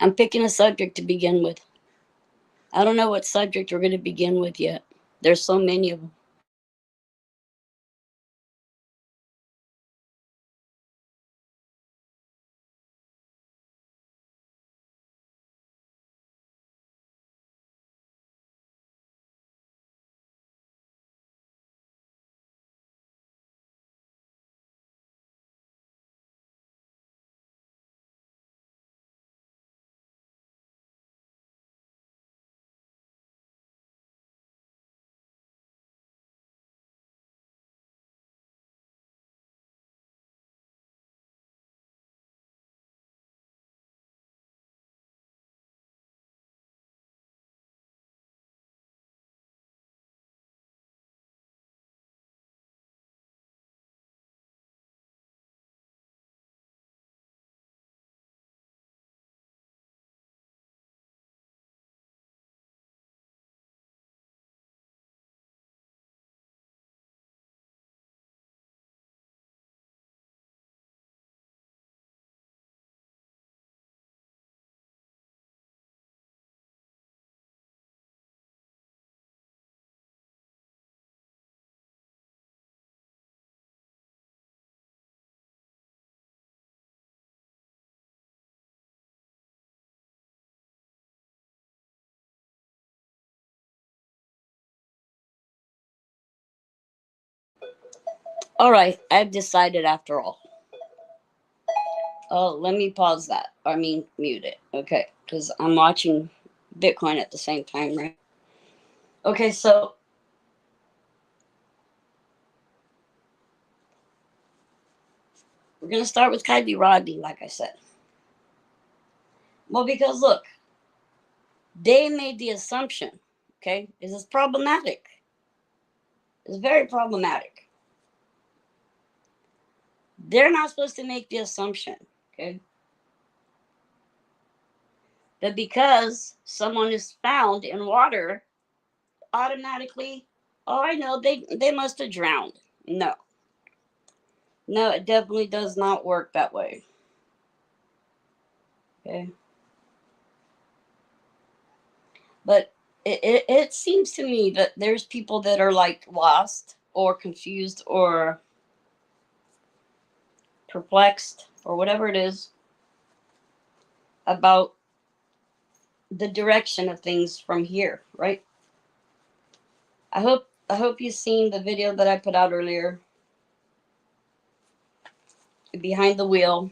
I'm picking a subject to begin with. I don't know what subject we're going to begin with yet. There's so many of them. All right, I've decided after all. Oh, let me pause that. I mean, mute it. Okay, because I'm watching Bitcoin at the same time, right? Okay, so we're going to start with Kylie Rodney, like I said. Well, because look, they made the assumption, okay? This is problematic. It's very problematic. They're not supposed to make the assumption, okay? That because someone is found in water, automatically, oh, I know, they must have drowned. No. No, it definitely does not work that way. Okay. But it seems to me that there's people that are like lost or confused or perplexed or whatever it is about the direction of things from here, right? I hope you've seen the video that I put out earlier, behind the wheel,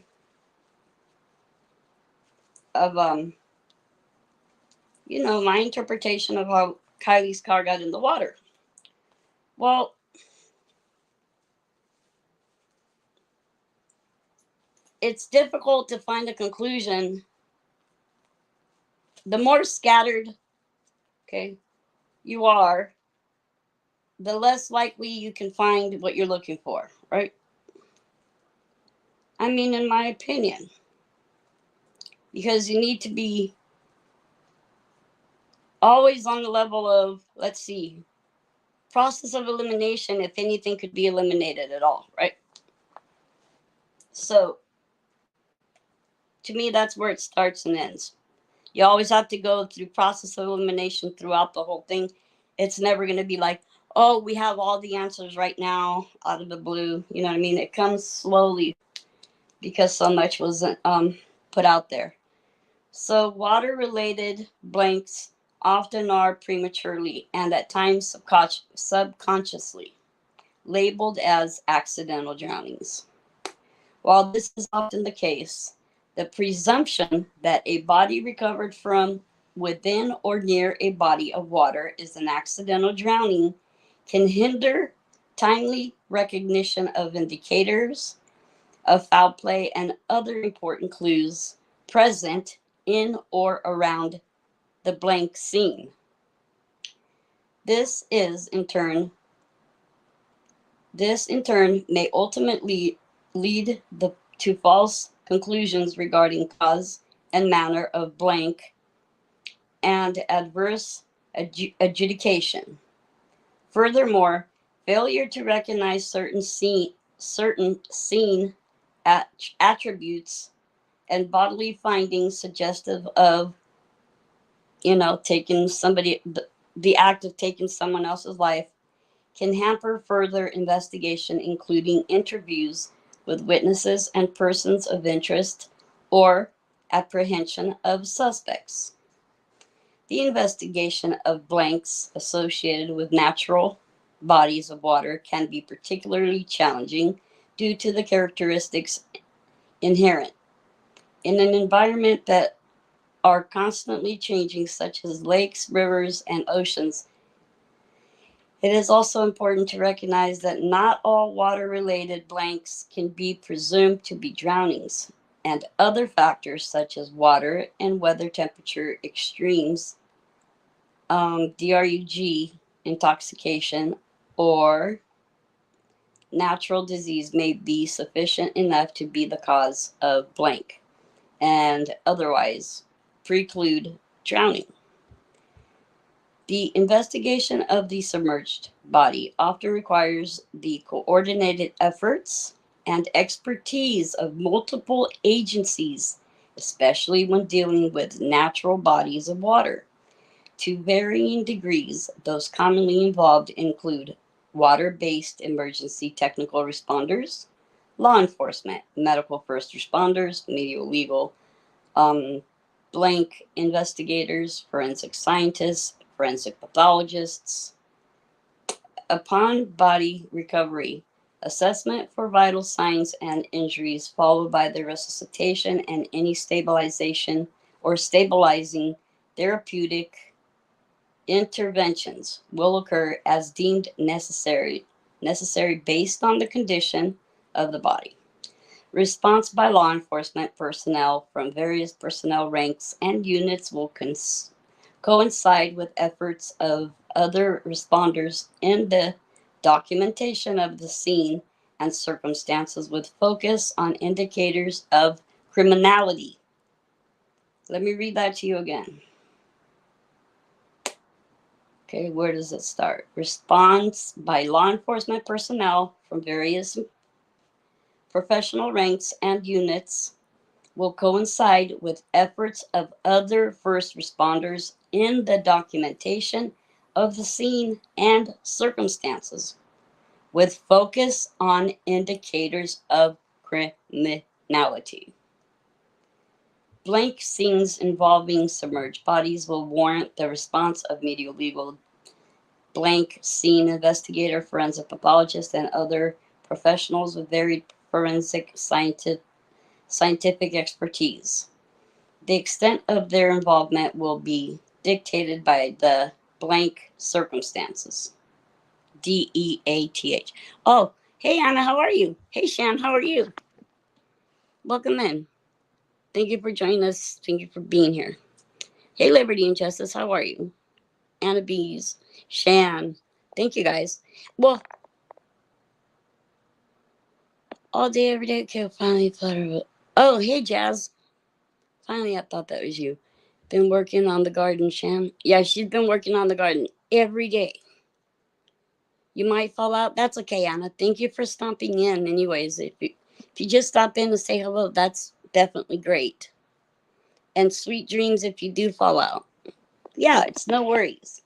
of my interpretation of how Kylie's car got in the water. Well, it's difficult to find a conclusion. The more scattered, okay, you are, the less likely you can find what you're looking for, right? I mean, in my opinion, because you need to be always on the level of, let's see, process of elimination, if anything could be eliminated at all, right? So, to me, that's where it starts and ends. You always have to go through process of elimination throughout the whole thing. It's never going to be like, oh, we have all the answers right now out of the blue. You know what I mean? It comes slowly because so much wasn't put out there. So water-related blanks often are prematurely and at times subconsciously labeled as accidental drownings. While this is often the case, the presumption that a body recovered from within or near a body of water is an accidental drowning can hinder timely recognition of indicators of foul play and other important clues present in or around the blank scene. This is in turn This in turn may ultimately lead to false conclusions regarding cause and manner of blank and adverse adjudication. Furthermore, failure to recognize certain scene attributes, and bodily findings suggestive of, taking the act of taking someone else's life can hamper further investigation, including interviews with witnesses and persons of interest or apprehension of suspects. The investigation of blanks associated with natural bodies of water can be particularly challenging due to the characteristics inherent in an environment that are constantly changing, such as lakes, rivers, and oceans. It is also important to recognize that not all water related blanks can be presumed to be drownings, and other factors such as water and weather temperature extremes, DRUG, intoxication, or natural disease may be sufficient enough to be the cause of blank and otherwise preclude drowning. The investigation of the submerged body often requires the coordinated efforts and expertise of multiple agencies, especially when dealing with natural bodies of water. To varying degrees, those commonly involved include water based emergency technical responders, law enforcement, medical first responders, medio legal, um, blank investigators, forensic scientists, forensic pathologists. Upon body recovery, assessment for vital signs and injuries, followed by the resuscitation and any stabilization or stabilizing therapeutic interventions will occur as deemed necessary based on the condition of the body. Response by law enforcement personnel from various personnel ranks and units will coincide with efforts of other responders in the documentation of the scene and circumstances with focus on indicators of criminality. Let me read that to you again. Okay, where does it start? Response by law enforcement personnel from various professional ranks and units will coincide with efforts of other first responders in the documentation of the scene and circumstances, with focus on indicators of criminality. Blank scenes involving submerged bodies will warrant the response of media legal blank scene investigator, forensic pathologist, and other professionals with varied forensic scientific expertise. The extent of their involvement will be dictated by the blank circumstances. DEATH. Oh, hey Anna, how are you? Hey Shan, how are you? Welcome in. Thank you for joining us. Thank you for being here. Hey Liberty and Justice, how are you? Anna Bees, Shan. Thank you guys. Well, all day, every day. Okay, finally thought of it. Oh, hey Jazz. Finally, I thought that was you. Been working on the garden, Shan. Yeah, she's been working on the garden every day. You might fall out. That's okay, Anna. Thank you for stopping in. Anyways, if you just stop in and say hello, that's definitely great. And sweet dreams if you do fall out. Yeah, it's no worries.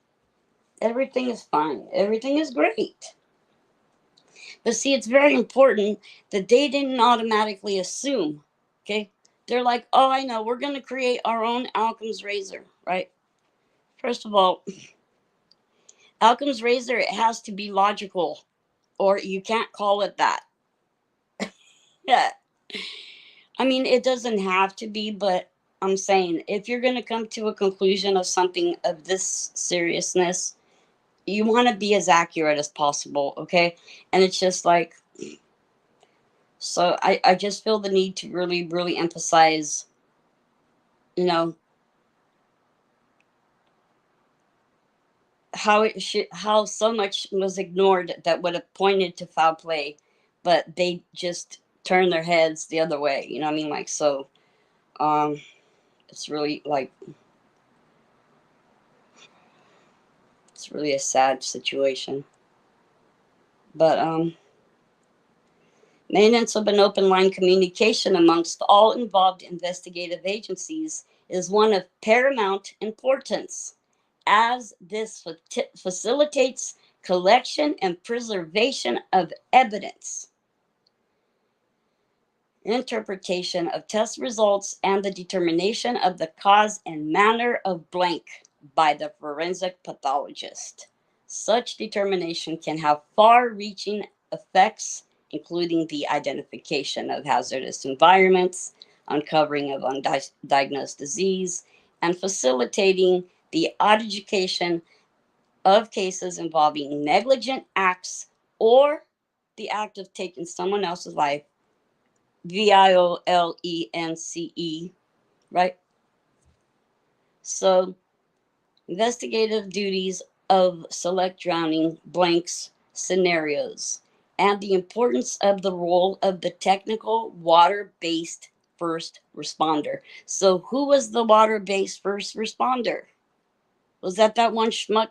Everything is fine. Everything is great. But see, it's very important that they didn't automatically assume, okay? They're like, oh, I know, we're going to create our own Alchem's razor, right? First of all, Alchem's razor, it has to be logical, or you can't call it that. Yeah. I mean, it doesn't have to be, but I'm saying if you're going to come to a conclusion of something of this seriousness, you want to be as accurate as possible, okay? And it's just like, so I just feel the need to really, really emphasize, you know, how so much was ignored that would have pointed to foul play, but they just turn their heads the other way. You know what I mean? Like, so, um, it's really like, it's really a sad situation. But Maintenance of an open line communication amongst all involved investigative agencies is one of paramount importance, as this facilitates collection and preservation of evidence, interpretation of test results, and the determination of the cause and manner of blank by the forensic pathologist. Such determination can have far reaching effects, including the identification of hazardous environments, uncovering of undiagnosed disease, and facilitating the adjudication of cases involving negligent acts or the act of taking someone else's life, violence, right? So, investigative duties of select drowning blanks scenarios and the importance of the role of the technical water based first responder. So, who was the water based first responder? Was that one schmuck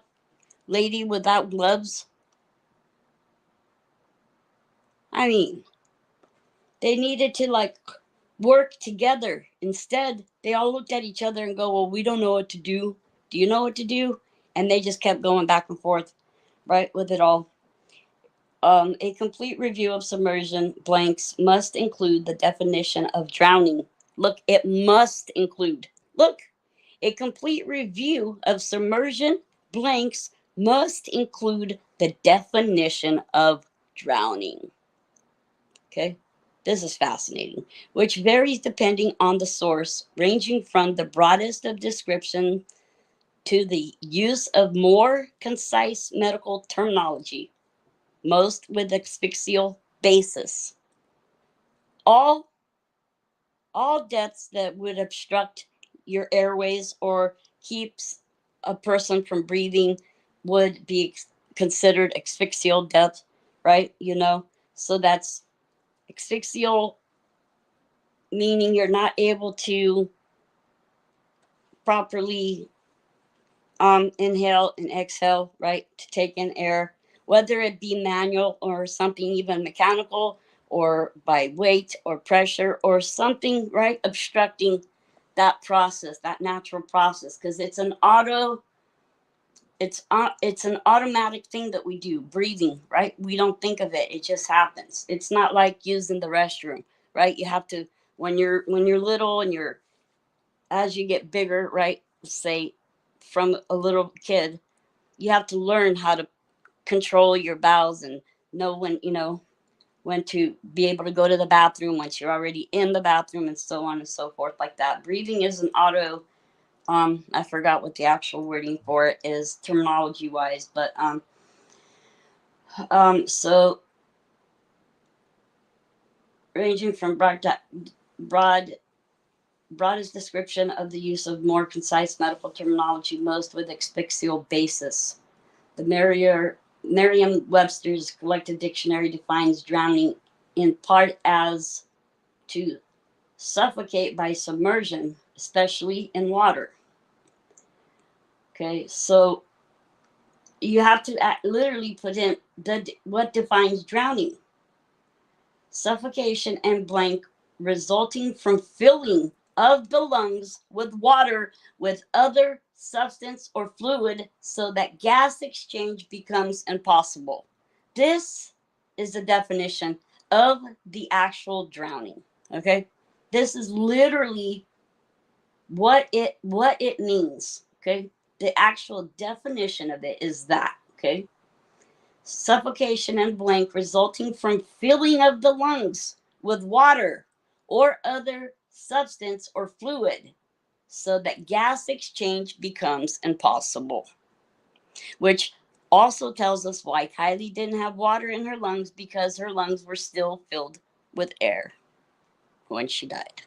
lady without gloves? I mean, they needed to like work together. Instead, they all looked at each other and go, "Well, we don't know what to do. Do you know what to do?" And they just kept going back and forth, right, with it all. A complete review of submersion blanks must include the definition of drowning. Look, it must include. Look, a complete review of submersion blanks must include the definition of drowning. Okay? This is fascinating, which varies depending on the source, ranging from the broadest of description to the use of more concise medical terminology, most with asphyxial basis. All all deaths that would obstruct your airways or keeps a person from breathing would be considered asphyxial death, right? So that's asphyxial, meaning you're not able to properly inhale and exhale, right, to take in air, whether it be manual or something even mechanical or by weight or pressure or something, right, obstructing that process, that natural process, because it's an automatic thing that we do, breathing, right? We don't think of it, it just happens. It's not like using the restroom, right? You have to, when you're little and you're, as you get bigger, right, say from a little kid, you have to learn how to control your bowels and know when to be able to go to the bathroom once you're already in the bathroom, and so on and so forth, like that. Breathing is an auto, I forgot what the actual wording for it is terminology wise, but so ranging from broad broadest description of the use of more concise medical terminology, most with asphyxial basis. The Merriam-Webster's Collected Dictionary defines drowning in part as to suffocate by submersion, especially in water. Okay, so you have to literally put in what defines drowning. Suffocation and blank resulting from filling of the lungs with water with other substance or fluid so that gas exchange becomes impossible. This is the definition of the actual drowning. Okay? This is literally what it means. Okay? The actual definition of it is that. Okay? Suffocation and blank resulting from filling of the lungs with water or other substance or fluid so that gas exchange becomes impossible, which also tells us why Kylie didn't have water in her lungs, because her lungs were still filled with air when she died.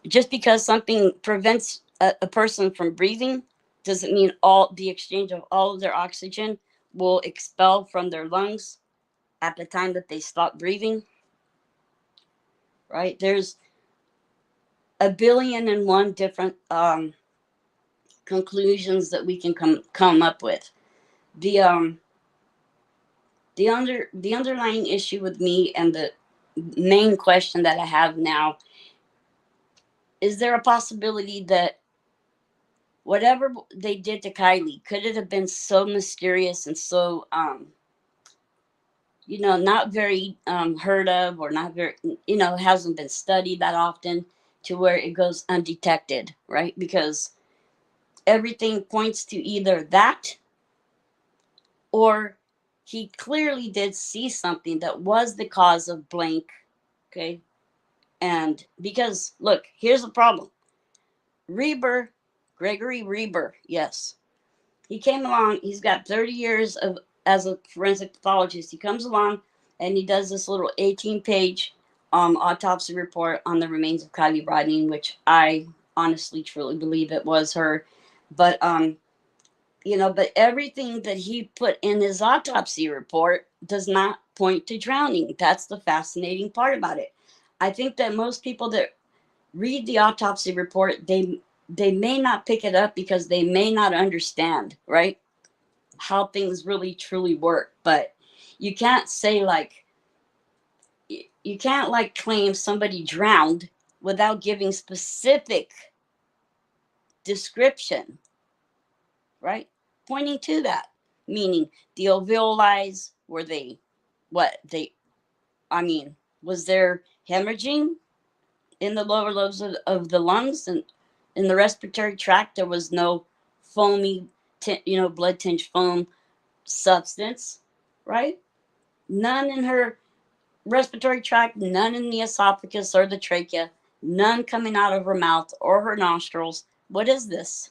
Just because something prevents a person from breathing doesn't mean all the exchange of all of their oxygen will expel from their lungs at the time that they stop breathing, right? There's a billion and one different conclusions that we can come up with. The The underlying issue with me, and the main question that I have now, is there a possibility that whatever they did to Kylie, could it have been so mysterious and so not very heard of, or not very, hasn't been studied that often, to where it goes undetected, right? Because everything points to either that, or he clearly did see something that was the cause of blank. Okay. And because, look, here's the problem. Reber, Gregory Reber, yes. He came along, he's got 30 years of as a forensic pathologist. He comes along and he does this little 18-page autopsy report on the remains of Kylie Rodney, which I honestly truly believe it was her. But but everything that he put in his autopsy report does not point to drowning. That's the fascinating part about it. I think that most people that read the autopsy report, they may not pick it up because they may not understand, right, how things really truly work. But you can't say, like, you can't, like, claim somebody drowned without giving specific description, right, pointing to that. Meaning, the alveoli, were they, what they, I mean, was there hemorrhaging in the lower lobes of the lungs, and in the respiratory tract there was no foamy, blood tinged foam substance, right? None in her respiratory tract, none in the esophagus or the trachea, none coming out of her mouth or her nostrils. What is this?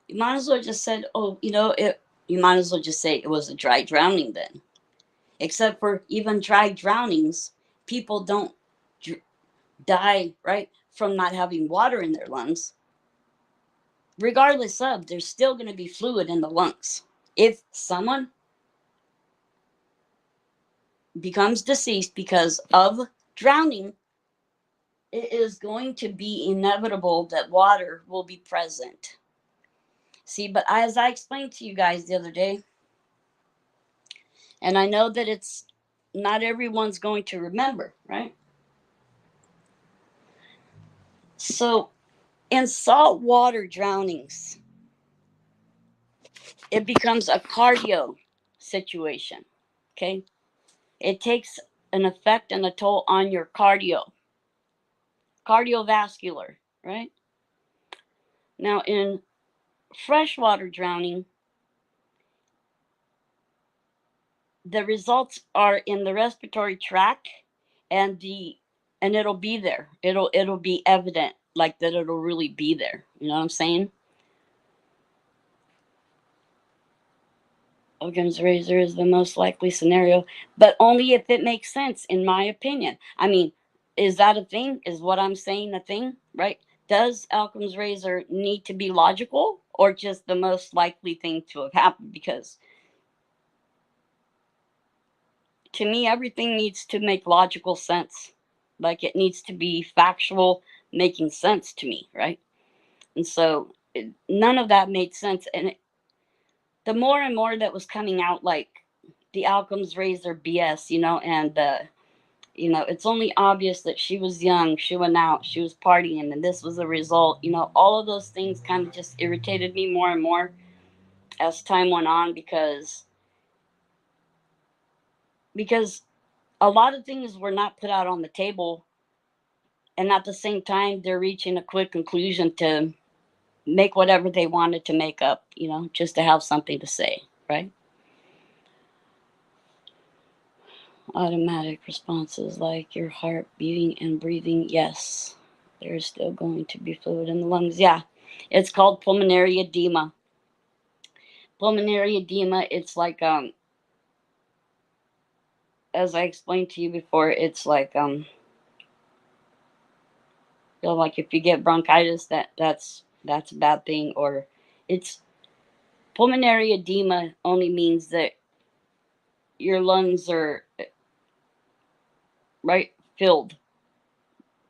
You might as well just said, oh, you might as well just say it was a dry drowning then. Except for even dry drownings, people don't die, right, from not having water in their lungs. Regardless of, there's still going to be fluid in the lungs. If someone becomes deceased because of drowning, it is going to be inevitable that water will be present. See, but as I explained to you guys the other day, and I know that it's not everyone's going to remember, right? So, in saltwater drownings, it becomes a cardio situation. Okay. It takes an effect and a toll on your cardiovascular, right? Now, in freshwater drowning, the results are in the respiratory tract, and it'll be there. It'll be evident, like that it'll really be there. You know what I'm saying? Occam's razor is the most likely scenario, but only if it makes sense, in my opinion. I mean, is that a thing? Is what I'm saying a thing, right? Does Occam's razor need to be logical, or just the most likely thing to have happened? Because to me, everything needs to make logical sense. Like, it needs to be factual, making sense to me, right? And so none of that made sense. And the more and more that was coming out, like the Occam's razor BS, and it's only obvious that she was young, she went out, she was partying, and this was the result. All of those things kind of just irritated me more and more as time went on, because a lot of things were not put out on the table, and at the same time they're reaching a quick conclusion to make whatever they wanted to make up, just to have something to say, right? Automatic responses like your heart beating and breathing, yes, there's still going to be fluid in the lungs. Yeah, it's called pulmonary edema. Pulmonary edema, it's like, as I explained to you before, it's like, like if you get bronchitis, that's a bad thing. Or it's pulmonary edema only means that your lungs are, right, filled,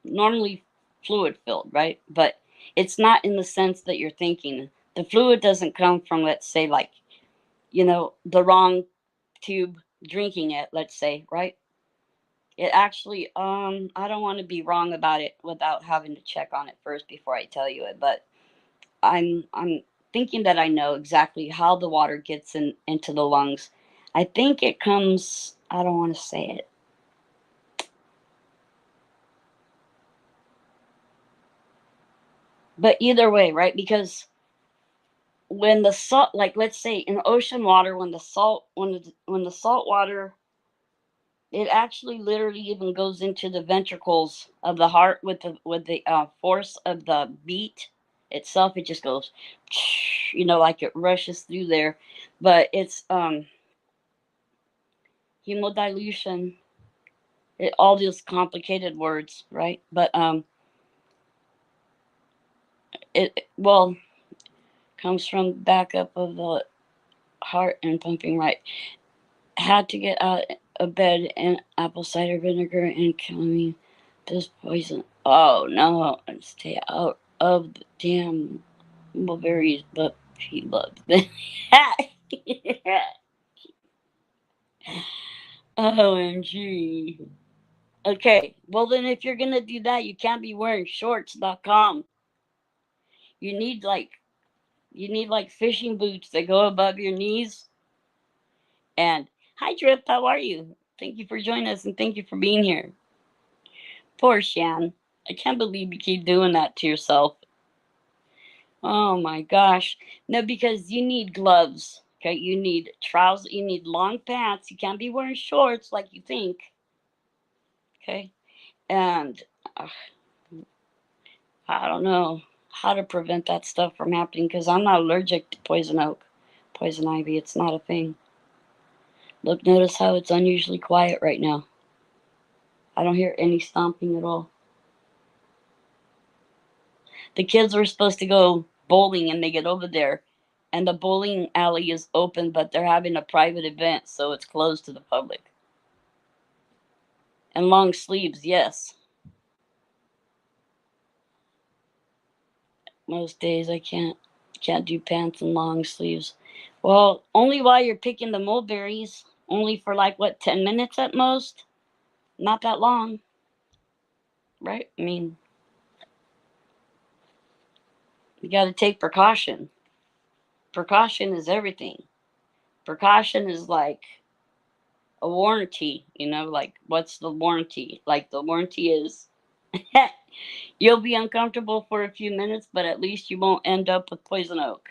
normally fluid filled, right? But it's not in the sense that you're thinking. The fluid doesn't come from, let's say, like, the wrong tube drinking it, let's say, right? It actually, I don't want to be wrong about it without having to check on it first before I tell you it, but I'm thinking that I know exactly how the water gets into the lungs. I think it comes, I don't want to say it. But either way, right? Because when the salt, like let's say in ocean water, when the salt water, it actually literally even goes into the ventricles of the heart with the force of the beat itself. It just goes, like it rushes through there. But it's hemodilution. All these complicated words, right? But it well comes from backup of the heart and pumping right. Had to get out of bed and apple cider vinegar and calamine. This poison. Oh no! Stay out of the damn mulberries, but she loves them. OMG. Okay, well then if you're gonna do that, you can't be wearing shorts.com. You need like fishing boots that go above your knees. And hi Drip, how are you? Thank you for joining us and thank you for being here. Poor Shan. I can't believe you keep doing that to yourself. Oh my gosh. No, because you need gloves. Okay, you need trousers, you need long pants. You can't be wearing shorts like you think. Okay, and uh, I don't know how to prevent that stuff from happening because I'm not allergic to poison oak, poison ivy. It's not a thing. Look, notice how it's unusually quiet right now. I don't hear any stomping at all. The kids were supposed to go bowling and they get over there, and the bowling alley is open, but they're having a private event, so it's closed to the public. And long sleeves, yes. Most days I can't do pants and long sleeves. Well, only while you're picking the mulberries. Only for like what, 10 minutes at most? Not that long, right? I mean, you got to take precaution. Precaution is everything. Precaution is like a warranty, like what's the warranty? Like the warranty is you'll be uncomfortable for a few minutes, but at least you won't end up with poison oak.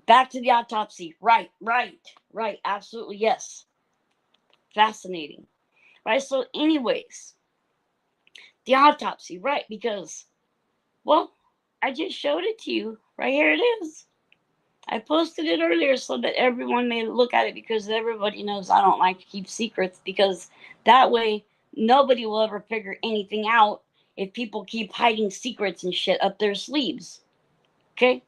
Back to the autopsy. Right, right, right. Absolutely, yes. Fascinating. Right, so, anyways, the autopsy, right, because, well, I just showed it to you. Right here it is. I posted it earlier so that everyone may look at it because everybody knows I don't like to keep secrets because that way nobody will ever figure anything out if people keep hiding secrets and shit up their sleeves. Okay?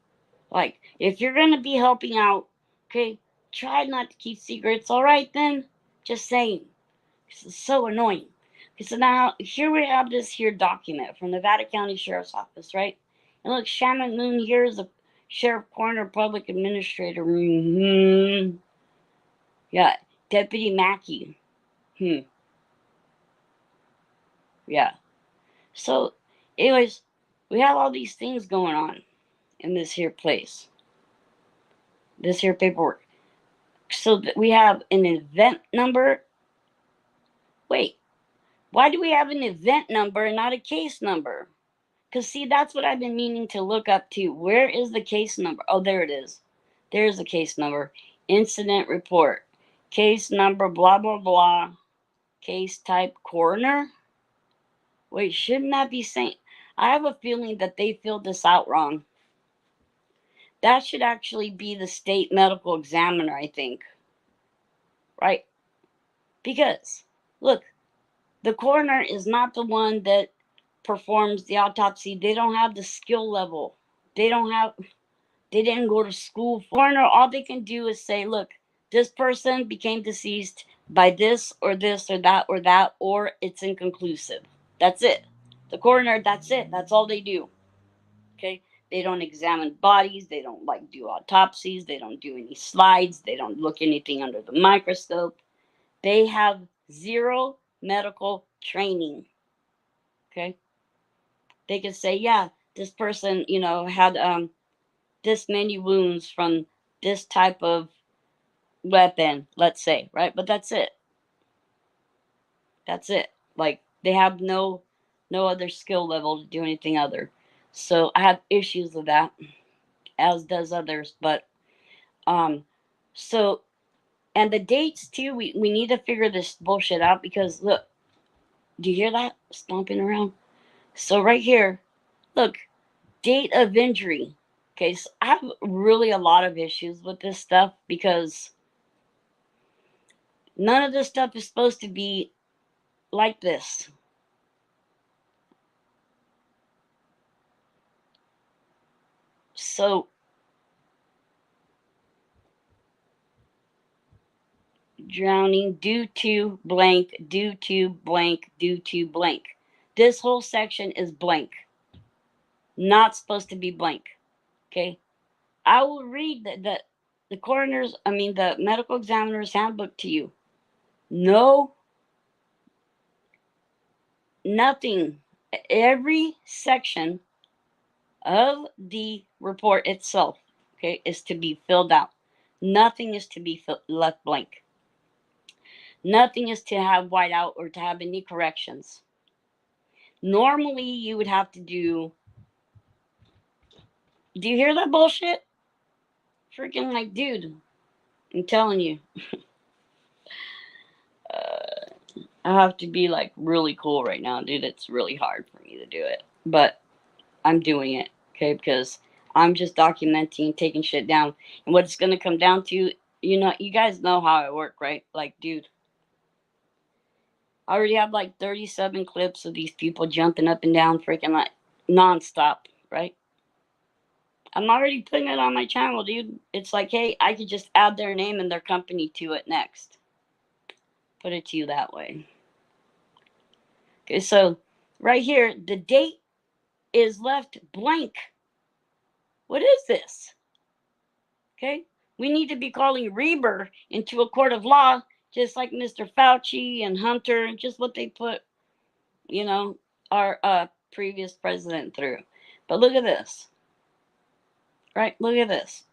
Like, if you're going to be helping out, okay, try not to keep secrets. All right, then? Just saying. This is so annoying. Okay, so now here we have this here document from Nevada County Sheriff's Office, right? And look, Shannon Moon here is a sheriff coroner public administrator. Yeah, Deputy Mackey. Yeah. So, anyways, we have all these things going on in this here place, this here paperwork. So that we have an event number. Wait, why do we have an event number and not a case number? Because, see, that's what I've been meaning to look up too. Where is the case number? Oh, there it is. There's the case number. Incident report. Case number, blah, blah, blah. Case type coroner. Wait, shouldn't that be saying? I have a feeling that they filled this out wrong. That should actually be the state medical examiner, I think. Right? Because, look, the coroner is not the one that performs the autopsy. They don't have the skill level. They don't have They didn't go to school. Coroner, all they can do is say, look, this person became deceased by this or this or that, or it's inconclusive. That's it. The coroner, that's it. That's all they do. Okay? They don't examine bodies. They don't like do autopsies. They don't do any slides. They don't look anything under the microscope. They have zero medical training. Okay. They can say, yeah, this person, had this many wounds from this type of weapon, let's say, right? But that's it. That's it. Like they have no other skill level to do anything other. So I have issues with that, as does others. But um, so and the dates too. We need to figure this bullshit out because look, do you hear that stomping around? So right here, look, date of injury. Okay, so I have really a lot of issues with this stuff because none of this stuff is supposed to be like this. So drowning due to blank, due to blank, due to blank. This whole section is blank. Not supposed to be blank. Okay. I will read the coroner's, the medical examiner's handbook to you. No, nothing. Every section of the report itself, okay, is to be filled out. Nothing is to be left blank. Nothing is to have white out or to have any corrections. Normally, you would have to do. Do you hear that bullshit? Freaking like, dude, I'm telling you. I have to be like really cool right now, dude. It's really hard for me to do it. But I'm doing it, okay? Because I'm just documenting, taking shit down. And what it's going to come down to, you guys know how I work, right? Like, dude, I already have like 37 clips of these people jumping up and down freaking like nonstop, right? I'm already putting it on my channel, dude. It's like, hey, I could just add their name and their company to it next. Put it to you that way. Okay, so right here, the date is left blank. What is this? Okay, we need to be calling Reber into a court of law, just like Mr. Fauci and Hunter, and just what they put, our previous president through. But look at this, right? Look at this.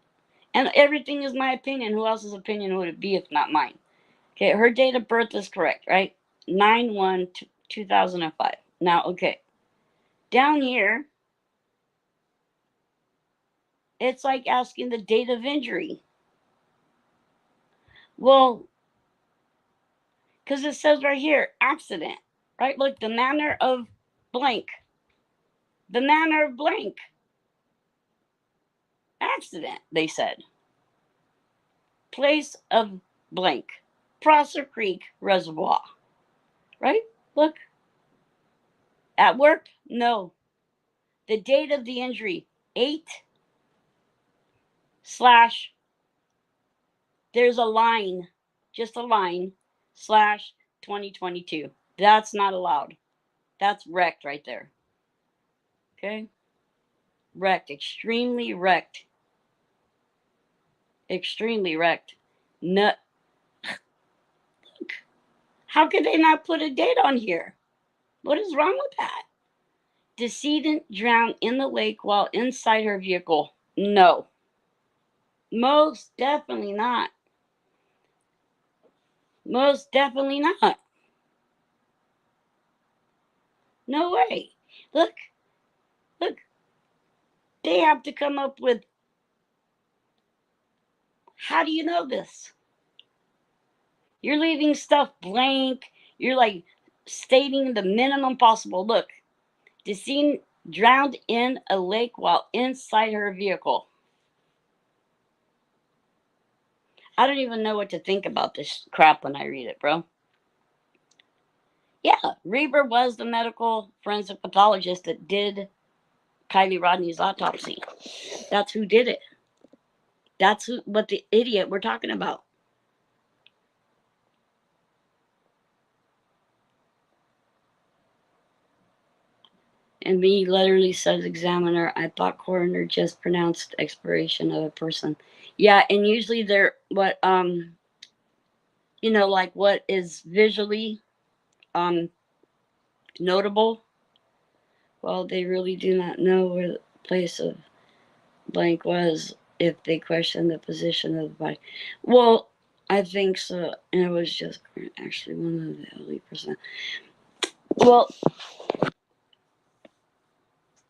And everything is my opinion. Who else's opinion would it be if not mine? Okay, her date of birth is correct, right? 9/1/2005. Now, okay, down here, it's like asking the date of injury. Well, because it says right here, accident, right? Look, the manner of blank. The manner of blank. Accident, they said. Place of blank. Prosser Creek Reservoir, right? Look. At work? No. The date of the injury, 8 slash, there's a line, just a line, slash 2022. That's not allowed. That's wrecked right there. Okay? Wrecked. Extremely wrecked. Extremely wrecked. No. How could they not put a date on here? What is wrong with that? Decedent drowned in the lake while inside her vehicle. No. Most definitely not. Most definitely not. No way. Look, look. They have to come up with, how do you know this? You're leaving stuff blank. You're like stating the minimum possible. Look, decedent drowned in a lake while inside her vehicle. I don't even know what to think about this crap when I read it, bro. Yeah, Reber was the medical forensic pathologist that did Kylie Rodney's autopsy. That's who did it. That's what the idiot we're talking about. And me literally says examiner. I thought coroner just pronounced expiration of a person. Yeah, and usually they're what like what is visually um notable. Well, they really do not know where the place of blank was if they question the position of the body. Well, I think so. And it was just actually one of the elite percent. Well,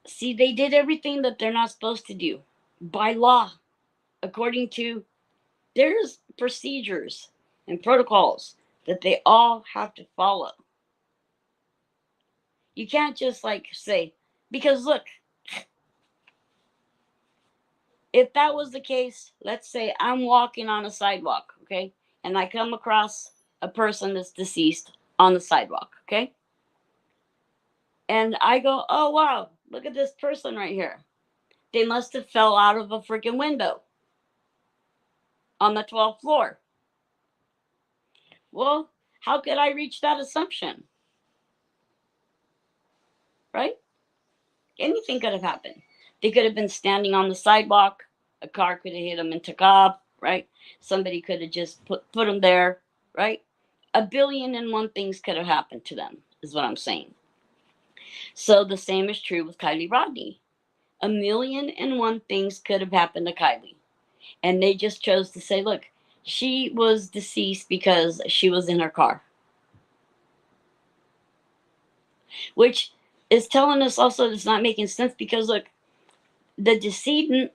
see, they did everything that they're not supposed to do by law, according to there's procedures and protocols that they all have to follow. You can't just like say, because look, if that was the case, let's say I'm walking on a sidewalk, okay, and I come across a person that's deceased on the sidewalk, okay, and I go, oh wow, look at this person right here. They must have fell out of a freaking window on the 12th floor. Well, how could I reach that assumption? Right? Anything could have happened. They could have been standing on the sidewalk. A car could have hit them and took off. Right? Somebody could have just put them there. Right? A billion and one things could have happened to them, is what I'm saying. So the same is true with Kylie Rodney. A million and one things could have happened to Kylie. And they just chose to say, look, she was deceased because she was in her car. Which is telling us also it's not making sense because, look, the decedent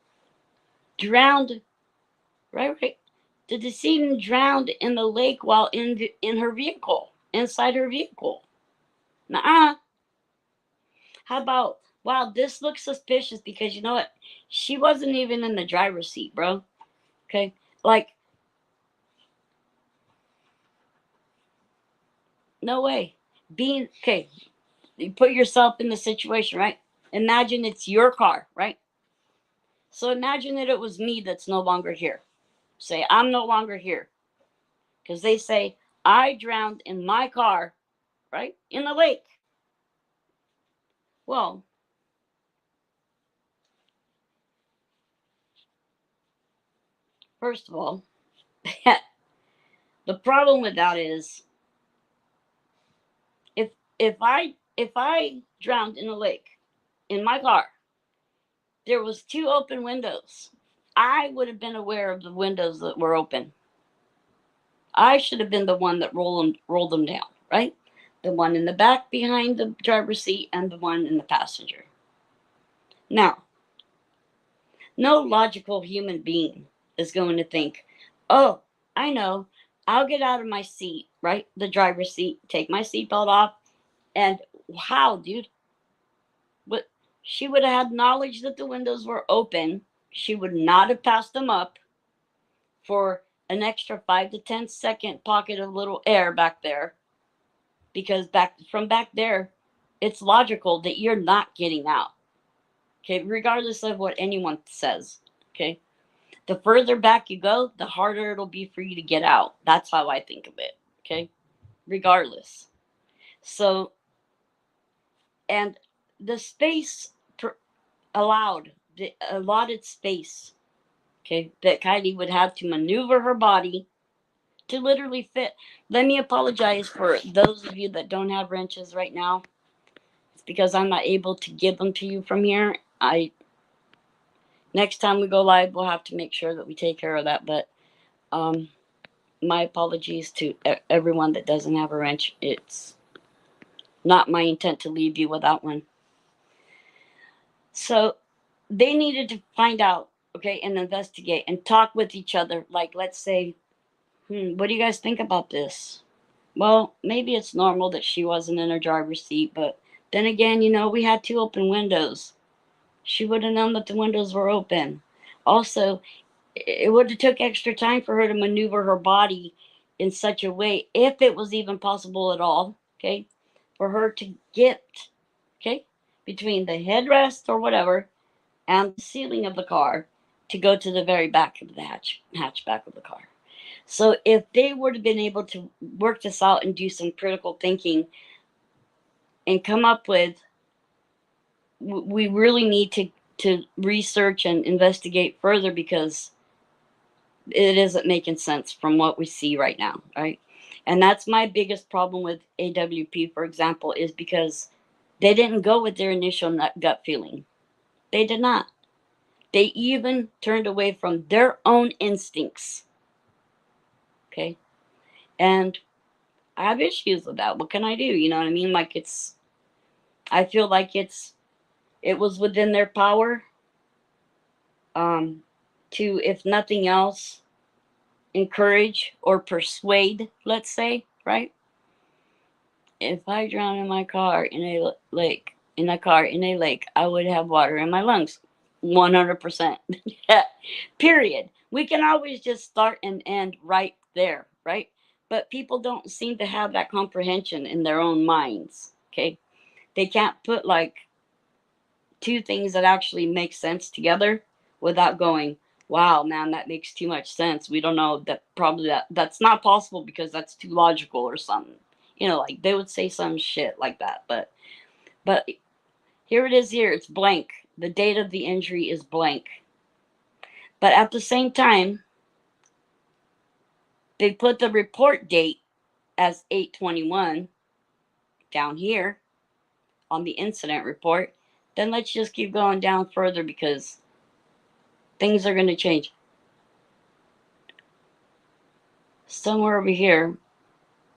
drowned, right? The decedent drowned in the lake while in her vehicle, inside her vehicle. Nuh-uh. How about, wow, this looks suspicious because you know what? She wasn't even in the driver's seat, bro. Okay? Like, no way. Okay, you put yourself in the situation, right? Imagine it's your car, right? So imagine that it was me that's no longer here. Say, I'm no longer here. Because they say, I drowned in my car, right? In the lake. Well, first of all, the problem with that is if if I drowned in a lake in my car, there was two open windows. I would have been aware of the windows that were open. I should have been the one that rolled them down, right? The one in the back behind the driver's seat and the one in the passenger. Now, no logical human being is going to think, oh, I know, I'll get out of my seat, right? The driver's seat, take my seatbelt off, and wow, dude, but she would have had knowledge that the windows were open. She would not have passed them up for an extra 5 to 10 second pocket of little air back there, because back there, it's logical that you're not getting out. Okay, regardless of what anyone says. Okay. The further back you go, the harder it'll be for you to get out. That's how I think of it. Okay. Regardless. So, and the space allowed, the allotted space, okay, that Kylie would have to maneuver her body to literally fit. Let me apologize for those of you that don't have wrenches right now. It's because I'm not able to give them to you from here. Next time we go live, we'll have to make sure that we take care of that. But um, my apologies to everyone that doesn't have a wrench. It's not my intent to leave you without one. So they needed to find out, okay, and investigate and talk with each other. Like, let's say, what do you guys think about this? Well, maybe it's normal that she wasn't in her driver's seat, but then again, we had two open windows. She would have known that the windows were open. Also, it would have took extra time for her to maneuver her body in such a way, if it was even possible at all, okay, for her to get, okay, between the headrest or whatever and the ceiling of the car to go to the very back of the hatchback of the car. So if they would have been able to work this out and do some critical thinking and come up with we really need to research and investigate further, because it isn't making sense from what we see right now, right? And that's my biggest problem with AWP, for example, is because they didn't go with their initial gut feeling. They did not. They even turned away from their own instincts. Okay. And I have issues with that. What can I do? You know what I mean? Like, I feel like it was within their power, um, to, if nothing else, encourage or persuade, let's say, right? If I drown in my car in a lake, I would have water in my lungs. 100%. Period. We can always just start and end right there, right? But people don't seem to have that comprehension in their own minds, okay? They can't put like two things that actually make sense together without going, wow, man, that makes too much sense. We don't know that, probably that's not possible because that's too logical or something. You know, like they would say some shit like that. But here it is here. It's blank. The date of the injury is blank. But at the same time, they put the report date as 8/21 down here on the incident report. Then let's just keep going down further, because things are going to change. Somewhere over here,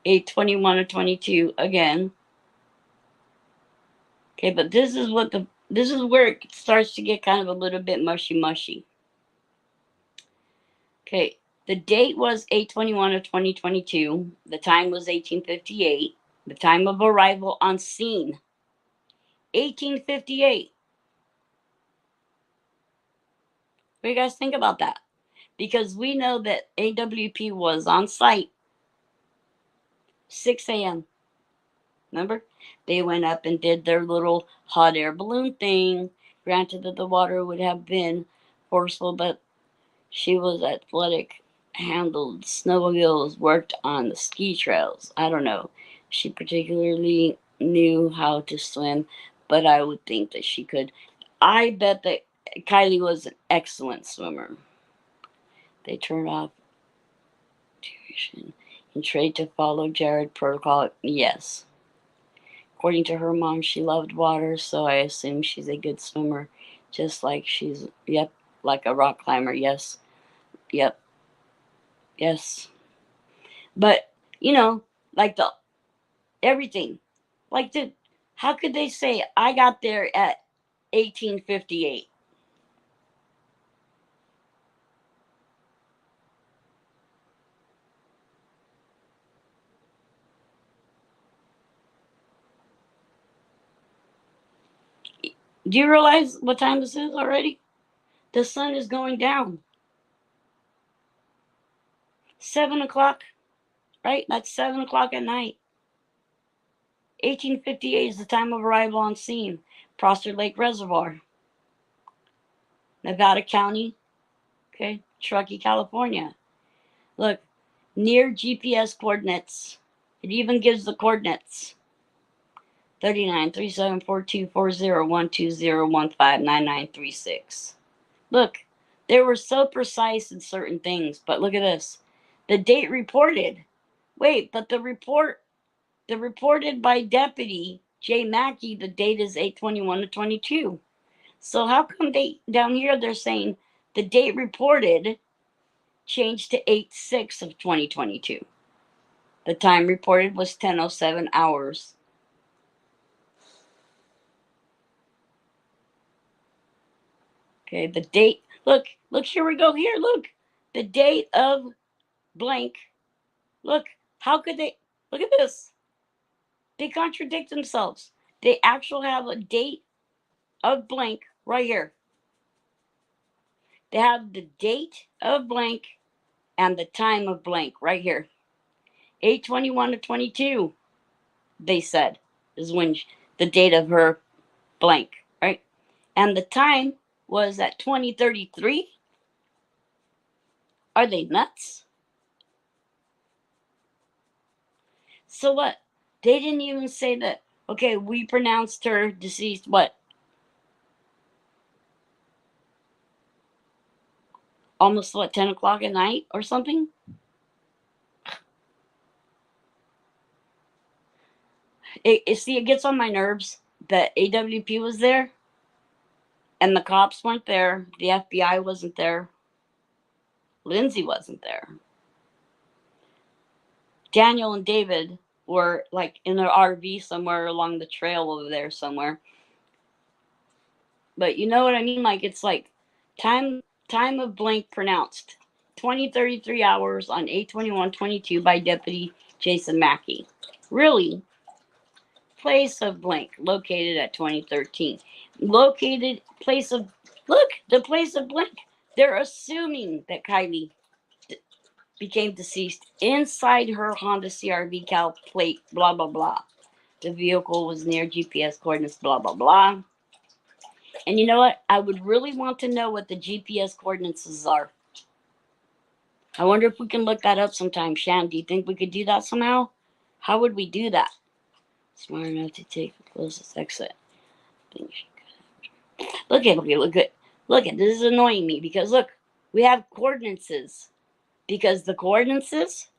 8/21 of 22 again. Okay, but this is where it starts to get kind of a little bit mushy. Okay, the date was 8/21 of 2022. The time was 1858. The time of arrival on scene, 1858. What do you guys think about that? Because we know that AWP was on site 6 a.m. Remember? They went up and did their little hot air balloon thing. Granted that the water would have been forceful, but she was athletic, handled snowmobiles, worked on the ski trails. I don't know. She particularly knew how to swim, but I would think that she could. I bet that Kylie was an excellent swimmer. They turned off tuition and trade to follow Jared protocol. Yes. According to her mom, she loved water, so I assume she's a good swimmer. Just like she's, yep, like a rock climber. Yes. Yep. Yes. But, you know, like the everything. Like, how could they say I got there at 1858? Do you realize what time this is already? The sun is going down. 7 o'clock, right? That's 7 o'clock at night. 1858 is the time of arrival on scene. Prosser Lake Reservoir, Nevada County, okay, Truckee, California. Look, near GPS coordinates. It even gives the coordinates. 39374240120120159936. Look, they were so precise in certain things, but look at this. The date reported. Wait, but the reported by Deputy J. Mackey, the date is 8/21 to 22. So how come they down here they're saying the date reported changed to 8/6 of 2022? The time reported was 10:07 hours. Okay, the date. Look, here we go. Here, look. The date of blank. Look, how could they? Look at this. They contradict themselves. They actually have a date of blank right here. They have the date of blank and the time of blank right here. 8/21 to 22, they said, is when the date of her blank, right? And the time was at 20:33. Are they nuts? So what? They didn't even say that, okay, we pronounced her deceased, what? almost what, 10 o'clock at night or something. See, it gets on my nerves that AWP was there and the cops weren't there, the FBI wasn't there, Lindsay wasn't there. Daniel and David were like in an RV somewhere along the trail over there somewhere. But you know what I mean? Like, it's like time of blank pronounced. 20:33 hours on 8/21/22 by Deputy Jason Mackey. Really? Place of blank located at 2013. Located place of, look, the place of blank. They're assuming that Kylie became deceased inside her Honda CRV cal plate, blah, blah, blah. The vehicle was near GPS coordinates, blah, blah, blah. And you know what? I would really want to know what the GPS coordinates are. I wonder if we can look that up sometime. Shan, do you think we could do that somehow? How would we do that? Smart enough to take the closest exit. Look at, this is annoying me because look, we have coordinates. Because the coordinates,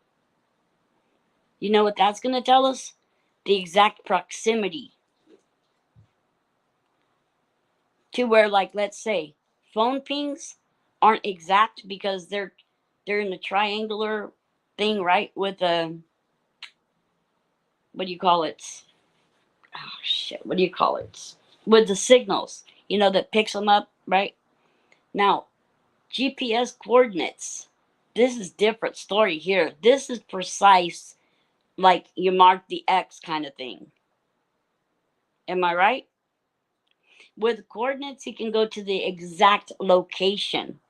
you know what that's going to tell us? The exact proximity to where, like, let's say phone pings aren't exact because they're in a triangular thing, right? With a, what do you call it? Oh shit, what do you call it? With the signals, that picks them up, right? Now, GPS coordinates. This is different story here. This is precise, like you mark the X kind of thing. Am I right? With coordinates, you can go to the exact location.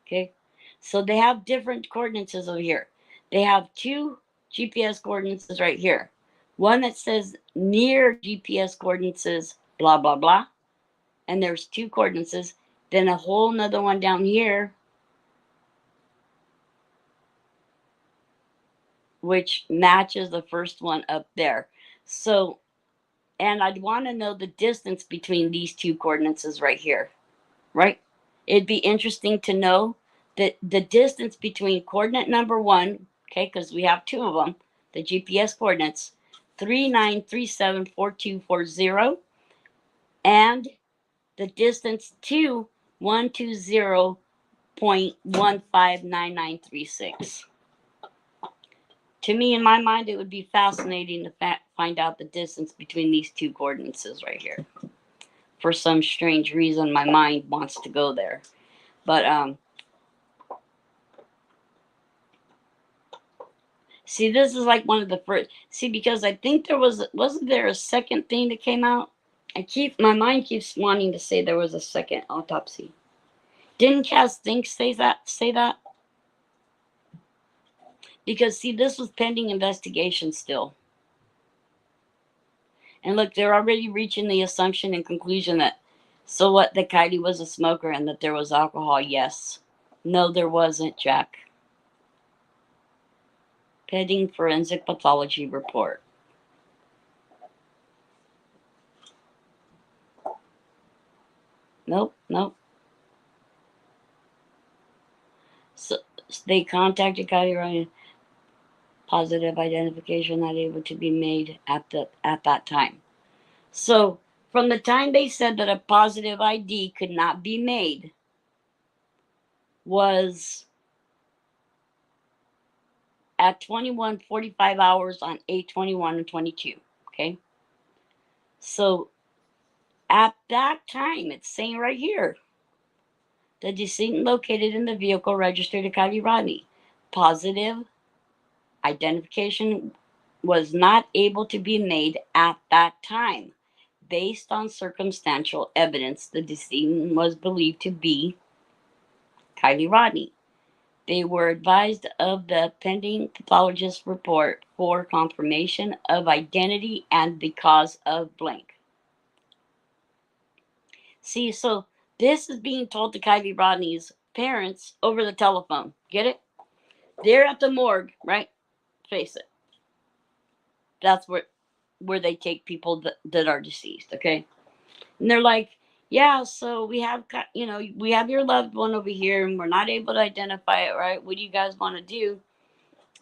Okay, so they have different coordinates over here. They have two GPS coordinates right here. One that says near GPS coordinates, blah, blah, blah. And there's two coordinates. Then a whole nother one down here, which matches the first one up there. So, and I'd want to know the distance between these two coordinates right here, right? It'd be interesting to know that the distance between coordinate number one, okay, because we have two of them, the GPS coordinates, 39374240, and the distance to 120.159936. To me, in my mind, it would be fascinating to find out the distance between these two coordinates right here. For some strange reason, my mind wants to go there. But, see, this is like one of the first. See, because I think wasn't there a second thing that came out? My mind keeps wanting to say there was a second autopsy. Didn't Cass think say that? Because, see, this was pending investigation still. And look, they're already reaching the assumption and conclusion that, so what, that Kylie was a smoker and that there was alcohol? Yes. No, there wasn't, Jack. Pending forensic pathology report. Nope. So they contacted Kylie Ryan. Positive identification not able to be made at that time. So from the time they said that a positive ID could not be made was at 21:45 hours on 8/21/22. Okay. So at that time, it's saying right here, the decedent located in the vehicle registered to Kylie Rodney. Positive identification was not able to be made at that time. Based on circumstantial evidence, the decedent was believed to be Kylie Rodney. They were advised of the pending pathologist report for confirmation of identity and the cause of blank. See, so this is being told to Kylie Rodney's parents over the telephone. Get it? They're at the morgue, right? Face it. That's where they take people that are deceased, okay? And they're like, Yeah, so we have, we have your loved one over here and we're not able to identify it, right? What do you guys want to do?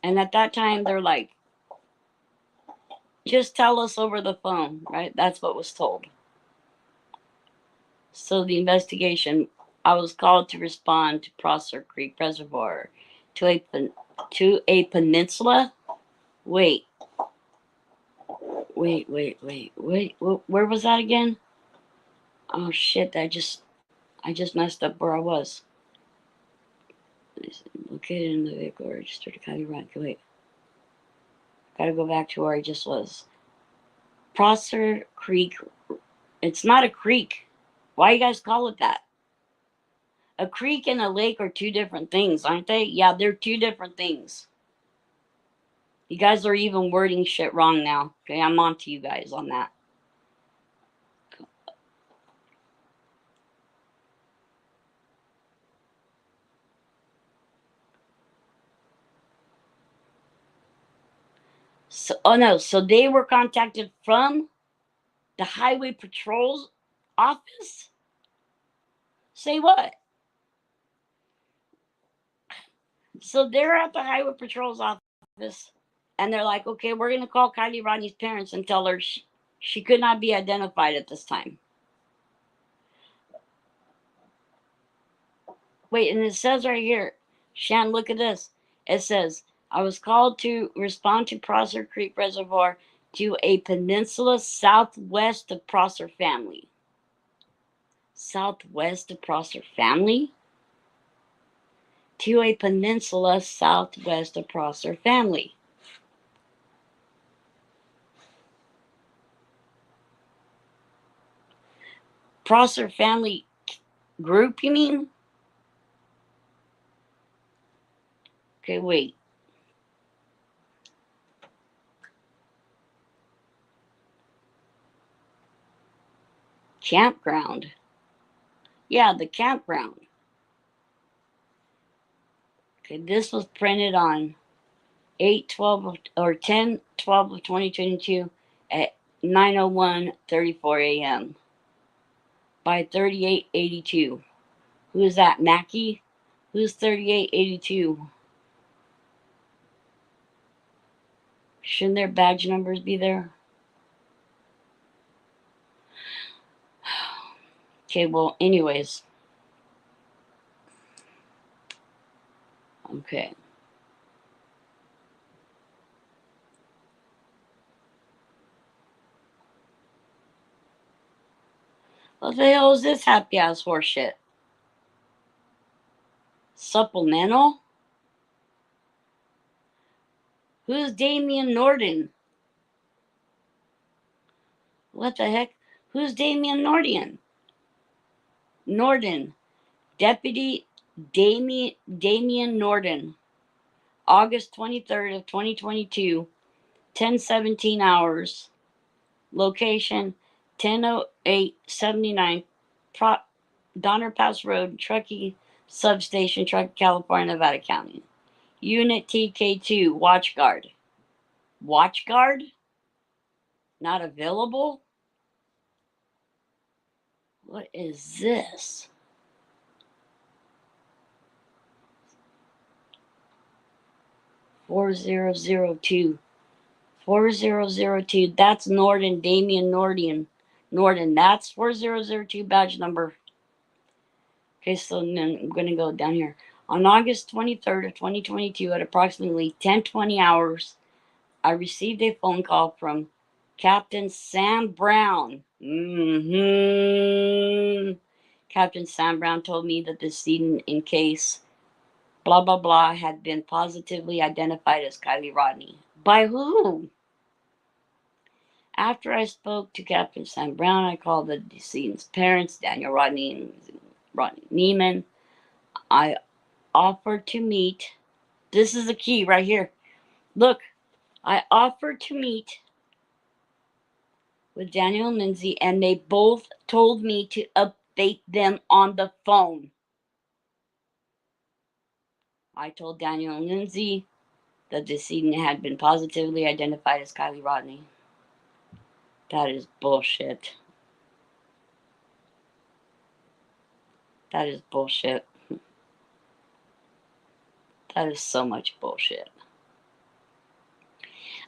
And at that time, they're like, just tell us over the phone, right? That's what was told. So the investigation, I was called to respond to Prosser Creek Reservoir to a peninsula. Wait, wait. Where was that again? Oh shit! I just messed up where I was. Located in the vehicle registered to County Run. Wait, gotta go back to where I just was. Prosser Creek. It's not a creek. Why you guys call it that? A creek and a lake are two different things, aren't they? Yeah, they're two different things. You guys are even wording shit wrong now. Okay, I'm on to you guys on that. So, oh no, so they were contacted from the Highway Patrol's office? Say what? So they're at the Highway Patrol's office and they're like, okay, we're going to call Kylie Rodney's parents and tell her she could not be identified at this time. Wait, and it says right here, Shan, look at this. It says, I was called to respond to Prosser Creek Reservoir to a peninsula southwest of Prosser family. Southwest of Prosser family? To a peninsula southwest of Prosser family. Prosser family group, you mean? Okay, wait. Campground. Yeah, the campground. Okay, this was printed on 8/12 or 10/12 of 2022 at 9:01:34 a.m. by 3882. Who is that, Mackie? Who's 3882? Shouldn't their badge numbers be there? Okay, well, anyways. Okay. What the hell is this happy ass horseshit? Supplemental? Who's Damian Norden? What the heck? Who's Damian Norden? Norden. Deputy Damian Norden. August 23rd of 2022, 10:17 hours. Location 100879 Donner Pass Road, Truckee Substation, Truckee, California, Nevada County. Unit TK2, Watch Guard. Watch Guard? Not available? What is this? $4002. 4002. That's Norden, Damian Norden. That's 4002 badge number. Okay, so then I'm going to go down here. On August 23rd of 2022 at approximately 10:20 hours, I received a phone call from Captain Sam Brown. Captain Sam Brown told me that the decedent in case blah blah blah had been positively identified as Kylie Rodney. By who? After I spoke to Captain Sam Brown, I called the decedent's parents, Daniel Rodney and Rodney Neiman. I offered to meet. This is the key right here. Look, I offered to meet with Daniel and Lindsay, and they both told me to update them on the phone. I told Daniel and Lindsay that the decedent had been positively identified as Kylie Rodney. That is bullshit. That is bullshit. That is so much bullshit.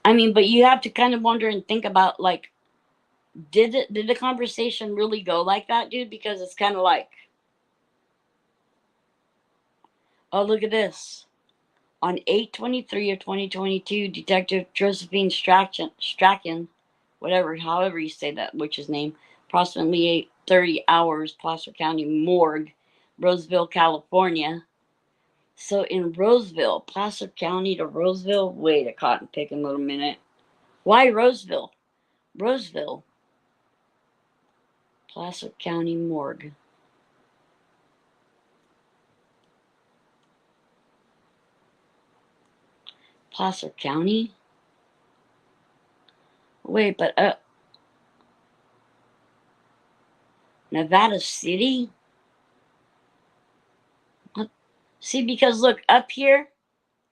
I mean, but you have to kind of wonder and think about, like, did the conversation really go like that, dude? Because it's kind of like, oh, look at this. On 8/23 of 2022, Detective Josephine Strachan, whatever, however you say that witch's name, approximately 8:30 hours, Placer County Morgue, Roseville, California. So in Roseville, Placer County to Roseville, wait a cotton picking little minute. Why Roseville? Roseville, Placer County Morgue. Placer County? Wait, but Nevada City? See, because look, up here,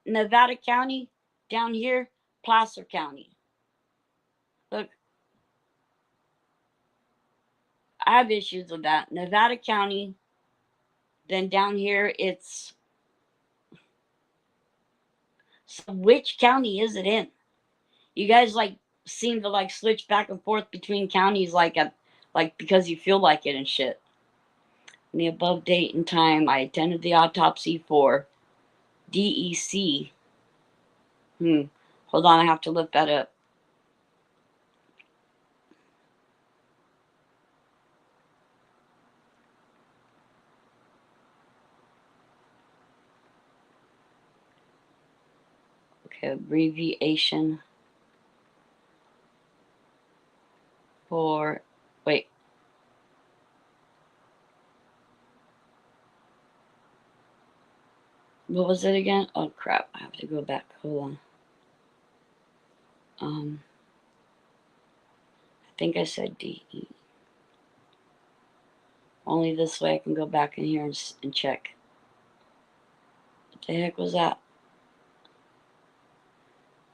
Nevada County, down here, Placer County. Look, I have issues with that. Nevada County, then down here, it's. So which county is it in? You guys like seem to like switch back and forth between counties like because you feel like it and shit. In the above date and time, I attended the autopsy for DEC. Hold on, I have to look that up. Okay, abbreviation for. Wait. What was it again? Oh crap! I have to go back. Hold on. I think I said DE. Only this way I can go back in here and check. What the heck was that?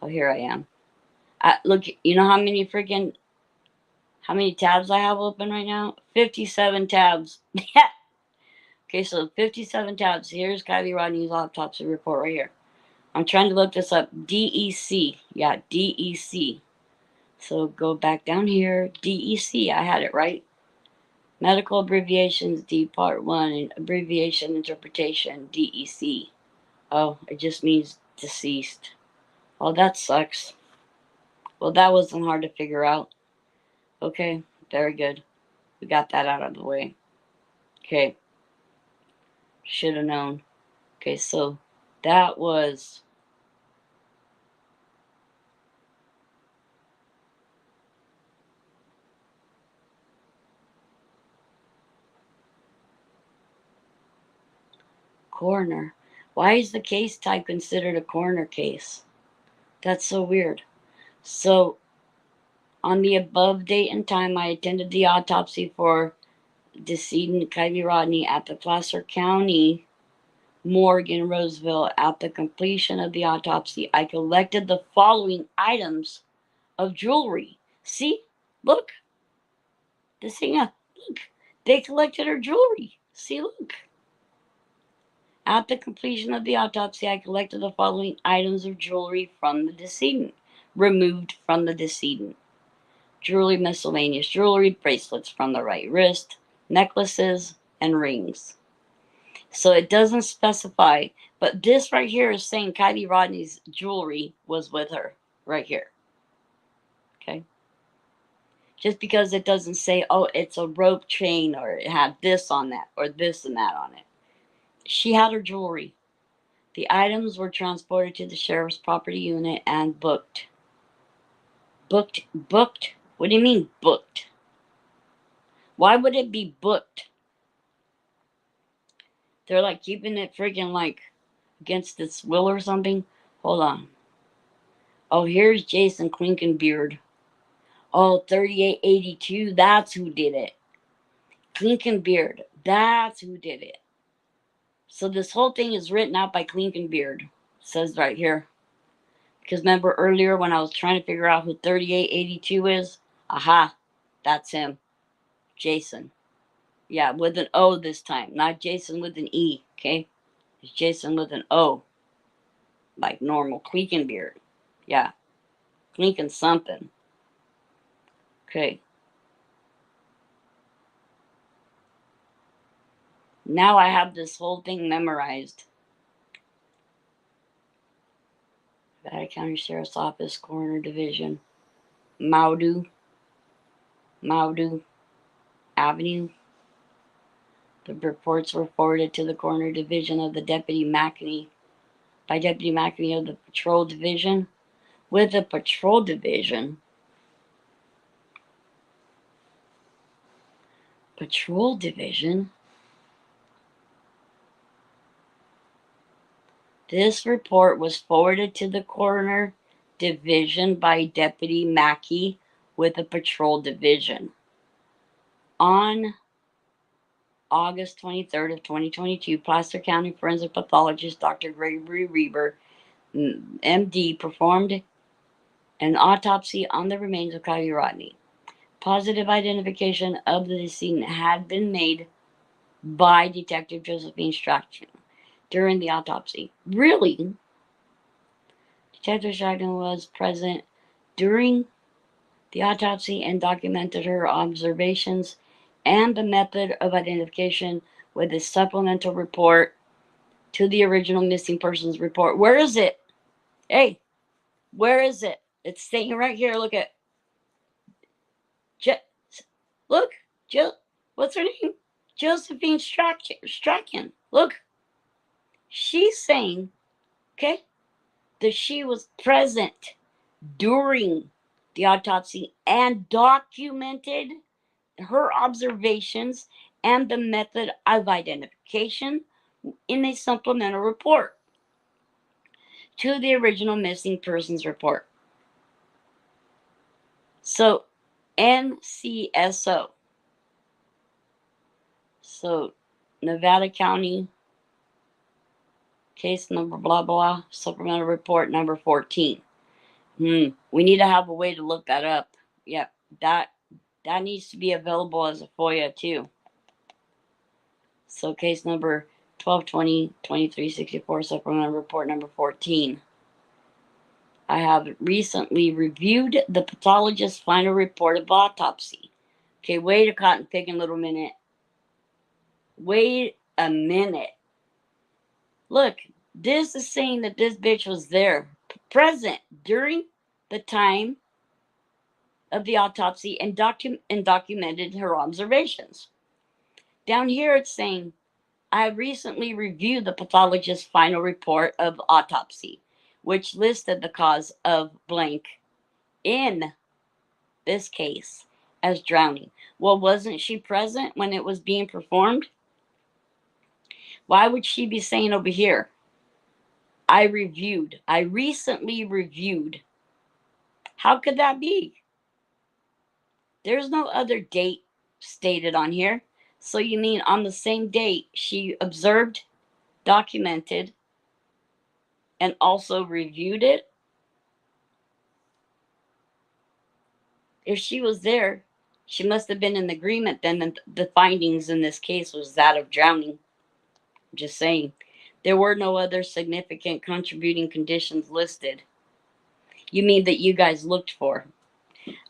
Oh, here I am. Look, you know how many tabs I have open right now? 57 tabs. Yeah. Okay, so 57 tabs. Here's Kylie Rodney's autopsy report right here. I'm trying to look this up. DEC. Yeah, DEC. So go back down here. DEC. I had it right. Medical abbreviations, D Part 1, abbreviation interpretation, DEC. Oh, it just means deceased. Oh, that sucks. Well, that wasn't hard to figure out. Okay, very good. We got that out of the way. Okay. Should have known. Okay, so that was. Coroner. Why is the case type considered a coroner case? That's so weird. So, on the above date and time, I attended the autopsy for decedent Kylie Rodney at the Placer County Morgue in Roseville. At the completion of the autopsy, I collected the following items of jewelry. See? Look. This thing, look. They collected her jewelry. See, look. At the completion of the autopsy, I collected the following items of jewelry from the decedent, removed from the decedent. Jewelry, miscellaneous jewelry, bracelets from the right wrist, necklaces, and rings. So it doesn't specify, but this right here is saying Kylie Rodney's jewelry was with her, right here. Okay? Just because it doesn't say, oh, it's a rope chain, or it had this on that, or this and that on it. She had her jewelry. The items were transported to the sheriff's property unit and booked. Booked? What do you mean booked? Why would it be booked? They're like keeping it freaking like against its will or something. Hold on. Oh, here's Jason Klinkenbeard. Oh, 3882. That's who did it. Klinkenbeard. That's who did it. So this whole thing is written out by Klinkenbeard. It says right here. Because remember earlier when I was trying to figure out who 3882 is? Aha. That's him. Jason. Yeah, with an O this time, not Jason with an E, okay? It's Jason with an O, like normal, Cleekenbeard. Yeah, Cleeken something. Okay. Now I have this whole thing memorized. Nevada County Sheriff's Office, Coroner Division, Maudu Avenue. The reports were forwarded to the Coroner Division of the Deputy McNey by Deputy McNey of the Patrol Division. With the Patrol Division, this report was forwarded to the Coroner Division by Deputy Mackey with the Patrol Division. On August 23rd of 2022, Placer County forensic pathologist Dr. Gregory Reber, MD, performed an autopsy on the remains of Kylie Rodney. Positive identification of the decedent had been made by Detective Josephine Strachan during the autopsy. Really? Detective Strachan was present during the autopsy and documented her observations and the method of identification with a supplemental report to the original missing persons report. Where is it? Hey, where is it? It's staying right here. Look at look, what's her name? Josephine Strachan. Look, she's saying, okay, that she was present during the autopsy and documented her observations and the method of identification in a supplemental report to the original missing persons report. So, NCSO. So, Nevada County case number blah blah, supplemental report number 14. We need to have a way to look that up. Yep, that needs to be available as a FOIA too. So case number 1220-2364, supplemental report number 14. I have recently reviewed the pathologist's final report of autopsy. Okay, wait a cotton picking little minute. Wait a minute. Look, this is saying that this bitch was there, present during the time of the autopsy and documented her observations. Down here it's saying, I recently reviewed the pathologist's final report of autopsy, which listed the cause of blank in this case as drowning. Well, wasn't she present when it was being performed? Why would she be saying over here, I recently reviewed? How could that be? There's no other date stated on here. So you mean on the same date she observed, documented, and also reviewed it? If she was there, she must have been in agreement then that the findings in this case was that of drowning. Just saying. There were no other significant contributing conditions listed. You mean that you guys looked for?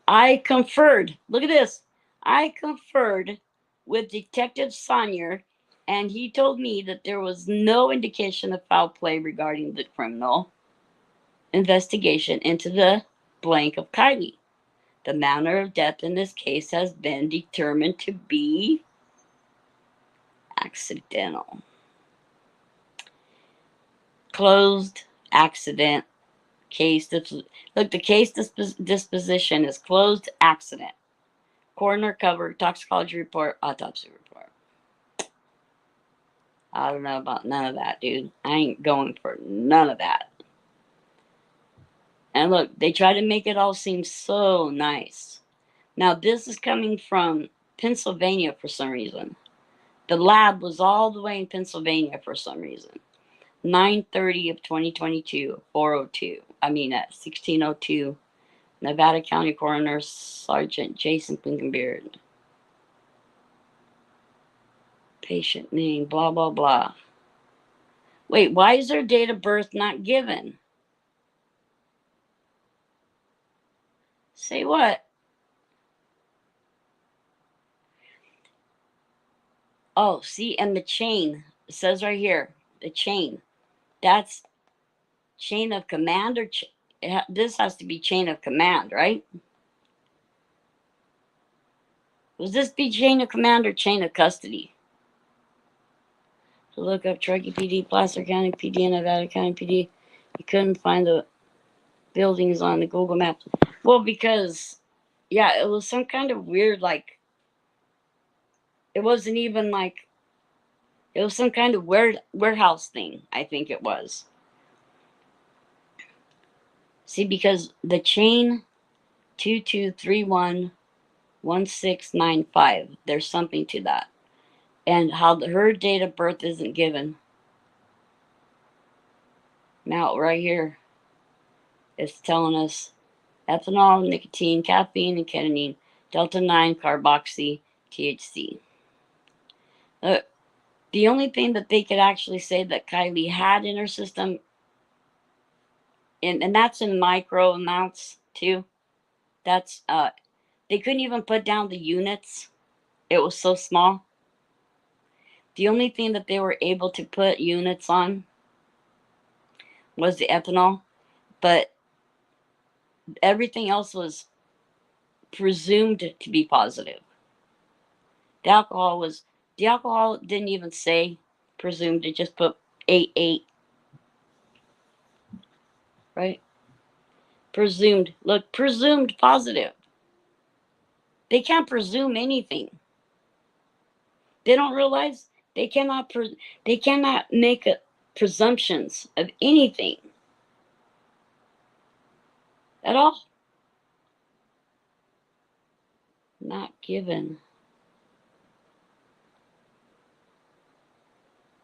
I conferred. Look at this. I conferred with Detective Sonier, and he told me that there was no indication of foul play regarding the criminal investigation into the blank of Kylie. The manner of death in this case has been determined to be accidental. Closed accident case. Look, the case disposition is closed accident. Coroner covered toxicology report, autopsy report. I don't know about none of that, dude. I ain't going for none of that. And look, they try to make it all seem so nice. Now, this is coming from Pennsylvania for some reason. The lab was all the way in Pennsylvania for some reason. 9/30 of 2022, 402. At 1602, Nevada County Coroner Sergeant Jason Clinkenbeard. Patient name, blah, blah, blah. Wait, why is their date of birth not given? Say what? Oh, see, and the chain. It says right here, the chain. That's chain of command, or this has to be chain of command, right? Would this be chain of command or chain of custody? So look up Truckee PD, Placer County PD, and Nevada County PD. You couldn't find the buildings on the Google Maps. Well, because, yeah, it was some kind of weird, like, it wasn't even like, it was some kind of weird warehouse thing, I think it was. See, because the chain 22311695, there's something to that. And how her date of birth isn't given. Now, right here, it's telling us ethanol, nicotine, caffeine, and ketamine, delta 9 carboxy, THC. The only thing that they could actually say that Kylie had in her system, and that's in micro amounts too. That's they couldn't even put down the units. It was so small. The only thing that they were able to put units on was the ethanol, but everything else was presumed to be positive. The alcohol didn't even say presumed, it just put 88, right? Presumed. Look, presumed positive. They can't presume anything. They don't realize they cannot make presumptions of anything at all. Not given.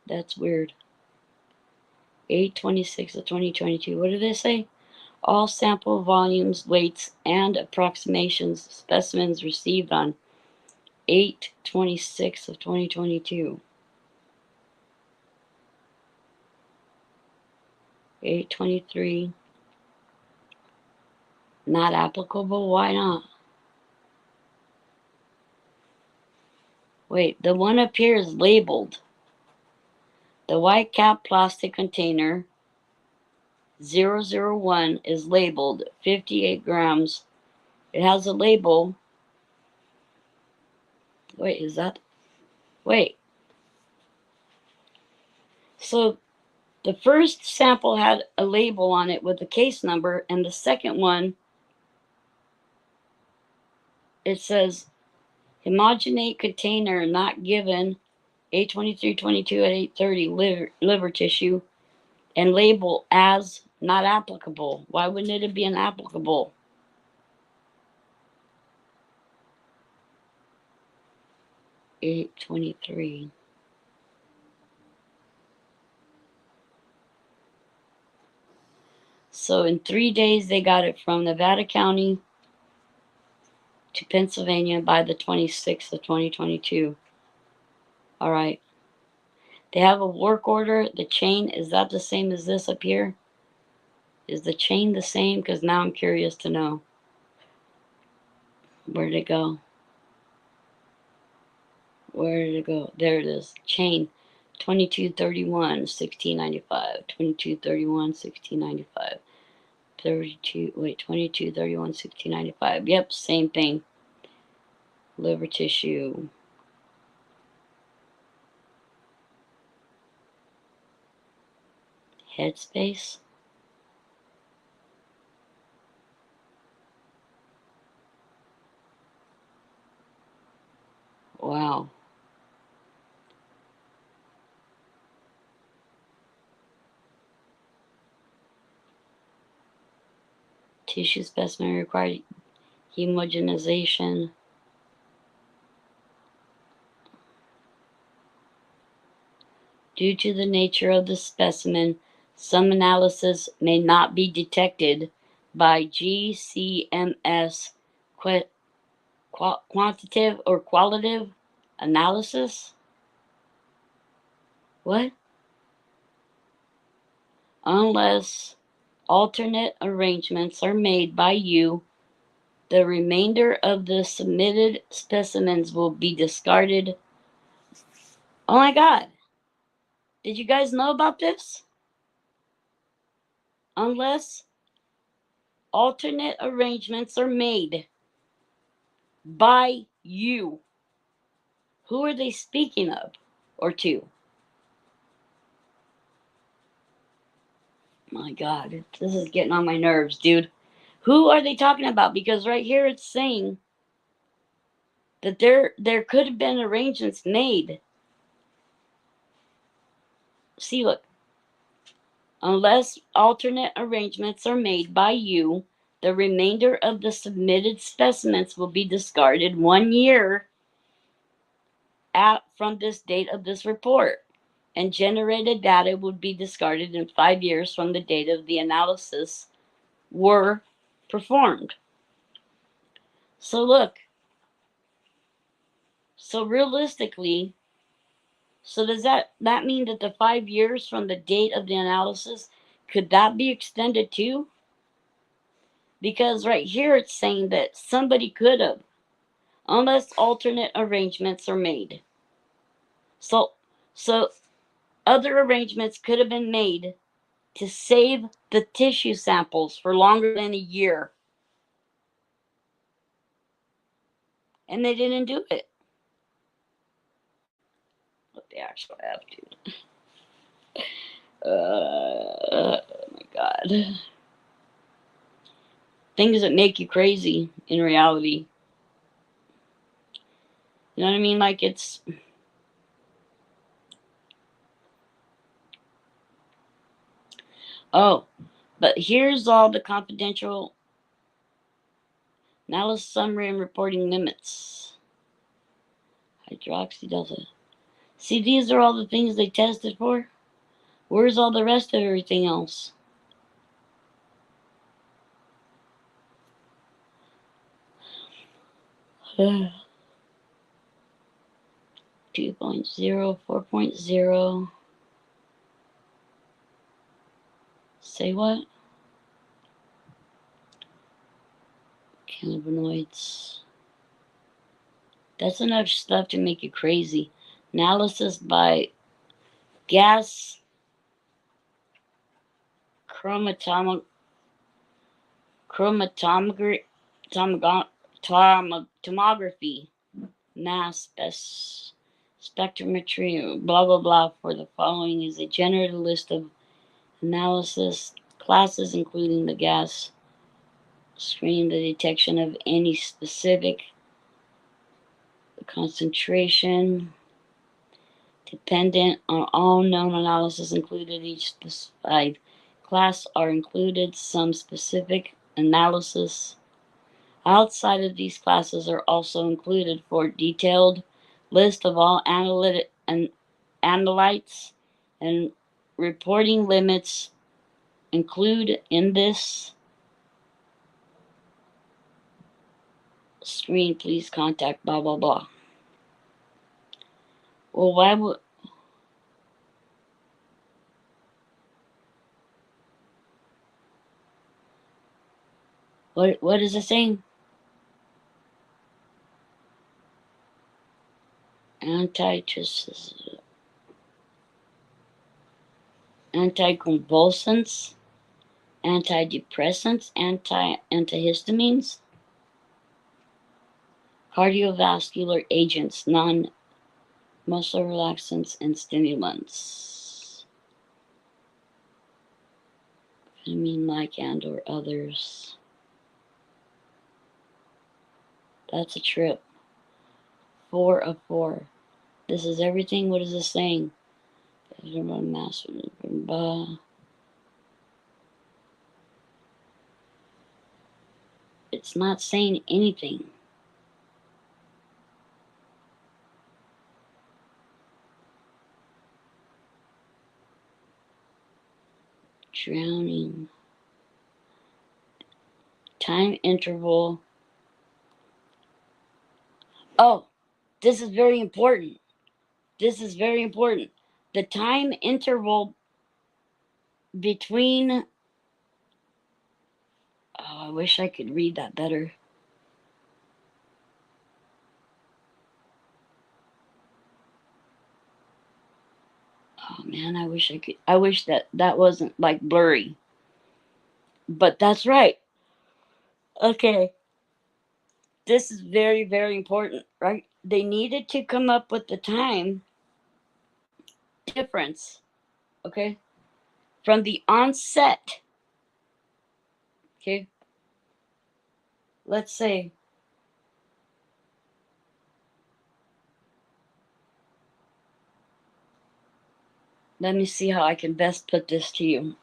That's weird. 8/26 of 2022. What did they say? All sample volumes, weights, and approximations specimens received on 8/26 of 2022. 8/23. Not applicable? Why not? Wait, the one up here is labeled. The white cap plastic container 001 is labeled 58 grams. It has a label. Wait, is that? Wait. So the first sample had a label on it with the case number, and the second one, it says homogenate container not given 8/23/22 at 8:30 liver tissue, and label as not applicable. Why wouldn't it be inapplicable? $8.23. So in 3 days, they got it from Nevada County to Pennsylvania by the 26th of 2022. All right. They have a work order. The chain, is that the same as this up here? Is the chain the same? Because now I'm curious to know. Where did it go? Where did it go? There it is. Chain 2231 1695. 2231 1695. 2231 1695. Yep, same thing. Liver tissue. Headspace. Wow. Tissue specimen required homogenization. Due to the nature of the specimen, some analysis may not be detected by GCMS quantitative or qualitative analysis. What? Unless alternate arrangements are made by you, the remainder of the submitted specimens will be discarded. Oh my God. Did you guys know about this? Unless alternate arrangements are made by you. Who are they speaking of or to? My God, this is getting on my nerves, dude. Who are they talking about? Because right here it's saying that there could have been arrangements made. See, look. Unless alternate arrangements are made by you, the remainder of the submitted specimens will be discarded 1 year from this date of this report, and generated data would be discarded in 5 years from the date of the analysis were performed. So look, so realistically, so does that mean that the 5 years from the date of the analysis, could that be extended too? Because right here it's saying that somebody could have, unless alternate arrangements are made. So so other arrangements could have been made to save the tissue samples for longer than a year. And they didn't do it. What the actual F, dude. Oh my God. Things that make you crazy in reality. You know what I mean? Like it's. Oh, but here's all the confidential analysis summary and reporting limits. Hydroxy delta. See, these are all the things they tested for. Where's all the rest of everything else? Two 2.0, 4.0. Say what? Cannabinoids. That's enough stuff to make you crazy. Analysis by gas chromatography. Tomography, mass spectrometry, blah blah blah. For the following is a generated list of analysis classes, including the gas screen, the detection of any specific concentration, dependent on all known analysis included. Each specified class are included some specific analysis outside of these classes are also included. For detailed list of all analytic and analytes and reporting limits include in this screen, please contact blah blah blah. Well, why would what is it saying? Anticonvulsants, antidepressants, antihistamines, cardiovascular agents, non-muscle relaxants, and stimulants. I mean, Lycand or others. That's a trip. 4 of 4. This is everything. What is this saying? It's not saying anything. Drowning. Time interval. Oh, this is very important. This is very important. the time interval between, oh, I wish I could read that better. Oh man, I wish I could. I wish that that wasn't like blurry. But that's right. Okay. This is very, very important, right? They needed to come up with the time difference, okay, from the onset. Okay. Let's say, let me see how I can best put this to you.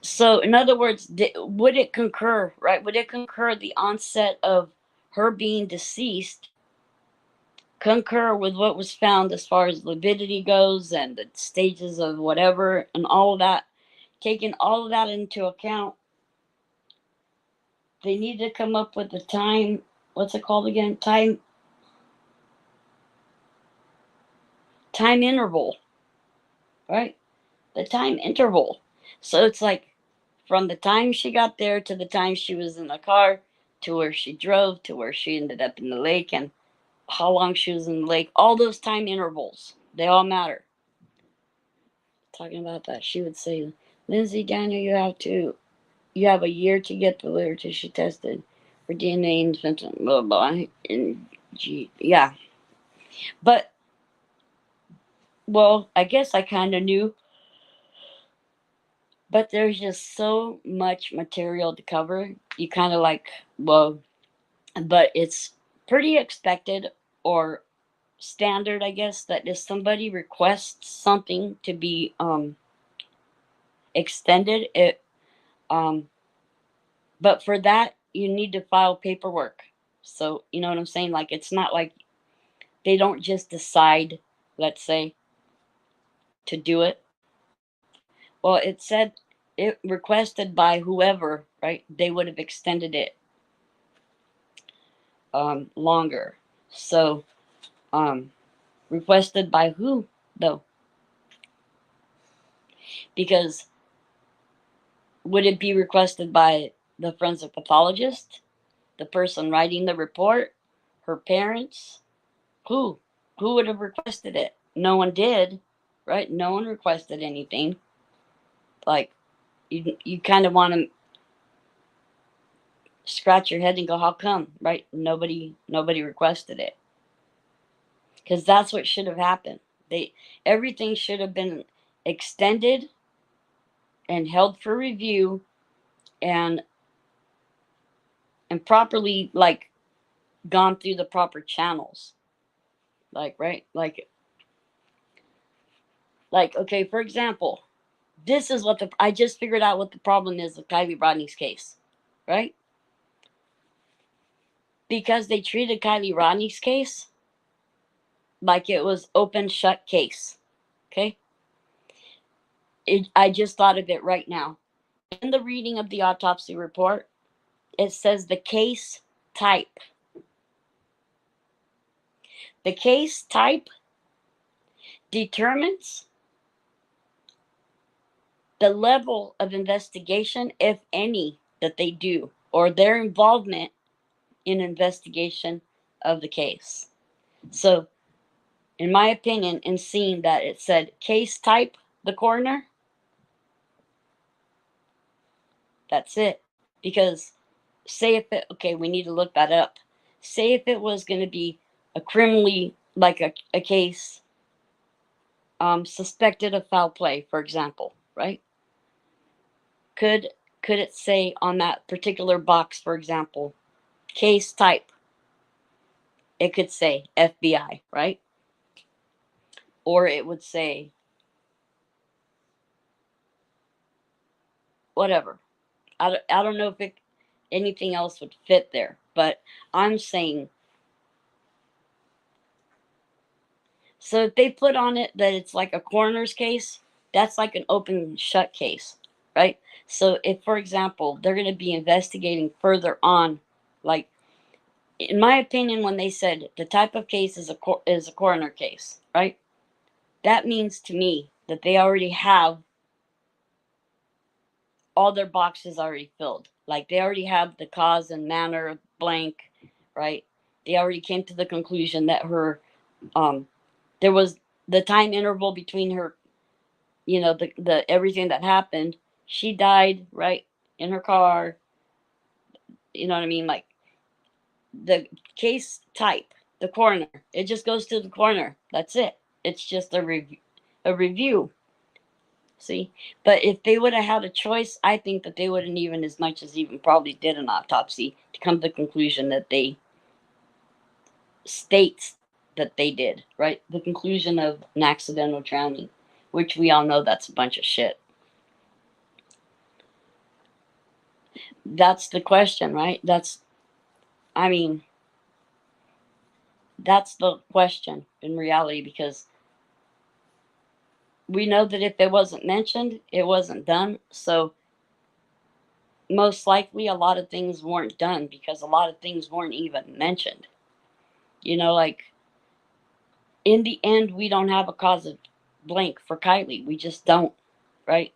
So, in other words, would it concur, right? Would it concur the onset of her being deceased, concur with what was found as far as lividity goes and the stages of whatever and all of that? Taking all of that into account, they need to come up with the time. What's it called again? Time interval, right? The time interval. So it's like from the time she got there to the time she was in the car to where she drove to where she ended up in the lake and how long she was in the lake. All those time intervals, they all matter. Talking about that, she would say, Lindsay, Daniel, you have a year to get the liver tissue tested for DNA and blah blah. And yeah, but well, I guess I kind of knew, but there's just so much material to cover. You kind of like, well, but it's pretty expected or standard, I guess, that if somebody requests something to be extended, it um, but for that you need to file paperwork. So you know what I'm saying? Like it's not like they don't just decide, let's say, to do it. Well, it said it requested by whoever, right? They would have extended it longer. So, requested by who though? Because would it be requested by the forensic pathologist, the person writing the report, her parents? Who? Who would have requested it? No one did, right? No one requested anything. Like you kind of want to scratch your head and go, how come, right? Nobody requested it because that's what should have happened. They Everything should have been extended and held for review and properly like gone through the proper channels, like right, like okay, for example, this is what the I just figured out what the problem is with Kylie Rodney's case, right? Because they treated Kylie Rodney's case like it was open shut case. Okay, I just thought of it right now. In the reading of the autopsy report, it says the case type. The case type determines the level of investigation, if any, that they do, or their involvement in investigation of the case. So, in my opinion, in seeing that it said case type, the coroner, that's it. Because, say if it, okay, we need to look that up. Say if it was going to be a criminally, like a case suspected of foul play, for example, right? Could could it say on that particular box, for example, case type? It could say FBI, right? Or it would say whatever. I don't know if anything else would fit there, but I'm saying, so if they put on it that it's like a coroner's case, that's like an open shut case, right? So if, for example, they're going to be investigating further on, like in my opinion, when they said the type of case is a coroner case, right? That means to me that they already have all their boxes already filled. Like they already have the cause and manner of blank, right? They already came to the conclusion that her, um, there was the time interval between her, the everything that happened. She died, right, in her car. You know what I mean? Like the case type, the coroner. It just goes to the coroner. That's it. It's just a review. See, but if they would have had a choice, I think that they wouldn't even as much as even probably did an autopsy to come to the conclusion that they states that they did, right? The conclusion of an accidental drowning, which we all know that's a bunch of shit. That's the question, right? I mean, that's the question in reality because we know that if it wasn't mentioned, it wasn't done. So most likely a lot of things weren't done because a lot of things weren't even mentioned. Like in the end, we don't have a cause of blank for Kylie. We just don't, right?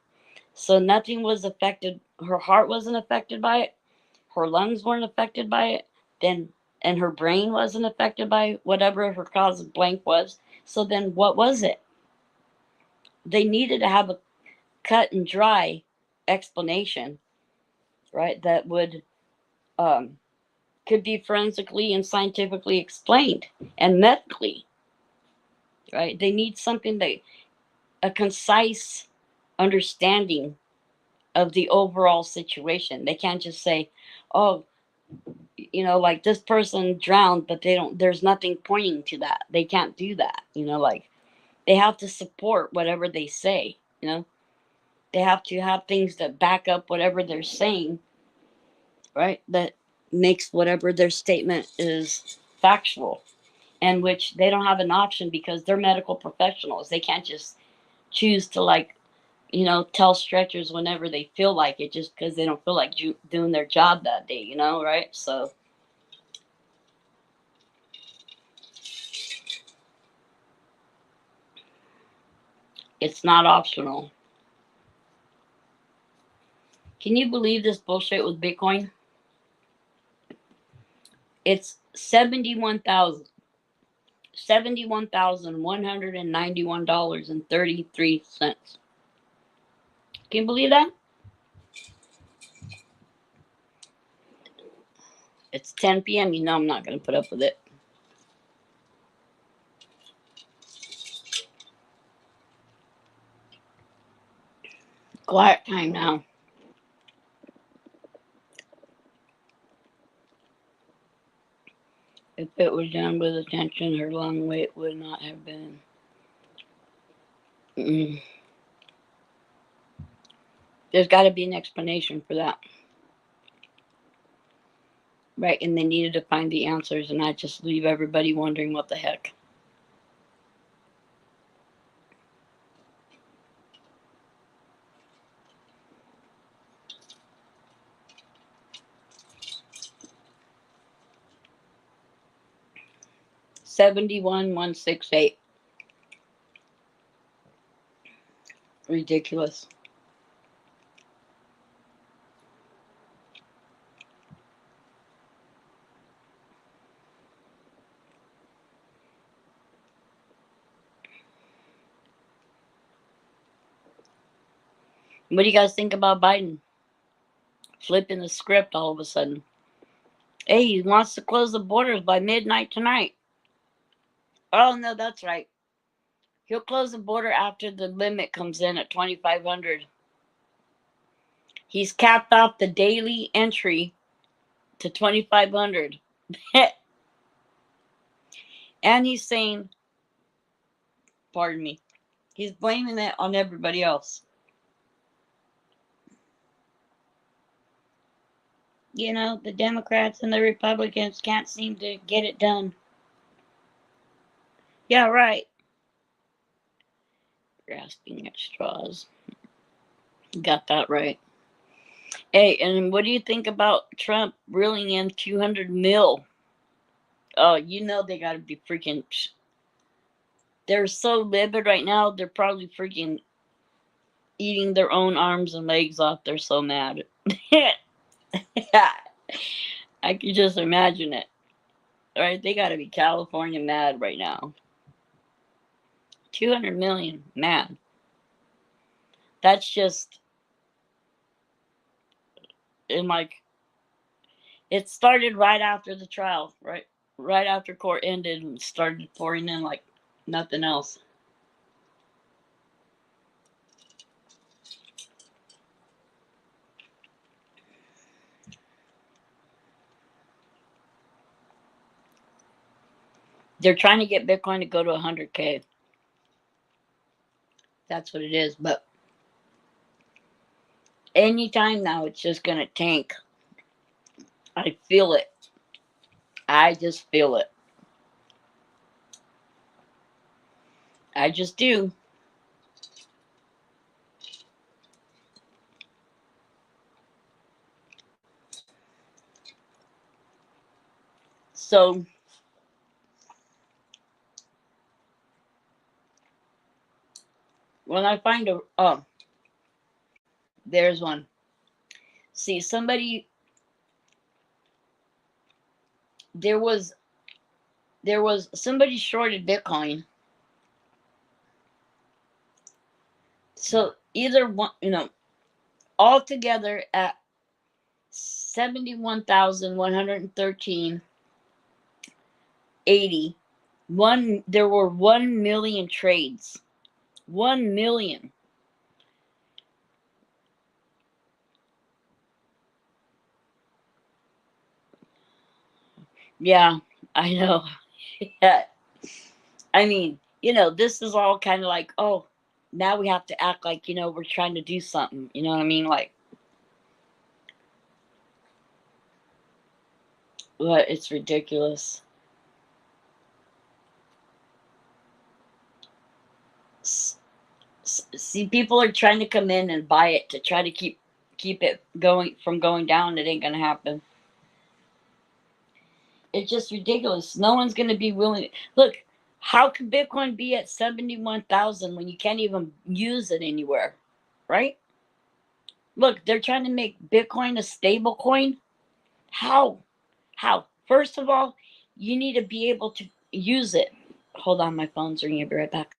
So nothing was affected. Her heart wasn't affected by it. Her lungs weren't affected by it. Then, and her brain wasn't affected by whatever her cause of blank was. So then, what was it? They needed to have a cut and dry explanation, right? That would um, could be forensically and scientifically explained and medically, right? They need something that a concise understanding of the overall situation. They can't just say, "Oh, like this person drowned," but there's nothing pointing to that. They can't do that. Like they have to support whatever they say. They have to have things that back up whatever they're saying, right? That makes whatever their statement is factual, and which they don't have an option because they're medical professionals. They can't just choose to tell stretchers whenever they feel like it just because they don't feel like doing their job that day, right? So it's not optional. Can you believe this bullshit with Bitcoin? It's 71,191.33. Can you believe that? It's 10 p.m. I'm not going to put up with it. Quiet time now. If it was done with attention, her long wait would not have been. Mm. There's got to be an explanation for that. Right, and they needed to find the answers and not just leave everybody wondering what the heck. $71,168. Ridiculous. What do you guys think about Biden flipping the script all of a sudden? Hey, he wants to close the borders by midnight tonight. Oh no, that's right. He'll close the border after the limit comes in at 2,500. He's capped off the daily entry to 2,500. And he's saying, pardon me, he's blaming it on everybody else. The Democrats and the Republicans can't seem to get it done. Yeah, right. Grasping at straws. Got that right. Hey, and what do you think about Trump reeling in 200 mil Oh, you know they gotta be freaking. They're so livid right now. They're probably freaking eating their own arms and legs off. They're so mad. Yeah, I can just imagine it. Right? They gotta be California mad right now. 200 million mad. That's just in like it started right after the trial, right after court ended and started pouring in like nothing else. They're trying to get Bitcoin to go to 100K. That's what it is. But anytime now, it's just going to tank. I feel it. I just feel it. I just do. So, when I find a. Oh, there's one. See, somebody. There was somebody shorted Bitcoin. So either one, all together at 71,113.80. There were 1 million trades. 1 million. Yeah, I know. Yeah. I mean, this is all kind of like, oh, now we have to act like, we're trying to do something. You know what I mean? Like, but it's ridiculous. See, people are trying to come in and buy it to try to keep it going down. It ain't gonna happen. It's just ridiculous. No one's gonna be willing. Look, how could Bitcoin be at 71,000 when you can't even use it anywhere, right? Look, they're trying to make Bitcoin a stable coin. How? How? First of all, you need to be able to use it. Hold on, my phone's ringing. I'll be right back.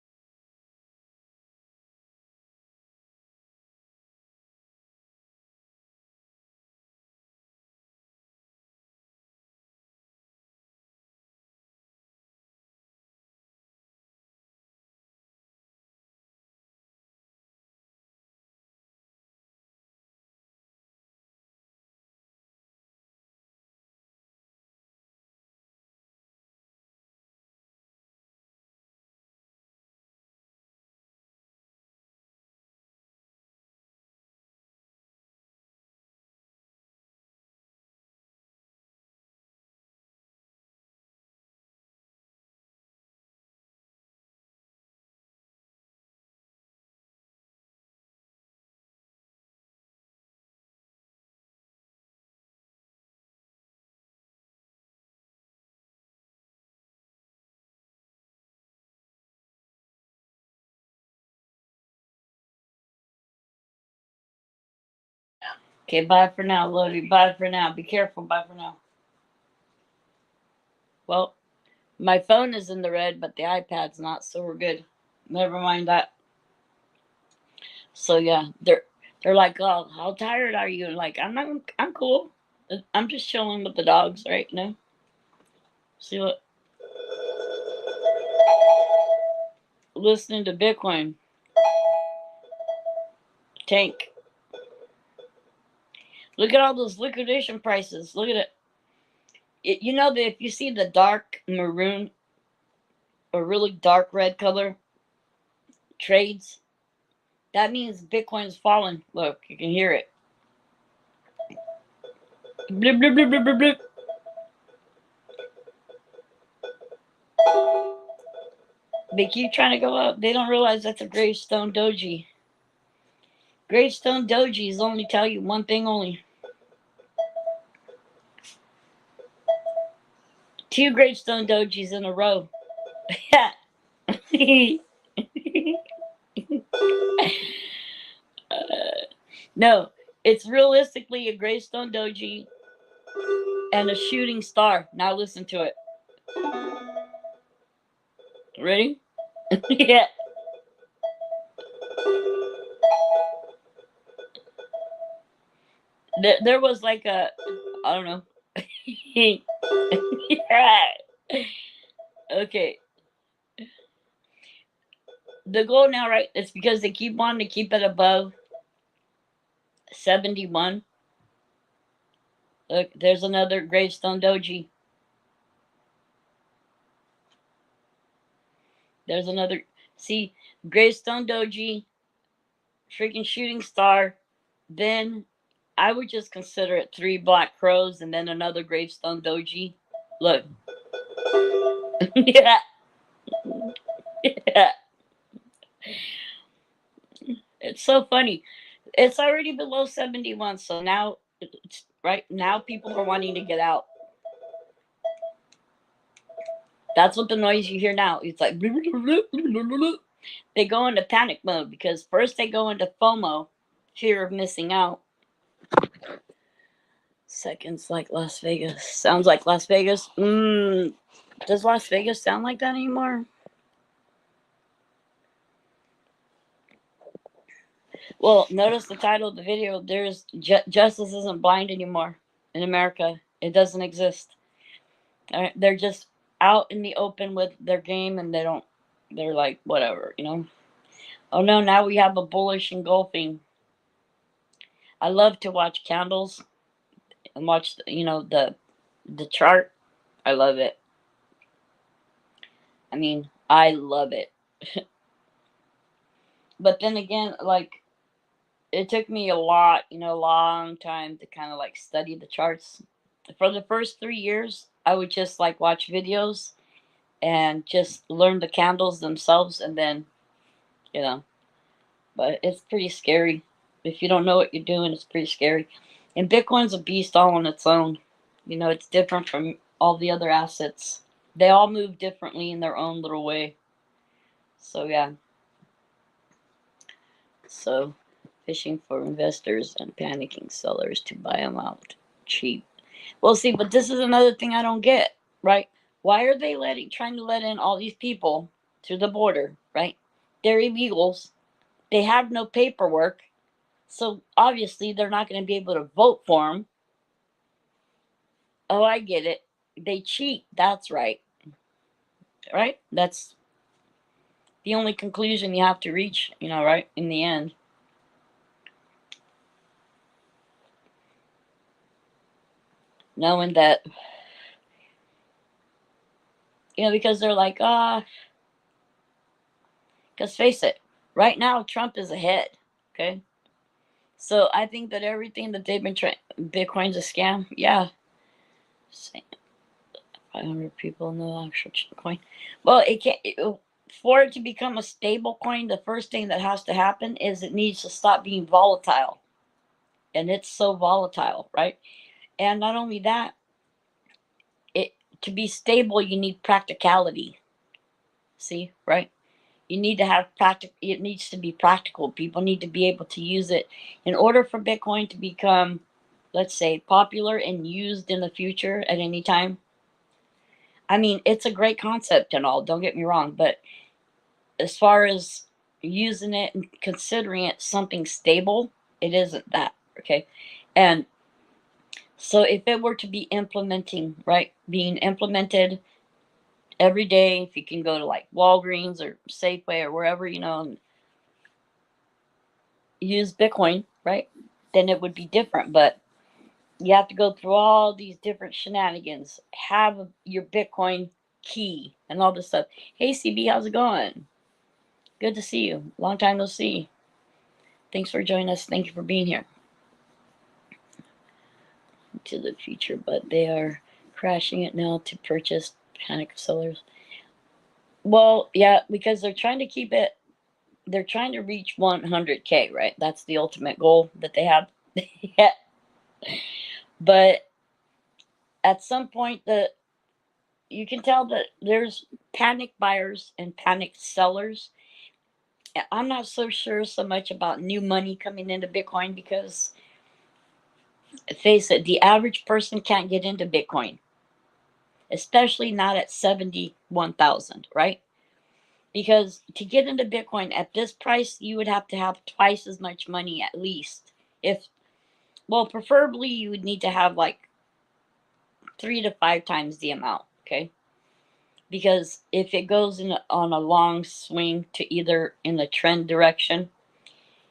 Okay, bye for now, Lodi. Bye for now. Be careful. Bye for now. Well, my phone is in the red, but the iPad's not, so we're good. Never mind that. So yeah, they're like, oh, how tired are you? And like, I'm cool. I'm just chilling with the dogs right now. See what? Listening to Bitcoin tank. Look at all those liquidation prices. Look at it. You know that if you see the dark maroon or really dark red color trades, that means Bitcoin's falling. Look, you can hear it. Blip, blip, blip, blip, blip, blip. They keep trying to go up. They don't realize that's a gravestone doji. Gravestone dojis only tell you one thing only. 2 gravestone dojis in a row. Yeah. No, it's realistically a gravestone doji and a shooting star. Now listen to it. Ready? Yeah. There was like a, I don't know. Yeah. Okay. The goal now, right? It's because they keep wanting to keep it above 71. Look, there's another gravestone doji. There's another. See, gravestone doji, freaking shooting star. Then I would just consider it 3 black crows and then another gravestone doji. Look. Yeah. Yeah. It's so funny. It's already below 71, so now, it's, right now, people are wanting to get out. That's what the noise you hear now. It's like they go into panic mode because first they go into FOMO, fear of missing out. Seconds like Las Vegas. Sounds like Las Vegas. Does Las Vegas sound like that anymore? Well, notice the title of the video. There's justice isn't blind anymore in America. It doesn't exist. They're just out in the open with their game, and they're like whatever, you know. Oh no, now we have a bullish engulfing. I love to watch candles and watch, the chart. I love it. I mean, I love it. But then again, like, it took me a long time to kind of like study the charts. For the first 3 years, I would just like watch videos and just learn the candles themselves, and then, you know, but it's pretty scary. If you don't know what you're doing, it's pretty scary. And Bitcoin's a beast all on its own. It's different from all the other assets. They all move differently in their own little way. So, yeah. So, fishing for investors and panicking sellers to buy them out cheap. Well, see, but this is another thing I don't get, right? Why are they trying to let in all these people through the border, right? They're illegals. They have no paperwork. So obviously they're not going to be able to vote for them. Oh, I get it. They cheat. That's right. Right? That's the only conclusion you have to reach, right? In the end. Knowing that, because they're like, because face it, right now Trump is ahead. Okay. So I think that everything that they've been trying, Bitcoin's a scam. Yeah. 500 people in the actual coin. Well, it can't. For it to become a stable coin, the first thing that has to happen is it needs to stop being volatile. And it's so volatile, right? And not only that, it to be stable, you need practicality. See, right? You need to have it needs to be practical. People need to be able to use it in order for Bitcoin to become, let's say, popular and used in the future at any time. I mean, it's a great concept and all, don't get me wrong, but as far as using it and considering it something stable, it isn't that, okay? And so if it were to be being implemented every day, if you can go to like Walgreens or Safeway or wherever, and use Bitcoin, right? Then it would be different. But you have to go through all these different shenanigans, have your Bitcoin key and all this stuff. Hey, CB, how's it going? Good to see you. Long time no see. Thanks for joining us. Thank you for being here. To the future, but they are crashing it now to purchase panic sellers. Well, yeah, because they're trying to keep it. They're trying to reach 100K, right? That's the ultimate goal that they have. Yeah. But at some point, you can tell that there's panic buyers and panic sellers. I'm not so sure so much about new money coming into Bitcoin because, face it, the average person can't get into Bitcoin, especially not at 71,000, right? Because to get into Bitcoin at this price, you would have to have twice as much money at least. If, well, preferably you would need to have like 3 to 5 times the amount, okay? Because if it goes in on a long swing to either in the trend direction,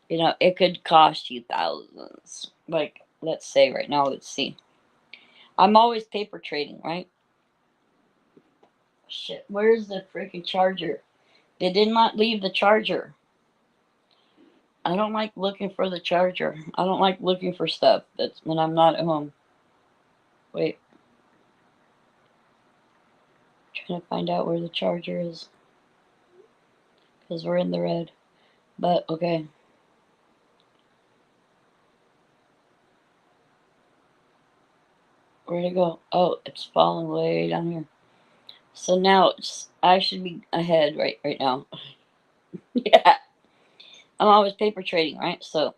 it could cost you thousands. Like, let's say right now, let's see. I'm always paper trading, right? Shit, where's the freaking charger? They did not leave the charger. I don't like looking for the charger. I don't like looking for stuff that's when I'm not at home. Wait. Trying to find out where the charger is. Because we're in the red. But, okay. Where'd it go? Oh, it's falling way down here. So now I should be ahead right now. Yeah. I'm always paper trading, right? So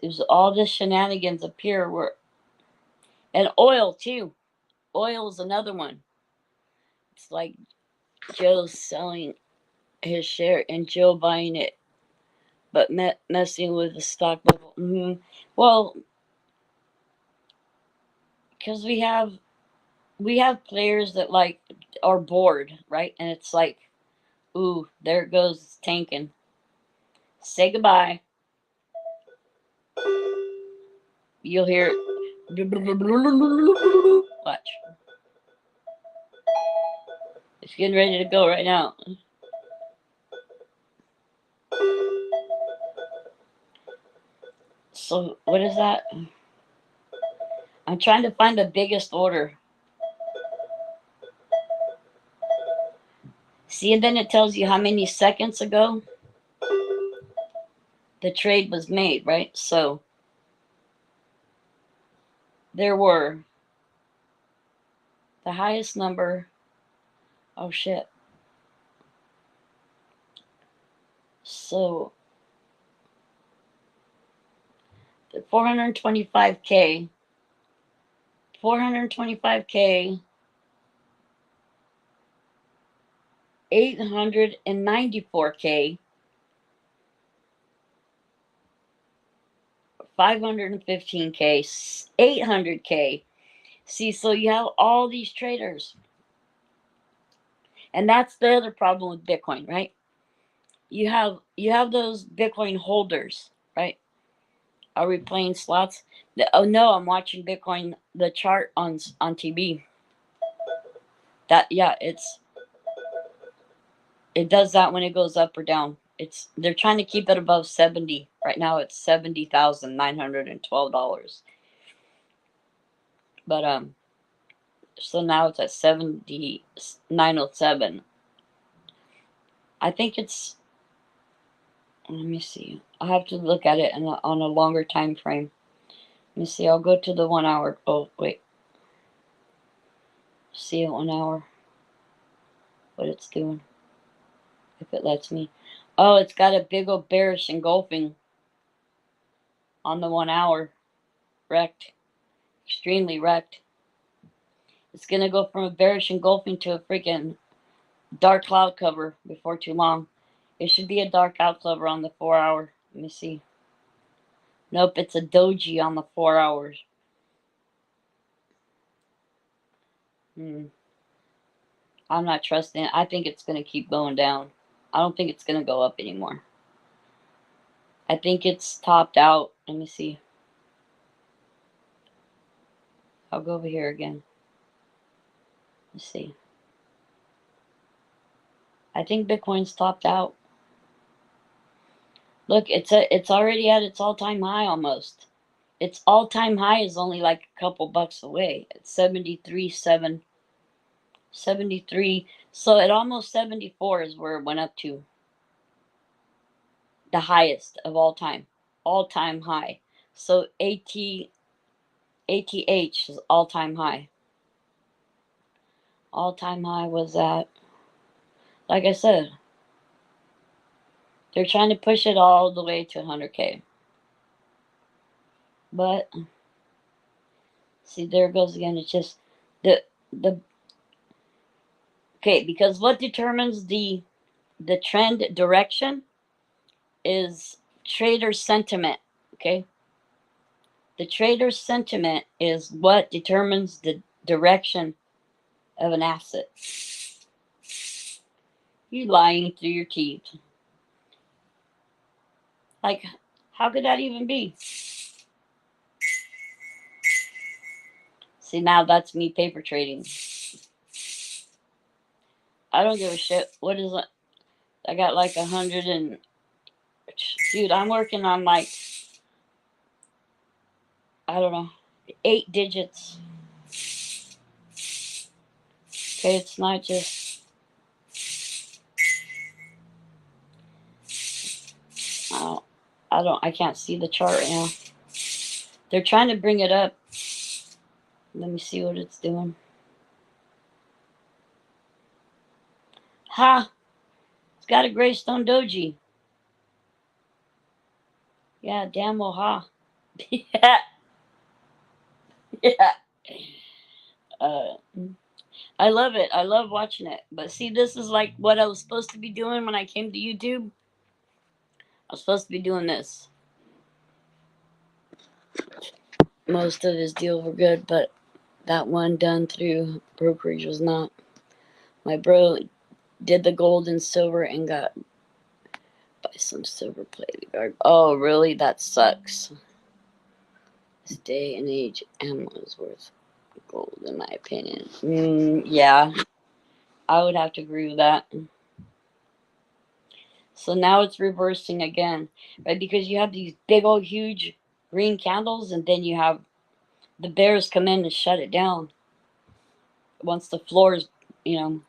it was all this shenanigans up here and oil too. Oil is another one. It's like Joe's selling his share and Joe buying it, but messing with the stock level. Well, because we have players that like are bored, right? And it's like, ooh, there it goes, it's tanking. Say goodbye. You'll hear it. Watch. It's getting ready to go right now. So what is that? I'm trying to find the biggest order. See, and then it tells you how many seconds ago the trade was made, right? So there were the highest number. Oh shit. So the 425K, 425K, 894K, 515K, 800K. See, so you have all these traders. And that's the other problem with Bitcoin, right? You have those Bitcoin holders, right? Are we playing slots? Oh no, I'm watching Bitcoin, the chart on TV. That, yeah, it does that when it goes up or down. They're trying to keep it above 70. Right now it's $70,912. But so now it's at 7907. I think it's, let me see. I'll have to look at it on a longer time frame. Let me see. I'll go to the 1 hour. Oh, wait. See it 1 hour. What it's doing. If it lets me. Oh, it's got a big old bearish engulfing on the 1 hour. Wrecked. Extremely wrecked. It's going to go from a bearish engulfing to a freaking dark cloud cover before too long. It should be a dark cloud cover on the 4 hour. Let me see. Nope, it's a doji on the 4 hours. I'm not trusting it. I think it's going to keep going down. I don't think it's going to go up anymore. I think it's topped out. Let me see. I'll go over here again. Let's see. I think Bitcoin's topped out. Look, it's already at its all-time high almost. Its all-time high is only like a couple bucks away. It's 73.7. 73. So at almost 74 is where it went up to. The highest of all time. All-time high. So ATH is all-time high. All-time high was at, like I said, they're trying to push it all the way to 100K. But see, there it goes again. It's just the okay, because what determines the trend direction is trader sentiment. Okay, the trader sentiment is what determines the direction of an asset. You lying through your teeth. Like, how could that even be? See, now that's me paper trading. I don't give a shit. What is it? I got like 100 and... Dude, I'm working on like, I don't know, 8 digits. Okay, it's not just... I can't see the chart right now. They're trying to bring it up. Let me see what it's doing. Ha! It's got a Greystone Doji. Yeah, damn well, ha. Yeah. Yeah. Uh, I love it. I love watching it. But see, this is like what I was supposed to be doing when I came to YouTube. I was supposed to be doing this. Most of his deals were good, but that one done through brokerage was not. My bro did the gold and silver and got by some silver plated guard. Oh, really? That sucks. This day and age, ammo is worth gold, in my opinion. Yeah, I would have to agree with that. So now it's reversing again, right? Because you have these big old huge green candles, and then you have the bears come in and shut it down. Once the floor is, the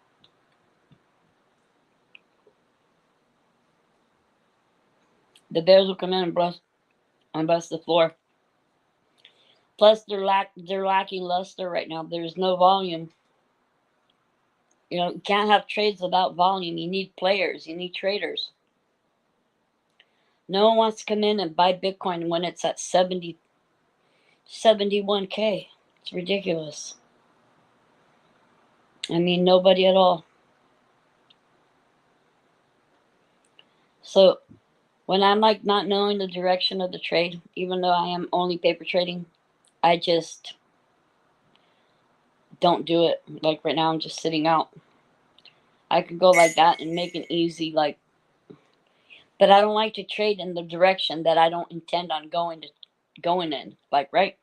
bears will come in and bust the floor. Plus, they're lacking luster right now. There's no volume. You can't have trades without volume. You need players. You need traders. No one wants to come in and buy Bitcoin when it's at 71K. It's ridiculous. I mean, nobody at all. So when I'm like not knowing the direction of the trade, even though I am only paper trading, I just don't do it. Like right now, I'm just sitting out. I could go like that and make an easy but I don't like to trade in the direction that I don't intend on going in. Like, right?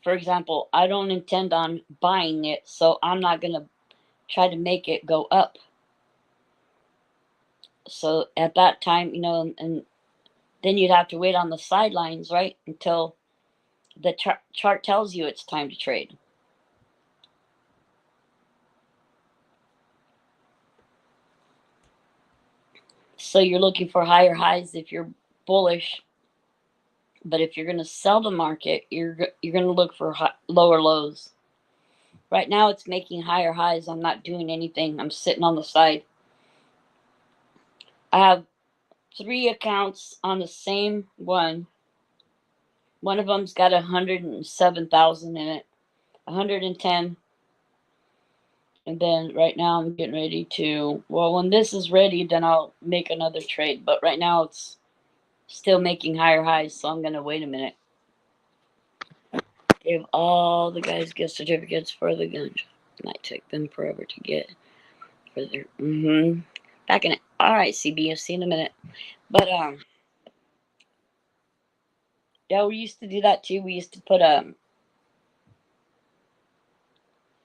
For example, I don't intend on buying it, so I'm not gonna try to make it go up. So at that time, and then you'd have to wait on the sidelines, right, until the chart tells you it's time to trade. So you're looking for higher highs if you're bullish, but if you're going to sell the market, you're going to look for lower lows. Right now, it's making higher highs. I'm not doing anything. I'm sitting on the side. I have 3 accounts on the same one. One of them's got 107,000 in it, 110. And then right now I'm getting ready to, well, when this is ready, then I'll make another trade. But right now it's still making higher highs, so I'm going to wait a minute. Give all the guys gift certificates for the guns. Might take them forever to get. For their, Back in it. All right, CB, I'll see you in a minute. But, yeah, we used to do that too. We used to put,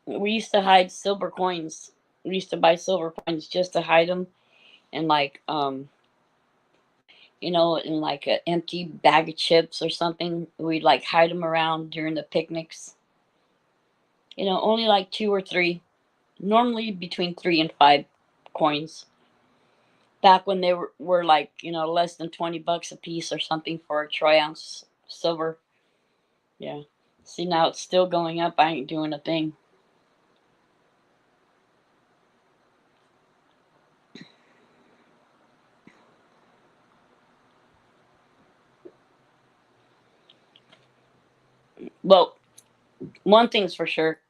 we used to hide silver coins. We used to buy silver coins just to hide them. And in like an empty bag of chips or something. We'd like hide them around during the picnics. Only like 2 or 3, normally between 3 and 5 coins. Back when they were like, less than $20 a piece or something for a troy ounce silver. Yeah. See, now it's still going up. I ain't doing a thing. Well, one thing's for sure.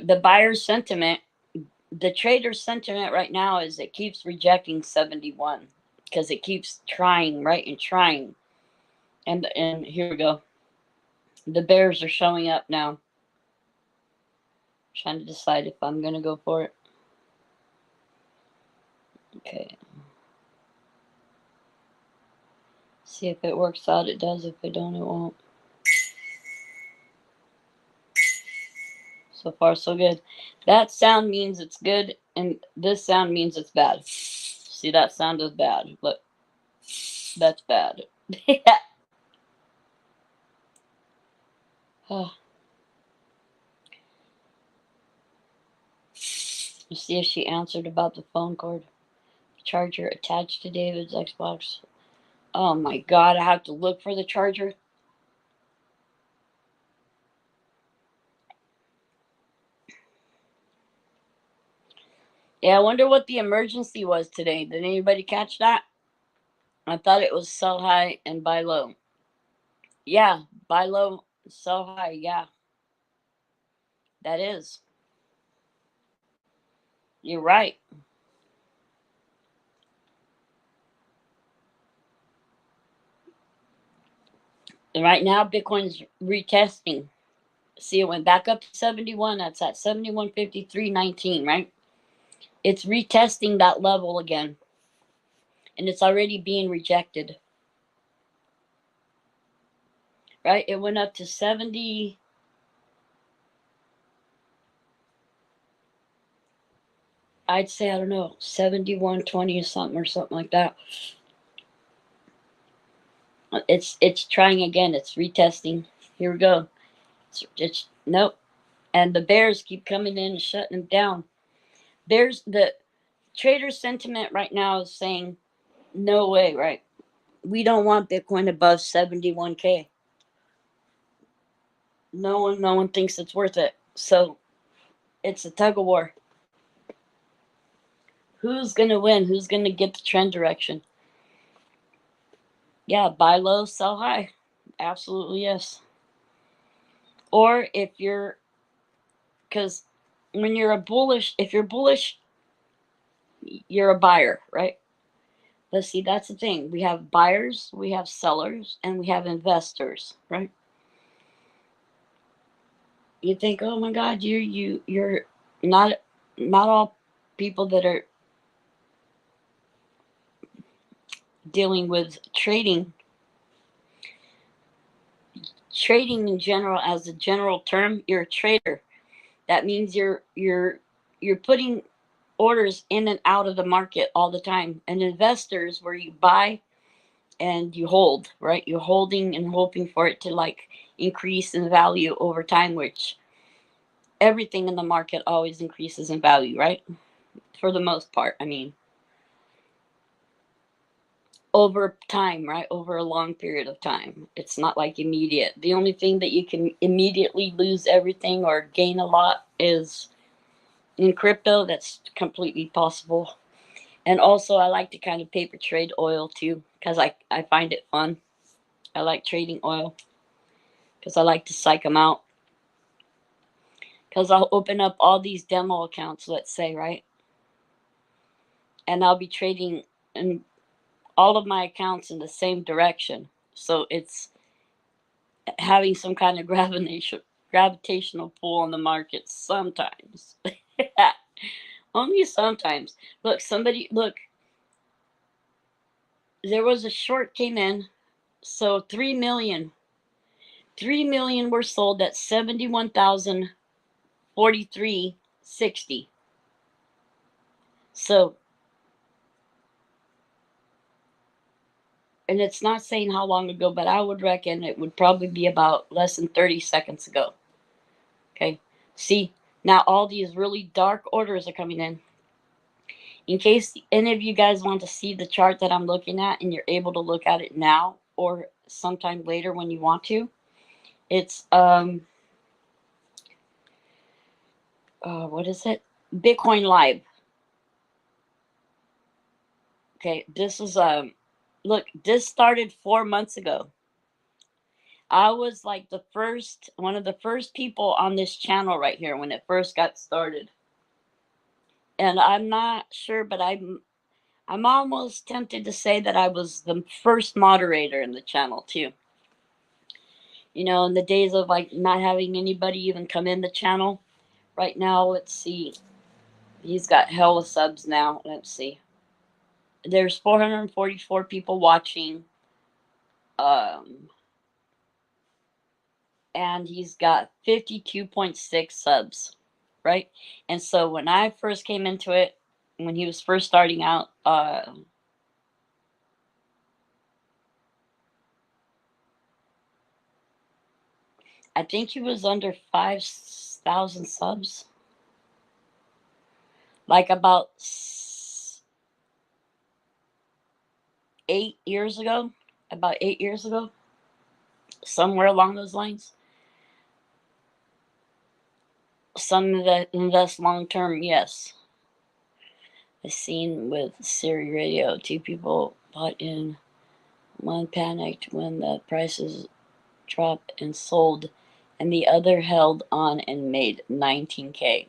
The buyer's sentiment, the trader's sentiment right now is it keeps rejecting 71 because it keeps trying, right? And trying. And here we go. The bears are showing up now. Trying to decide if I'm going to go for it. Okay. See if it works out. It does. If it don't, it won't. So far, so good. That sound means it's good, and this sound means it's bad. See, that sound is bad. Look, that's bad. Oh. You see if she answered about the phone cord. Charger attached to David's Xbox. Oh my god, I have to look for the charger. Yeah, I wonder what the emergency was today. Did anybody catch that? I thought it was sell high and buy low. Yeah, buy low, sell high. Yeah, that is. You're right. And right now, Bitcoin's retesting. See, it went back up to 71. That's at 71.53.19, right? It's retesting that level again. And it's already being rejected. Right? It went up to 70. I'd say, I don't know, 71.20 or something like that. It's trying again. It's retesting. Here we go. It's nope. And the bears keep coming in and shutting them down. There's the trader sentiment right now is saying, no way, right? We don't want Bitcoin above 71K. No one thinks it's worth it. So it's a tug of war. Who's gonna win? Who's gonna get the trend direction? Yeah, buy low, sell high. Absolutely yes. Or if you're, because when you're if you're bullish, you're a buyer, right? But see, that's the thing. We have buyers, we have sellers, and we have investors, right? You think, oh my God, you're not all people that are dealing with trading in general, as a general term, you're a trader. That means you're putting orders in and out of the market all the time. And investors, where you buy and you hold, right? You're holding and hoping for it to like increase in value over time, which everything in the market always increases in value, right? For the most part, I mean, over time, right? Over a long period of time. It's not like immediate. The only thing that you can immediately lose everything or gain a lot is in crypto. That's completely possible. And also, I like to kind of paper trade oil too, because I find it fun. I like trading oil because I like to psych them out. Because I'll open up all these demo accounts, let's say, right? And I'll be trading in all of my accounts in the same direction. So it's having some kind of gravitational pull on the market sometimes. Only sometimes. Look, there was a short came in, so 3 million were sold at 71,043.60. So, and it's not saying how long ago, but I would reckon it would probably be about less than 30 seconds ago. Okay. See, now all these really dark orders are coming in. In case any of you guys want to see the chart that I'm looking at and you're able to look at it now or sometime later when you want to, it's what is it? Bitcoin Live. Okay, this is look, this started 4 months ago. I was like one of the first people on this channel right here when it first got started. And I'm not sure, but I'm almost tempted to say that I was the first moderator in the channel too. You know, in the days of like not having anybody even come in the channel. Right now, let's see. He's got hella subs now. Let's see. There's 444 people watching. And he's got 52.6 subs, right? And so when I first came into it, when he was first starting out, I think he was under 5,000 subs, like about 8 years ago, about 8 years ago, somewhere along those lines. Some that invest long term, yes. A scene with Siri Radio. 2 people bought in. One panicked when the prices dropped and sold, and the other held on and made 19K.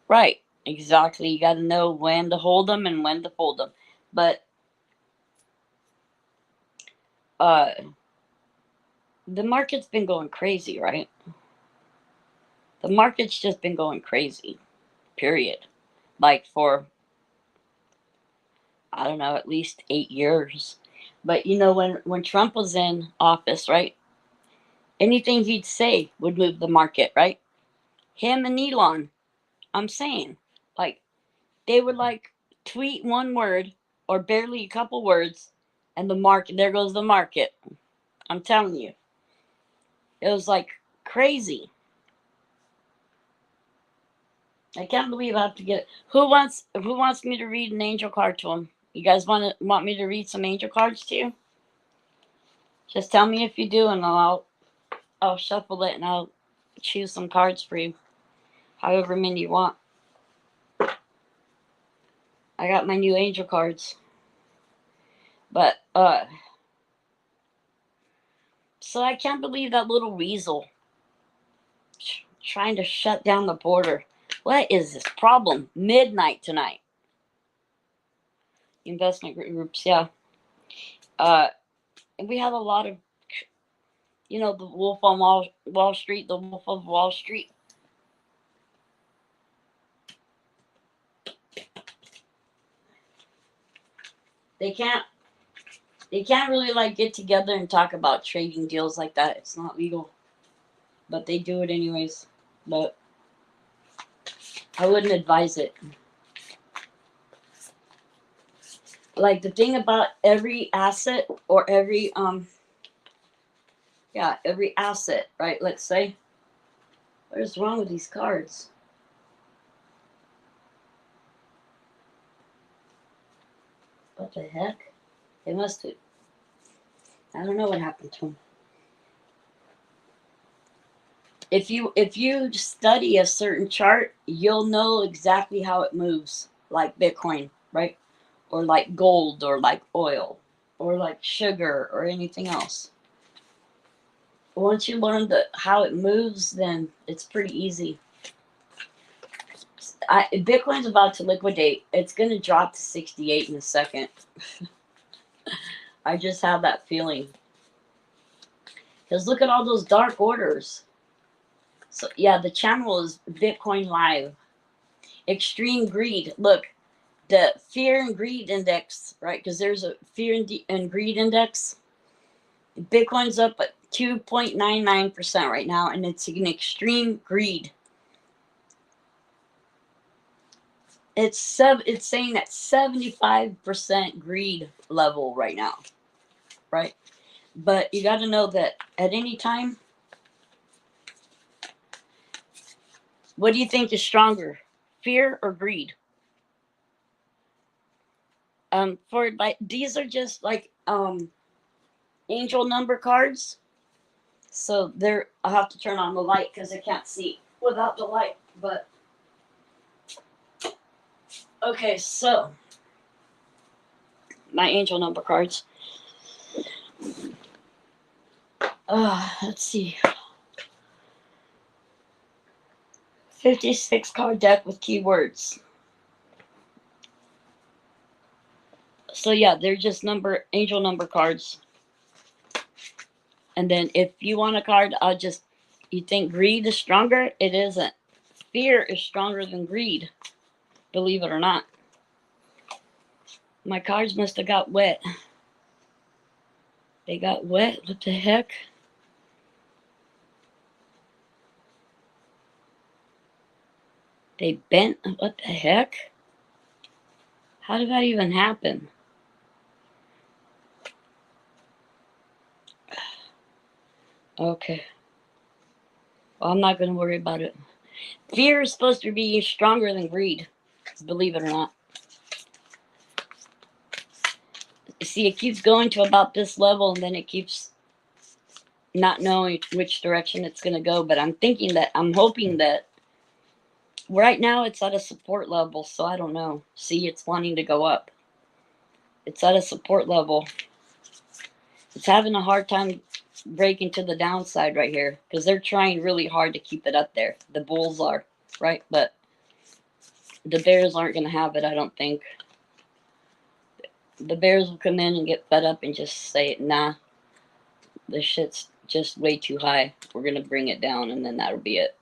Right, exactly. You got to know when to hold them and when to fold them. But the market's been going crazy, right? The market's just been going crazy, period. Like for, I don't know, at least 8 years. But you know, when Trump was in office, right? Anything he'd say would move the market, right? Him and Elon, I'm saying, like, they would like tweet one word or barely a couple words, and the market, there goes the market. I'm telling you, it was like crazy. I can't believe I have to get it. Who wants me to read an angel card to him? You guys want me to read some angel cards to you? Just tell me if you do, and I'll shuffle it and I'll choose some cards for you, however many you want. I got my new angel cards, but so I can't believe that little weasel trying to shut down the border. What is this problem? Midnight tonight. Investment groups, yeah. And we have a lot of, the Wolf on Wall Street, the Wolf of Wall Street. They can't really like get together and talk about trading deals like that. It's not legal, but they do it anyways. But I wouldn't advise it. Like the thing about every asset or every every asset, right? Let's say, what is wrong with these cards? What the heck? They must have. I don't know what happened to them. If you study a certain chart, you'll know exactly how it moves, like Bitcoin, right? Or like gold, or like oil, or like sugar, or anything else. Once you learn how it moves, then it's pretty easy. Bitcoin's about to liquidate. It's going to drop to 68 in a second. I just have that feeling. Because look at all those dark orders. So yeah, the channel is Bitcoin Live. Extreme greed. Look, the fear and greed index, right? Because there's a fear and greed index. Bitcoin's up at 2.99% right now, and it's in extreme greed. It's saying that 75% greed level right now, right? But you got to know that at any time, what do you think is stronger, fear or greed? These are just like angel number cards. So I'll have to turn on the light because I can't see without the light. But Okay, so my angel number cards. Let's see. 56 card deck with keywords. So yeah, they're just angel number cards. And then if you want a card, you think greed is stronger? It isn't. Fear is stronger than greed, believe it or not. My cards must have got wet. They got wet? What the heck? They bent? What the heck? How did that even happen? Okay. Well, I'm not going to worry about it. Fear is supposed to be stronger than greed, believe it or not. See, it keeps going to about this level, and then it keeps not knowing which direction it's going to go. But I'm hoping that right now it's at a support level, so I don't know. See, it's wanting to go up. It's at a support level. It's having a hard time breaking to the downside right here because they're trying really hard to keep it up there. The bulls are, right? But the bears aren't going to have it, I don't think. The bears will come in and get fed up and just say, nah, this shit's just way too high. We're going to bring it down, and then that'll be it.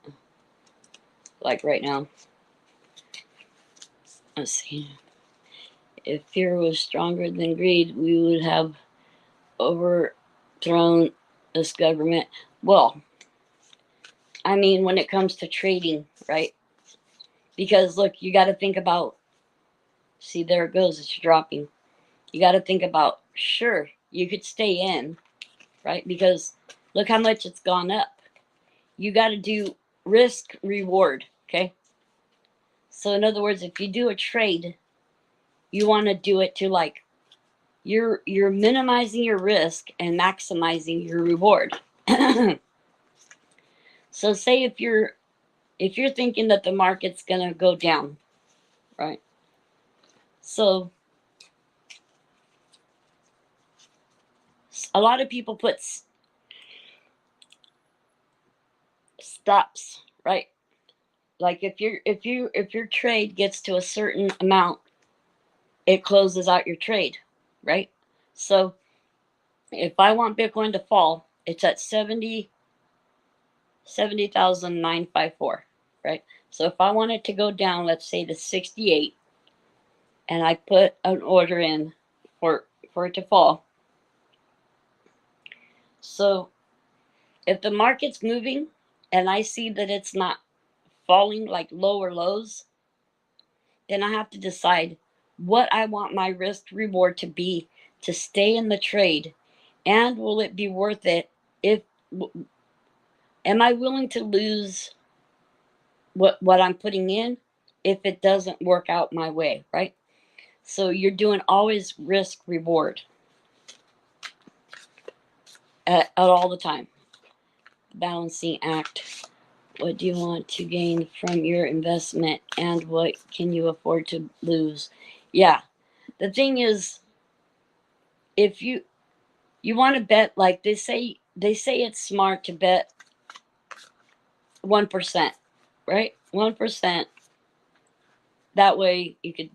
Like right now. Let's see. If fear was stronger than greed, we would have overthrown this government. Well, I mean, when it comes to trading, right? Because look, you got to think about, see, there it goes, it's dropping. You got to think about, sure, you could stay in, right? Because look how much it's gone up. You got to do risk reward, okay? So in other words, if you do a trade, you want to do it to like you're minimizing your risk and maximizing your reward. So say if you're thinking that the market's going to go down, right? So a lot of people put stops, right? Like if your trade gets to a certain amount, it closes out your trade, right? So if I want Bitcoin to fall, it's at 70,954, right? So if I want it to go down, let's say to 68, and I put an order in for it to fall. So if the market's moving and I see that it's not falling like lower lows, then I have to decide what I want my risk reward to be to stay in the trade, and will it be worth it? If am I willing to lose what I'm putting in if it doesn't work out my way, right? So you're doing always risk reward at all the time. Balancing act. What do you want to gain from your investment, and what can you afford to lose? Yeah. The thing is, if you want to bet, like they say it's smart to bet 1%, right? 1%. That way you could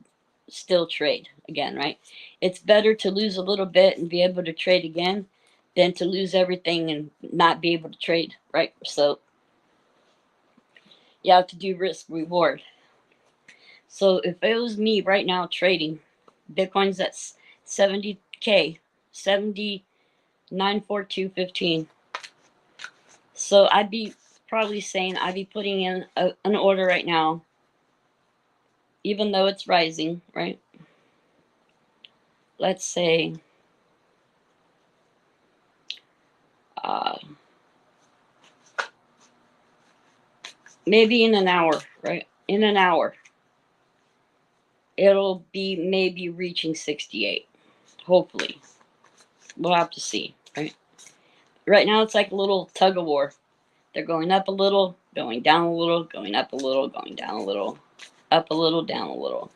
still trade again, right? It's better to lose a little bit and be able to trade again than to lose everything and not be able to trade, right? So you have to do risk reward. So if it was me right now trading, Bitcoin's at 70K, 794215. So I'd be probably saying I'd be putting in an order right now, even though it's rising, right? Let's say maybe in an hour, right? In an hour, it'll be maybe reaching 68. Hopefully. We'll have to see, right? Right now, it's like a little tug of war. They're going up a little, going down a little, going up a little, going down a little, up a little, down a little.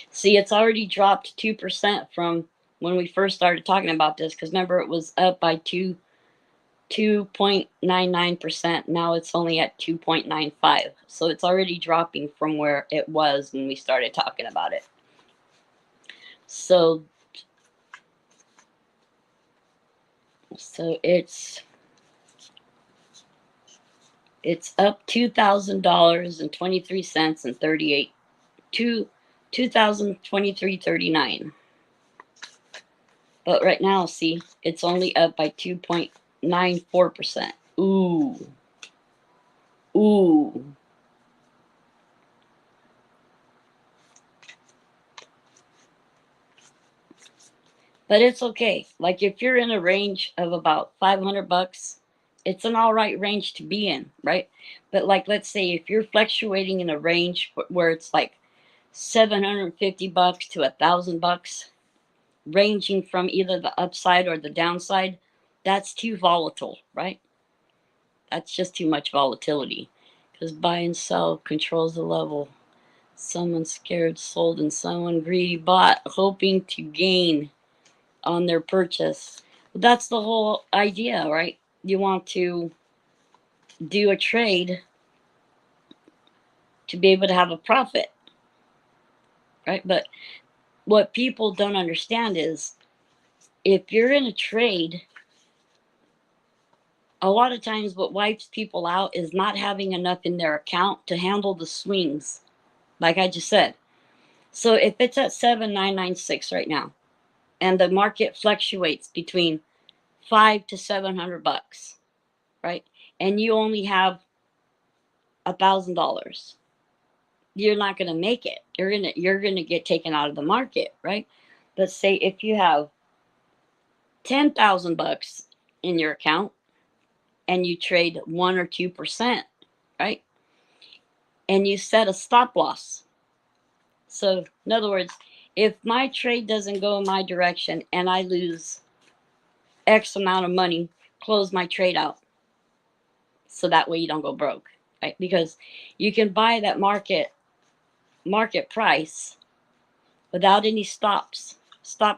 See, it's already dropped 2% from when we first started talking about this, because remember it was up by 2.99%. Now it's only at 2.95. So it's already dropping from where it was when we started talking about it. So it's up $2,000.23 and 38 to 2023.39. But right now, see, it's only up by 2.94%. Ooh. Ooh. But it's okay. Like if you're in a range of about $500, it's an all right range to be in, right? But like let's say if you're fluctuating in a range where it's like $750 to $1,000, ranging from either the upside or the downside, that's too volatile, right? That's just too much volatility. Because buy and sell controls the level. Someone scared sold and someone greedy bought, hoping to gain on their purchase. That's the whole idea, right? You want to do a trade to be able to have a profit, right? But what people don't understand is if you're in a trade, a lot of times what wipes people out is not having enough in their account to handle the swings, like I just said. So if it's at 7,996 right now and the market fluctuates between 5 to $700, right? And you only have $1,000, you're not going to make it. You're going to get taken out of the market, right? But say if you have $10,000 in your account and you trade 1 or 2%, right? And you set a stop loss. So in other words, if my trade doesn't go in my direction and I lose X amount of money, close my trade out. So that way you don't go broke, right? Because you can buy that market price without any stop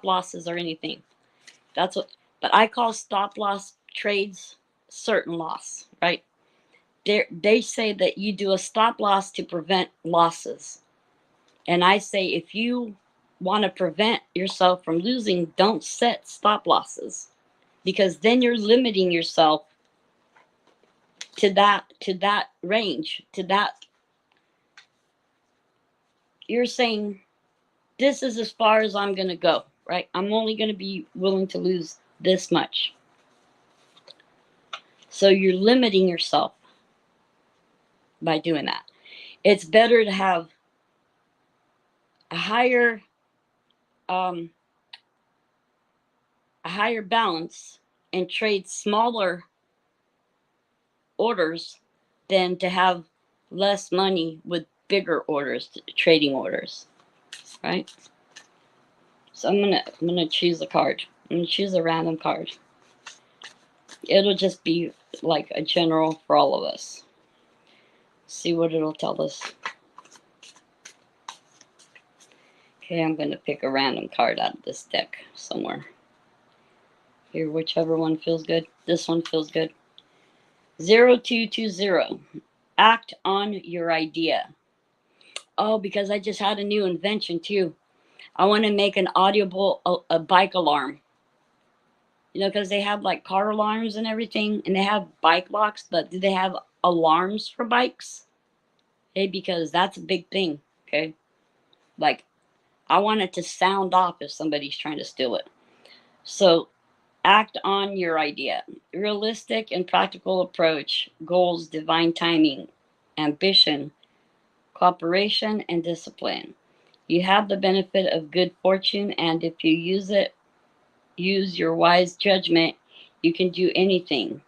losses or anything. That's what, but I call stop loss trades certain loss, right? They say that you do a stop loss to prevent losses. And I say if you want to prevent yourself from losing, don't set stop losses, because then you're limiting yourself to that range, to that. You're saying this is as far as I'm going to go, right? I'm only going to be willing to lose this much. So you're limiting yourself by doing that. It's better to have a higher um, balance and trade smaller orders than to have less money with bigger orders, trading orders, right? So I'm gonna choose a card. I'm gonna choose a random card. It'll just be like a general for all of us. See what it'll tell us. Okay, I'm gonna pick a random card out of this deck somewhere. Here, whichever one feels good. This one feels good. 0220. Act on your idea. Oh, because I just had a new invention too. I want to make an audible a bike alarm. You know, because they have like car alarms and everything, and they have bike locks, but do they have alarms for bikes? Hey, because that's a big thing. Okay, like I want it to sound off if somebody's trying to steal it. So act on your idea. Realistic and practical approach, goals, divine timing, ambition, cooperation, and discipline. You have the benefit of good fortune, and if you use your wise judgment, you can do anything.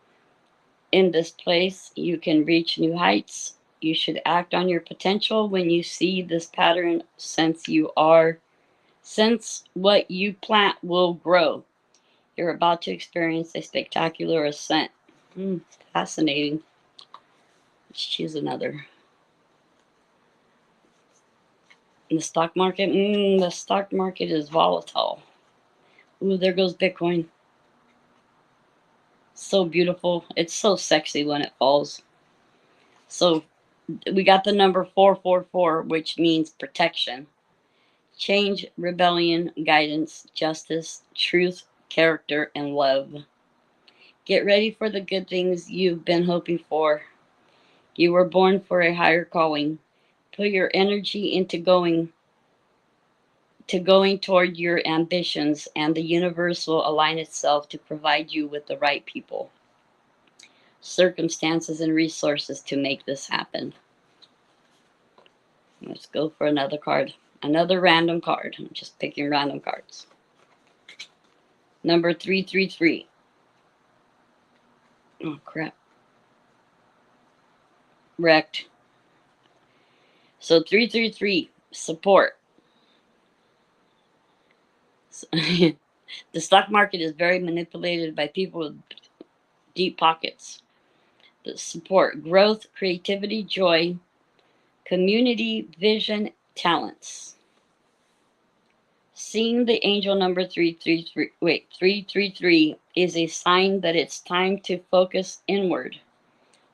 In this place, you can reach new heights. You should act on your potential when you see this pattern, since what you plant will grow. You're about to experience a spectacular ascent. Fascinating. Let's choose another. In the stock market, the stock market is volatile. Ooh, there goes Bitcoin. So beautiful. It's so sexy when it falls. So we got the number 444, which means protection, change, rebellion, guidance, justice, truth, character, and love. Get ready for the good things you've been hoping for. You were born for a higher calling. Put your energy into going toward your ambitions, and the universe will align itself to provide you with the right people, circumstances, and resources to make this happen. Let's go for another card. Another random card. I'm just picking random cards. Number 333. Oh, crap. Wrecked. So 333, support. The stock market is very manipulated by people with deep pockets. The support, growth, creativity, joy, community, vision, talents. Seeing the angel number 333 is a sign that it's time to focus inward.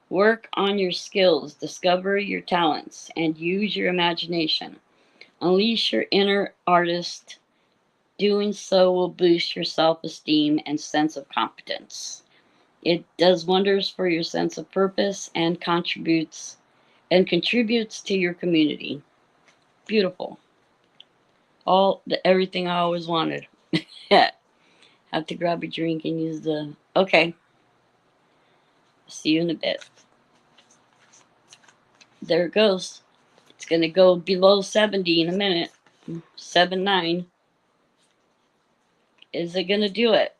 Work on your skills, discover your talents, and use your imagination. Unleash your inner artist. Doing so will boost your self-esteem and sense of competence. It does wonders for your sense of purpose and contributes to your community. Beautiful. Everything I always wanted. Have to grab a drink and use the. Okay. See you in a bit. There it goes. It's gonna go below 70 in a minute. 79. Is it gonna do it?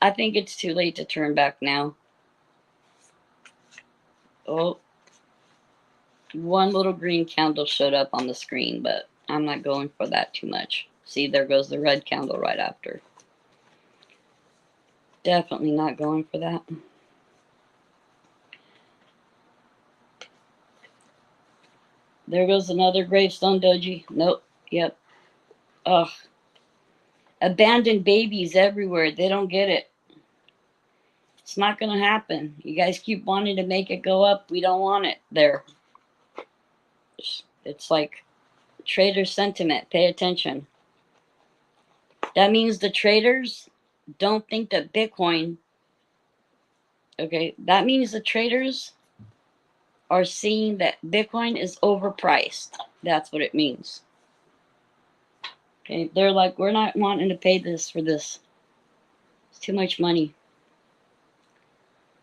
I think it's too late to turn back now. Oh, one little green candle showed up on the screen, but I'm not going for that too much. See, there goes the red candle right after. Definitely not going for that. There goes another gravestone doji. Nope. Yep. Ugh. Abandoned babies everywhere. They don't get it. It's not going to happen. You guys keep wanting to make it go up. We don't want it there. It's like trader sentiment. Pay attention. That means the traders don't think that Bitcoin. Okay, that means the traders are seeing that Bitcoin is overpriced. That's what it means. Okay, they're like, we're not wanting to pay this for this. It's too much money.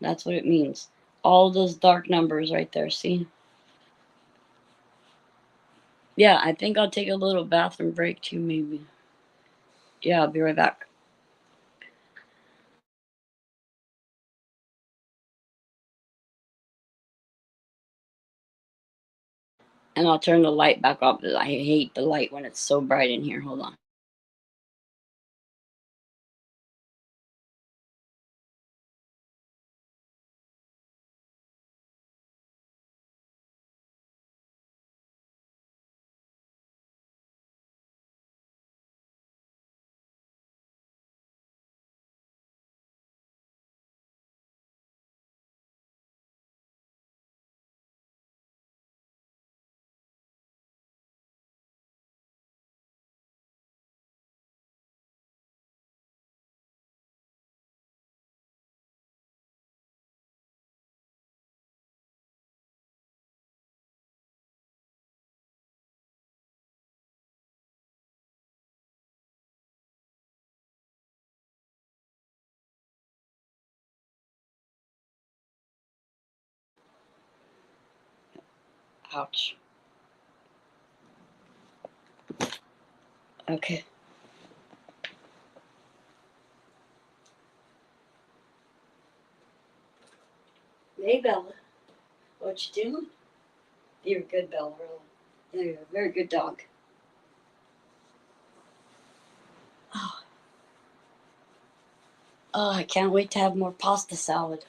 That's what it means. All those dark numbers right there, see? Yeah, I think I'll take a little bathroom break too, maybe. Yeah, I'll be right back. And I'll turn the light back off. I hate the light when it's so bright in here. Hold on. Ouch. Okay. Hey, Bella. What you doing? You're a good Bella. You're a very good dog. Oh, I can't wait to have more pasta salad.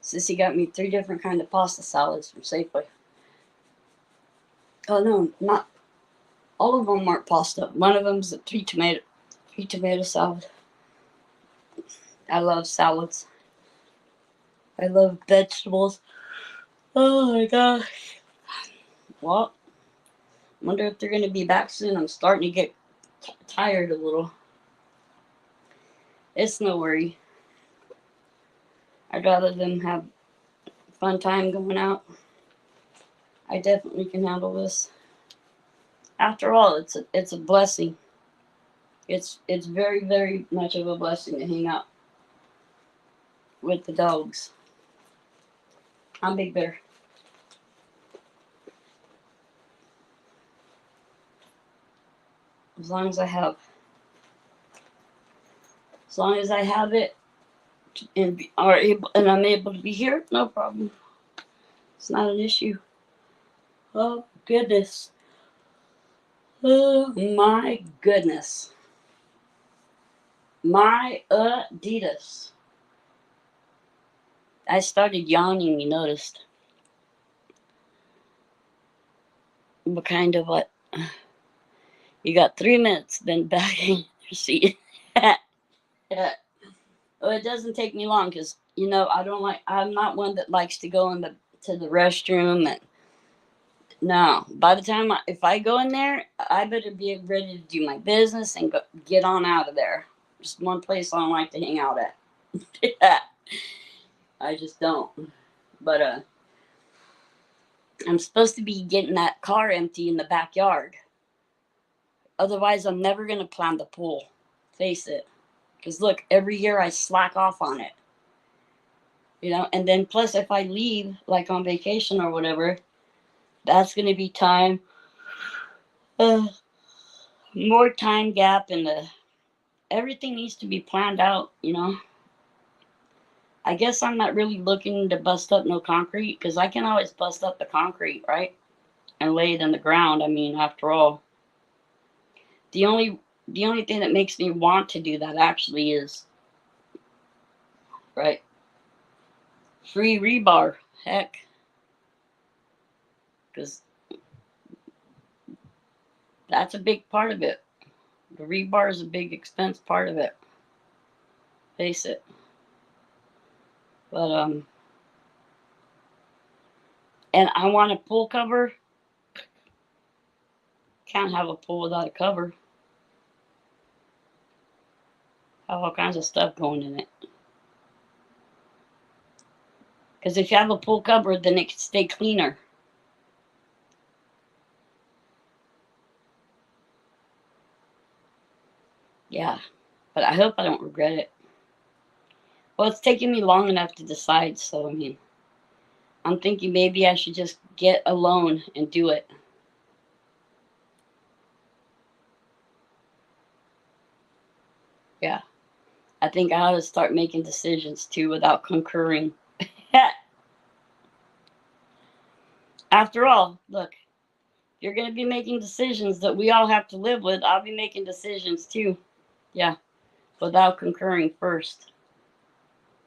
Sissy got me 3 different kind of pasta salads from Safeway. Oh no, not all of them aren't pasta. One of them's a three tomato salad. I love salads. I love vegetables. Oh my gosh. Well, wonder if they're gonna be back soon. I'm starting to get tired a little. It's no worry. I'd rather them have fun time going out. I definitely can handle this. After all, it's a blessing. It's very very much of a blessing to hang out with the dogs. I'm Big Bear. As long as I have, as long as I have it, and I'm able to be here, no problem. It's not an issue. Oh goodness. Oh my goodness. My Adidas. I started yawning, you noticed. But kind of what? You got 3 minutes, then back in your seat. Well, it doesn't take me long because I don't like. I'm not one that likes to go to the restroom. And no, by the time if I go in there, I better be ready to do my business and get on out of there. Just one place I don't like to hang out at. I just don't. But I'm supposed to be getting that car empty in the backyard. Otherwise, I'm never gonna plan the pool. Face it. Because look, every year I slack off on it. And then plus if I leave, like on vacation or whatever, that's going to be time, more time gap, and everything needs to be planned out. I guess I'm not really looking to bust up no concrete because I can always bust up the concrete, right? And lay it in the ground. I mean, after all, the only thing that makes me want to do that actually is, right, free rebar. Heck, because that's a big part of it. The rebar is a big expense part of it. Face it. But and I want a pool cover. Can't have a pool without a cover. Have all kinds of stuff going in it. Because if you have a pool cover, then it can stay cleaner. Yeah, but I hope I don't regret it. Well, it's taking me long enough to decide, so I mean, I'm thinking maybe I should just get a loan and do it. Yeah, I think I ought to start making decisions too without concurring. After all, look, you're going to be making decisions that we all have to live with. I'll be making decisions too. Yeah, without concurring first.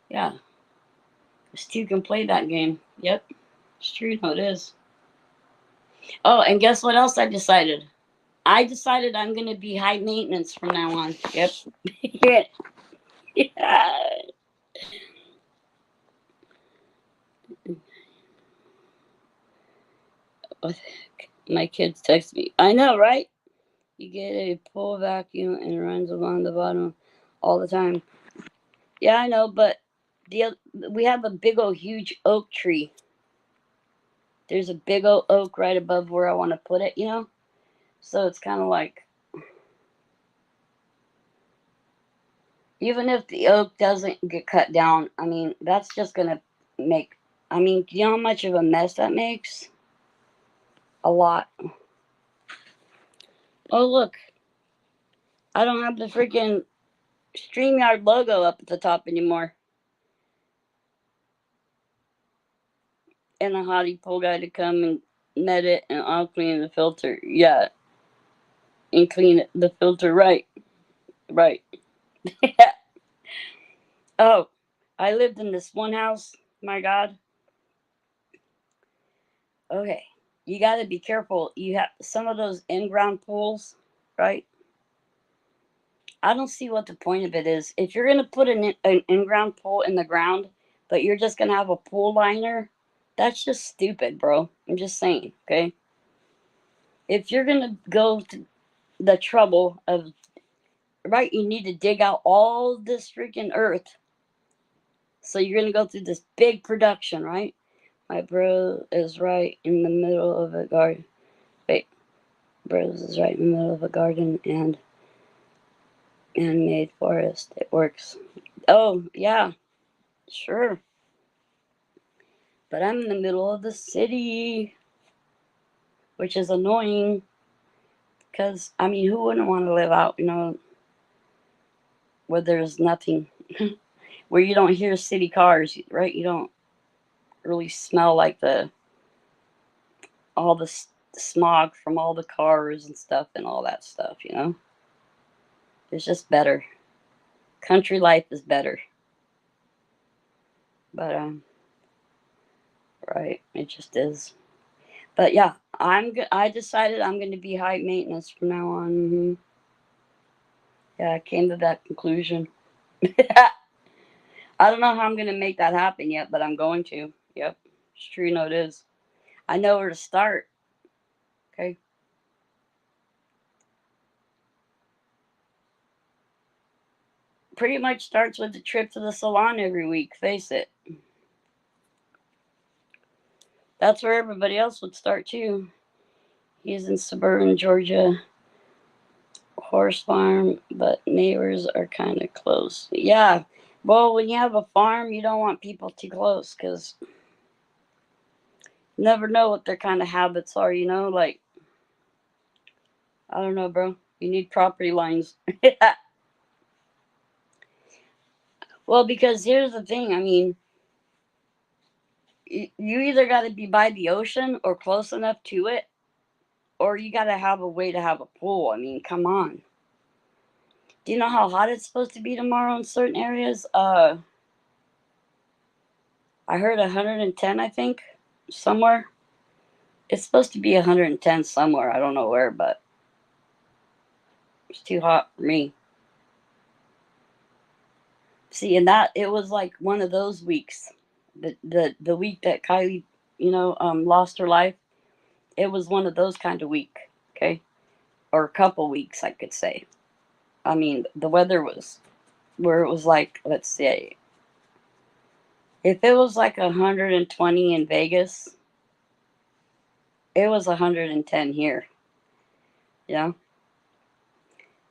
Yeah, us two can play that game. Yep, it's true. No, it is. Oh, and guess what else I decided? I decided I'm going to be high maintenance from now on. Yep. Yeah. What the heck? My kids text me. I know, right? You get a pull vacuum and it runs along the bottom all the time. Yeah, I know, but we have a big old huge oak tree. There's a big old oak right above where I want to put it. So it's kind of like, even if the oak doesn't get cut down, I mean, that's just going to make, I mean, do you know how much of a mess that makes? A lot. Oh, look. I don't have the freaking StreamYard logo up at the top anymore. And a hottie pole guy to come and net it, and I'll clean the filter. Yeah. And clean the filter right. Right. Oh, I lived in this one house. My God. Okay. you got to be careful. You have some of those in-ground pools, right? I don't see what the point of it is. If you're going to put an in-ground pool in the ground, but you're just going to have a pool liner, that's just stupid, bro. I'm just saying, okay? If you're going to go to the trouble of, right, you need to dig out all this freaking earth. So you're going to go through this big production, right? My bro is right in the middle of a garden. Wait, bros is right in the middle of a garden and made forest. It works. Oh, yeah, sure. But I'm in the middle of the city, which is annoying. Because, I mean, who wouldn't want to live out, where there's nothing, where you don't hear city cars, right? You don't really smell like all the smog from all the cars and stuff and all that stuff. It's just better. Country life is better. But, right, it just is. But yeah, I decided I'm going to be high maintenance from now on. Yeah, I came to that conclusion. I don't know how I'm going to make that happen yet, but I'm going to. Yep. It's true. No, it is. I know where to start. Okay. Pretty much starts with the trip to the salon every week. Face it. That's where everybody else would start too. He's in suburban Georgia, horse farm, but neighbors are kind of close. Yeah. Well, when you have a farm, you don't want people too close because you never know what their kind of habits are. Like, I don't know, bro. You need property lines. Well, because here's the thing. I mean, you either got to be by the ocean or close enough to it, or you got to have a way to have a pool. I mean, come on. Do you know how hot it's supposed to be tomorrow in certain areas? I heard 110, I think, somewhere. It's supposed to be 110 somewhere. I don't know where, but it's too hot for me. See, and that it was like one of those weeks. The week that Kylie, lost her life. It was one of those kind of week, okay? Or a couple weeks, I could say. I mean, the weather was where it was like, let's say, if it was like 120 in Vegas, it was 110 here. Yeah.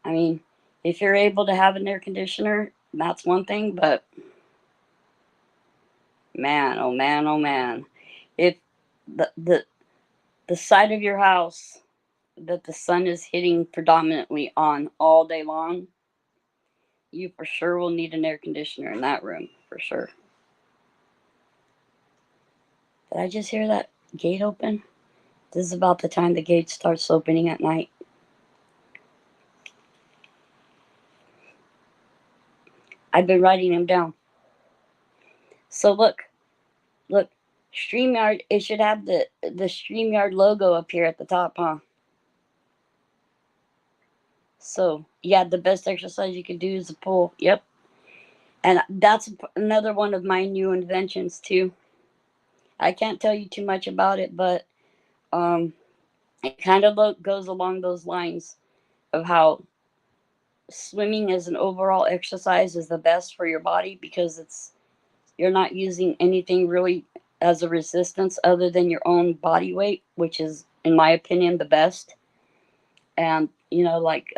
I mean, if you're able to have an air conditioner, that's one thing, but man, oh man, oh man. If the side of your house that the sun is hitting predominantly on all day long, you for sure will need an air conditioner in that room, for sure. Did I just hear that gate open? This is about the time the gate starts opening at night. I've been writing them down. So look, StreamYard, it should have the StreamYard logo up here at the top, huh? So, yeah, the best exercise you can do is a pull. Yep. And that's another one of my new inventions, too. I can't tell you too much about it, but it kind of goes along those lines of how swimming as an overall exercise is the best for your body because you're not using anything really as a resistance other than your own body weight, which is, in my opinion, the best. And, like,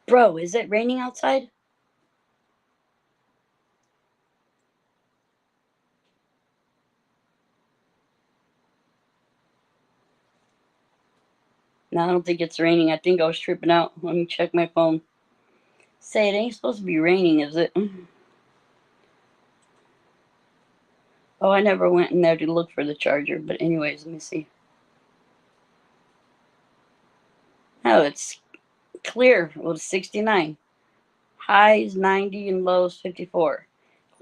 bro, is it raining outside? No, I don't think it's raining. I think I was tripping out. Let me check my phone. Say, it ain't supposed to be raining, is it? Oh, I never went in there to look for the charger. But anyways, let me see. Oh, it's clear. Well, it's 69. Highs 90 and lows 54.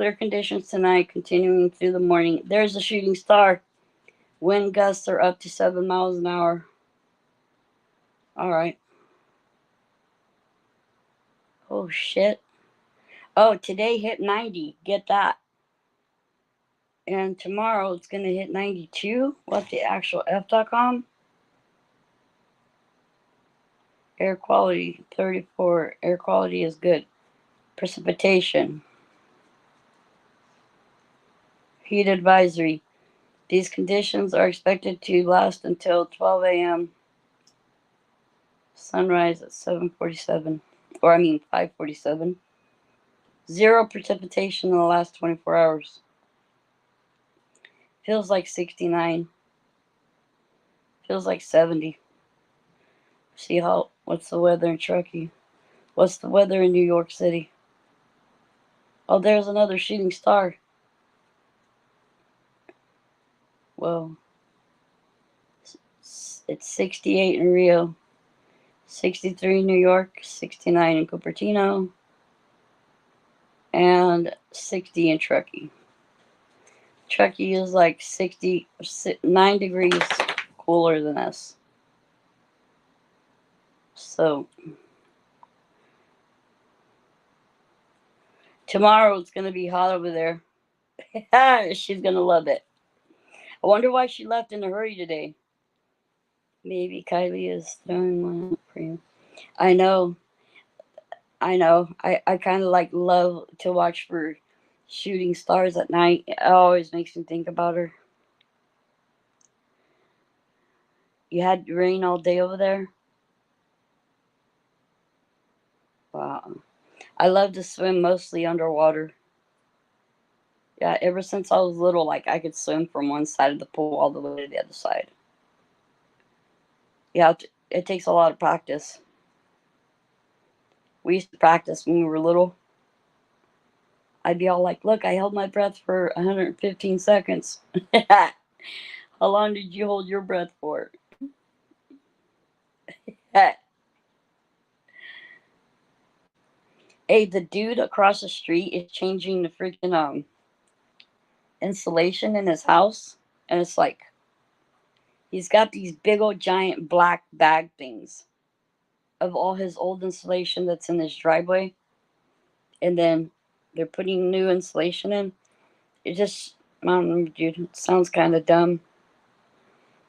Clear conditions tonight, continuing through the morning. There's a shooting star. Wind gusts are up to 7 miles an hour. All right. Oh, shit. Oh, today hit 90. Get that. And tomorrow it's going to hit 92. What the actual F.com? Air quality 34. Air quality is good. Precipitation. Heat advisory. These conditions are expected to last until 12 a.m. Sunrise at 7:47. Or 5:47. Zero precipitation in the last 24 hours. Feels like 69. Feels like 70. See what's the weather in Truckee? What's the weather in New York City? Oh, there's another shooting star. Well, it's 68 in Rio, 63 in New York, 69 in Cupertino, and 60 in Truckee. Truckee is like 69 degrees cooler than us. So, tomorrow it's going to be hot over there. She's going to love it. I wonder why she left in a hurry today. Maybe Kylie is throwing one up for you. I know. I kind of like love to watch for shooting stars at night. It always makes me think about her. You had rain all day over there? Wow. I love to swim mostly underwater. Yeah, ever since I was little, like I could swim from one side of the pool all the way to the other side. Yeah, it takes a lot of practice. We used to practice when we were little. I'd be all like, look, I held my breath for 115 seconds. How long did you hold your breath for? Hey, the dude across the street is changing the freaking insulation in his house. And it's like, he's got these big old giant black bag things of all his old insulation that's in his driveway. And then they're putting new insulation in. It just, I don't know, dude, it sounds kind of dumb.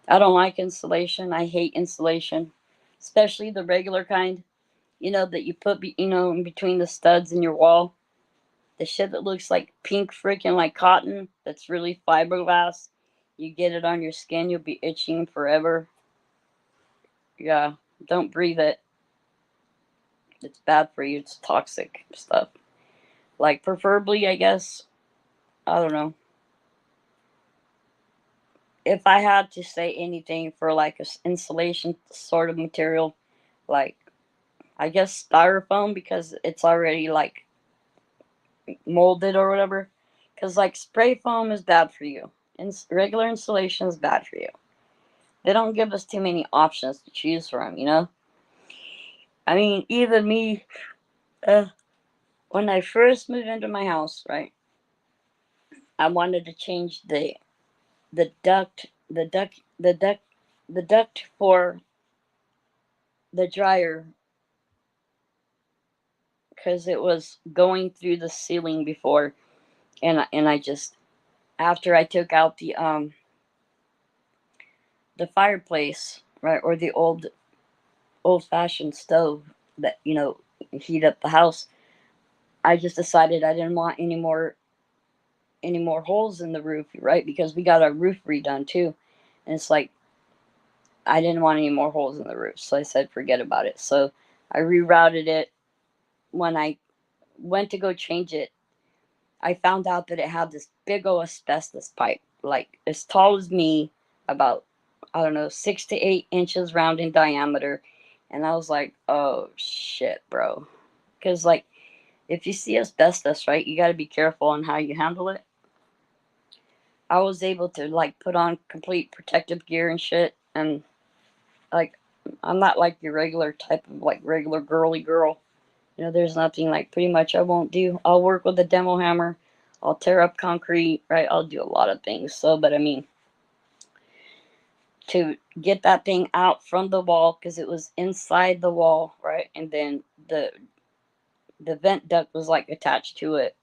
I don't like insulation. I hate insulation, especially the regular kind, that you put, in between the studs in your wall. The shit that looks like pink freaking like cotton, that's really fiberglass. You get it on your skin, you'll be itching forever. Yeah, don't breathe it. It's bad for you. It's toxic stuff. Like, preferably, I guess, I don't know. If I had to say anything for like a insulation sort of material, like, I guess styrofoam, because it's already like molded or whatever. Because like spray foam is bad for you, and regular insulation is bad for you. They don't give us too many options to choose from. I mean, even me, when I first moved into my house, right, I wanted to change the duct, the duct for the dryer, because it was going through the ceiling before, and I just, after I took out the fireplace, right, or the old fashioned stove that heat up the house, I just decided I didn't want any more holes in the roof, right? Because we got our roof redone too, and it's like I didn't want any more holes in the roof, so I said forget about it. So I rerouted it. When I went to go change it, I found out that it had this big old asbestos pipe, like as tall as me, about, I don't know, 6 to 8 inches round in diameter. And I was like, oh shit, bro. Because, like, if you see asbestos, right, you got to be careful on how you handle it. I was able to, like, put on complete protective gear and shit. And, like, I'm not like your regular type of, like, regular girly girl. There's nothing, like, pretty much I won't do. I'll work with a demo hammer. I'll tear up concrete, right? I'll do a lot of things. So, but I mean, to get that thing out from the wall because it was inside the wall, right? And then the vent duct was like attached to it.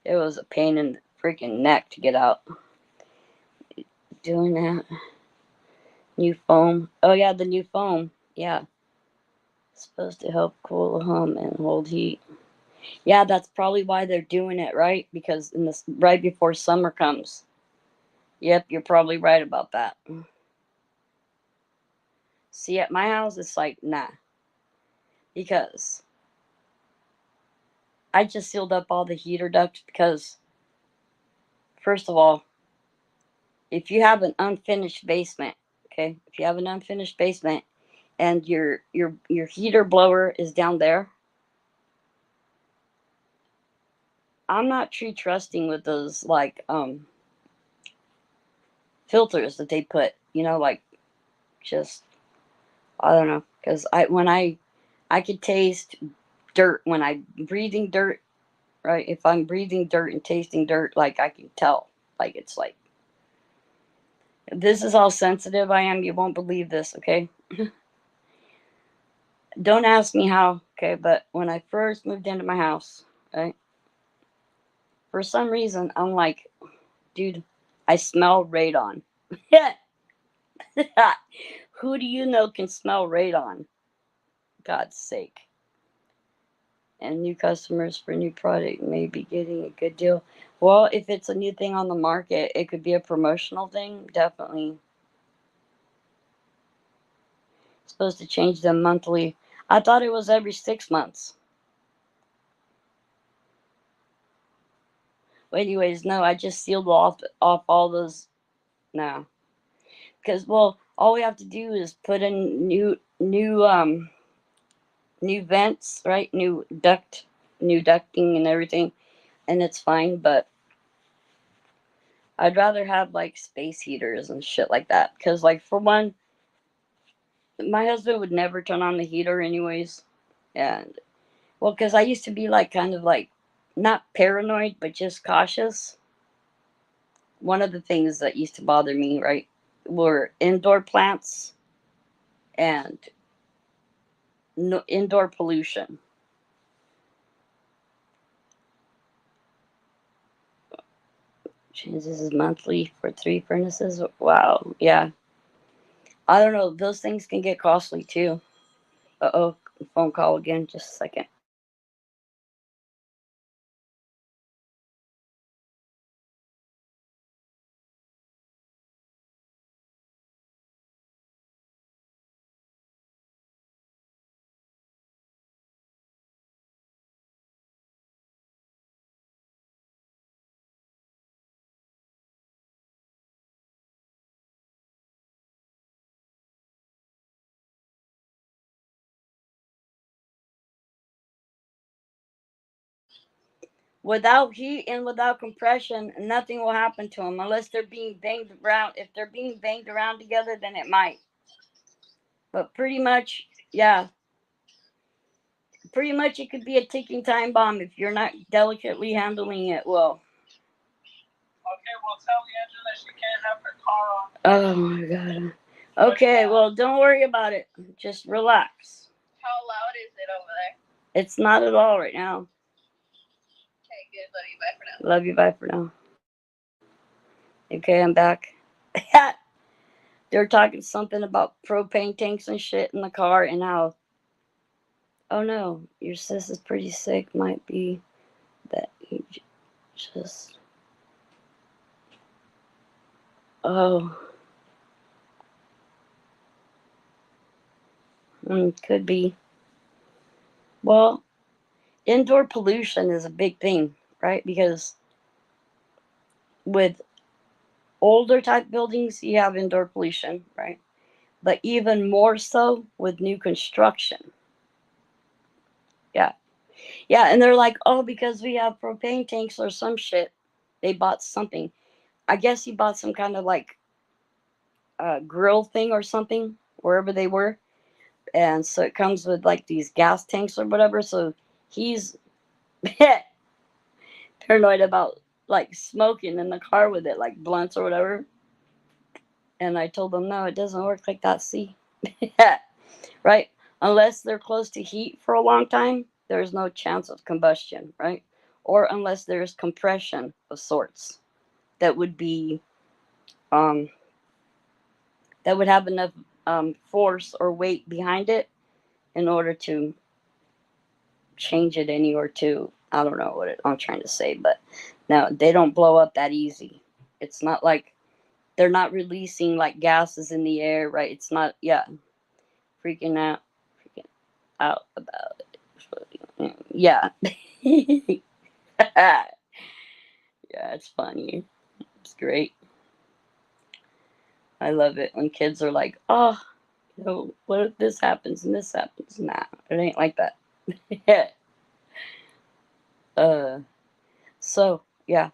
It was a pain in the freaking neck to get out. Doing that. New foam. Oh yeah, the new foam. Yeah. Supposed to help cool the home and hold heat. Yeah, that's probably why they're doing it, right? Because in this right before summer comes. Yep, you're probably right about that. See, at my house, it's like, nah. Because I just sealed up all the heater ducts because, first of all, if you have an unfinished basement, okay, if you have an unfinished basement and your heater blower is down there, I'm not too trusting with those like filters that they put, like just I don't know, because I could taste dirt when I'm breathing dirt, right? If I'm breathing dirt and tasting dirt, like I can tell, like it's like this is how sensitive I am. You won't believe this, okay? Don't ask me how, okay? But when I first moved into my house, right? For some reason, I'm like, dude, I smell radon. Who do you know can smell radon? God's sake. And new customers for new product may be getting a good deal. Well, if it's a new thing on the market, it could be a promotional thing. Definitely. Supposed to change them monthly. I thought it was every 6 months. Well, anyways, no, I just sealed off all those. No, because well, all we have to do is put in new vents, right? New ducting and everything, and it's fine. But I'd rather have like space heaters and shit like that. Because like for one, my husband would never turn on the heater anyways, and well, because I used to be like kind of like not paranoid but just cautious. One of the things that used to bother me, right, were indoor plants and no, indoor pollution. Changes is monthly for 3 furnaces. Wow, yeah. I don't know. Those things can get costly too. Uh oh, phone call again. Just a second. Without heat and without compression, nothing will happen to them unless they're being banged around. If they're being banged around together, then it might. But pretty much it could be a ticking time bomb if you're not delicately handling it well. Okay, well, tell Angela she can't have her car on. Oh my god. Okay, well, don't worry about it. Just relax. How loud is it over there? It's not at all right now. Okay, good. Love you. Bye for now. Love you. Bye for now. Okay, I'm back. They're talking something about propane tanks and shit in the car and how, oh no, your sis is pretty sick. Might be that you just, oh, could be. Well, indoor pollution is a big thing, right? Because with older type buildings, you have indoor pollution, right? But even more so with new construction. Yeah. Yeah. And they're like, oh, because we have propane tanks or some shit, they bought something. I guess he bought some kind of like grill thing or something wherever they were. And so it comes with like these gas tanks or whatever. So he's paranoid about like smoking in the car with it, like blunts or whatever. And I told them, no, it doesn't work like that. See, right? Unless they're close to heat for a long time, there's no chance of combustion, right? Or unless there's compression of sorts that would be um, that would have enough force or weight behind it in order to change it any or to, I don't know what I'm trying to say, but no, they don't blow up that easy. It's not like they're not releasing like gases in the air, right? It's not, yeah, freaking out, freaking out about it. Yeah. Yeah, it's funny. It's great. I love it when kids are like, oh, you know, what if this happens and this happens? Nah, it ain't like that. uh, so, yeah.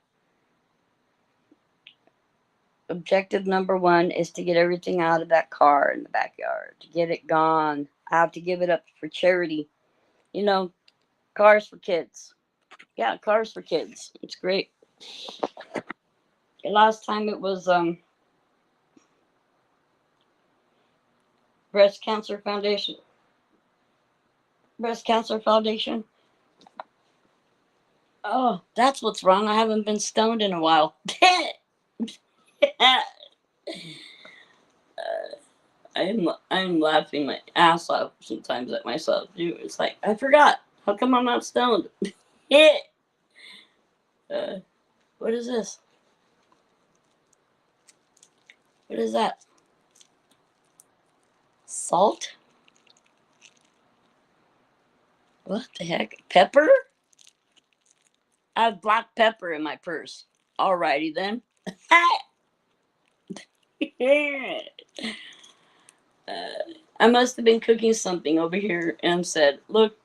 Objective number one is to get everything out of that car in the backyard, to get it gone. I have to give it up for charity. You know, cars for kids. Yeah, cars for kids. It's great. Last time it was breast cancer foundation. Breast cancer foundation. Oh, that's what's wrong. I haven't been stoned in a while. I'm laughing my ass off sometimes at myself too. It's like I forgot. How come I'm not stoned? uh, what is this? What is that? Salt? What the heck? Pepper? I have black pepper in my purse. Alrighty then. I must have been cooking something over here and said, look,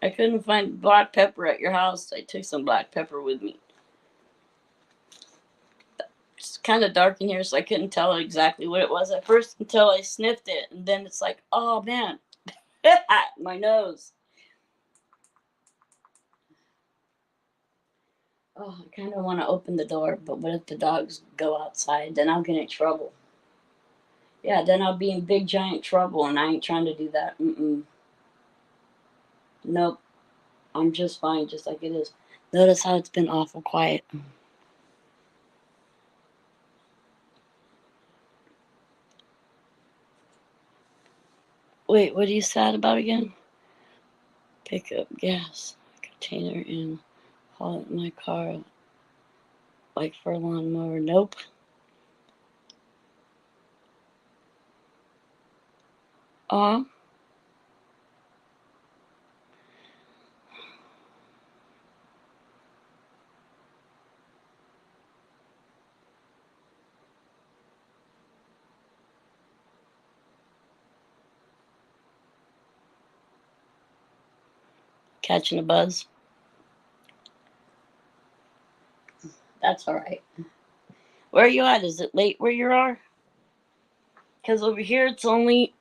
I couldn't find black pepper at your house. I took some black pepper with me. It's kind of dark in here, so I couldn't tell exactly what it was at first until I sniffed it. And then it's like, oh man, my nose. Oh, I kind of want to open the door, but what if the dogs go outside? Then I'll get in trouble. Yeah, then I'll be in big giant trouble, and I ain't trying to do that. Nope, I'm just fine, just like it is. Notice how it's been awful quiet. Wait, what are you sad about again? Pick up gas container and haul it in my car like for a lawnmower. Nope. Aw. Catching a buzz. That's all right. Where are you at? Is it late where you are? Because over here it's only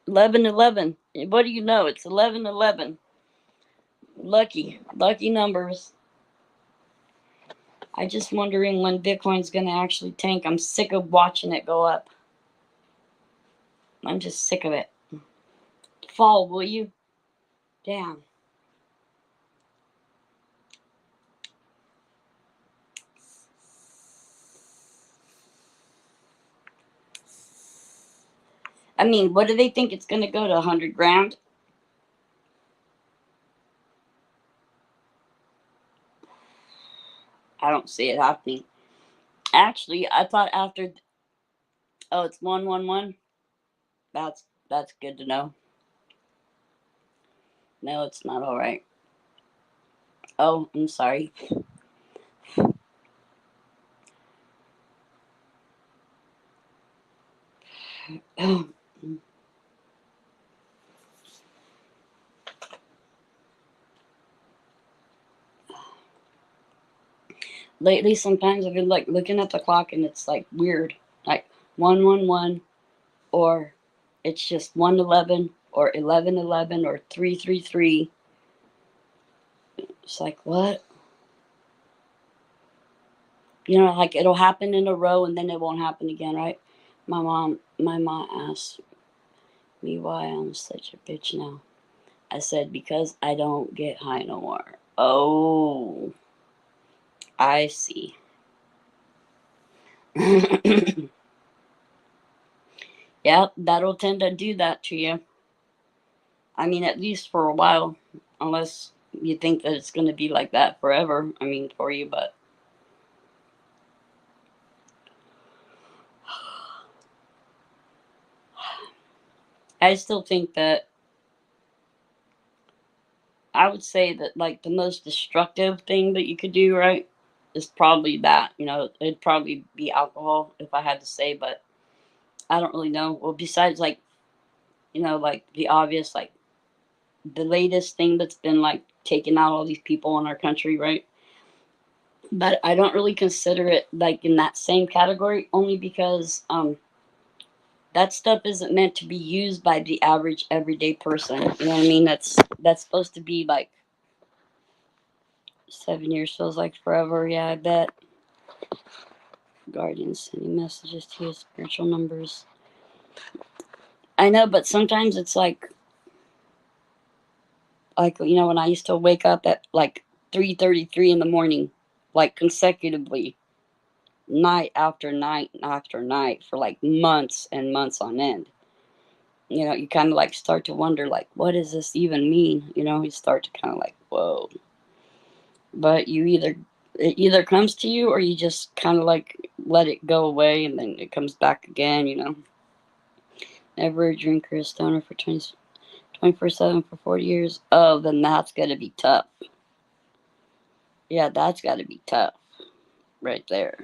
11:11. What do you know? It's 11:11. Lucky numbers. I just wondering when Bitcoin's gonna actually tank. I'm sick of watching it go up. I'm just sick of it. Fall, will you? Damn. I mean, what do they think it's gonna go to 100 grand? I don't see it happening. Actually, I thought after. Oh, it's 111. That's good to know. No, it's not all right. Oh, I'm sorry. Lately, sometimes I've been like looking at the clock and it's like weird, like 111, or it's just 111, or 11:11, or 333. It's like what? You know, like it'll happen in a row and then it won't happen again, right? My mom asked me why I'm such a bitch now. I said, because I don't get high no more. Oh, I see. Yeah, that'll tend to do that to you. I mean, at least for a while, unless you think that it's going to be like that forever. I mean, for you, but I still think that I would say that like the most destructive thing that you could do, right, is probably that. You know, it'd probably be alcohol if I had to say, but I don't really know. Well, besides like, you know, like the obvious, like the latest thing that's been like taking out all these people in our country, right? But I don't really consider it like in that same category, only because that stuff isn't meant to be used by the average everyday person. You know what I mean? That's supposed to be like 7 years feels like forever. Yeah, I bet. Guardians sending messages to his spiritual numbers. I know, but sometimes it's like you know when I used to wake up at like 3:33 in the morning, like consecutively, night after night after night for like months and months on end. You know, you kind of like start to wonder like, what does this even mean? You know, you start to kind of like, whoa. But it either comes to you or you just kind of like let it go away and then it comes back again. You know, never a drinker, a stoner for 24/7 for 40 years. Oh, then that's got to be tough. Yeah, that's got to be tough right there.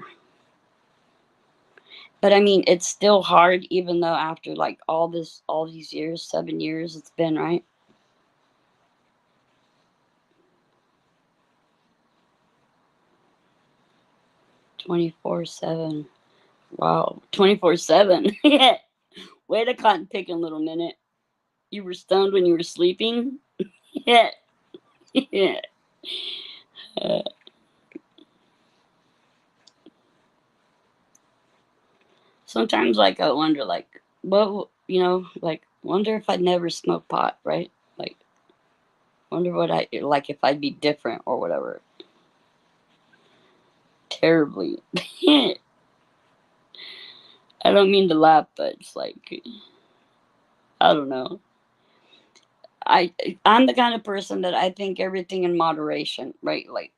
But I mean, it's still hard, even though after like all these years, 7 years it's been, right? 24/7. Wow, 24/7. Yeah. Wait a cotton picking little minute. You were stoned when you were sleeping. Yeah. Yeah. Uh, Sometimes, like, I wonder, like, what, you know, like, wonder if I'd never smoke pot, right? Like, wonder what I, like, if I'd be different or whatever. Terribly. I don't mean to laugh, but it's like, I don't know. I I'm the kind of person that I think everything in moderation, right? Like,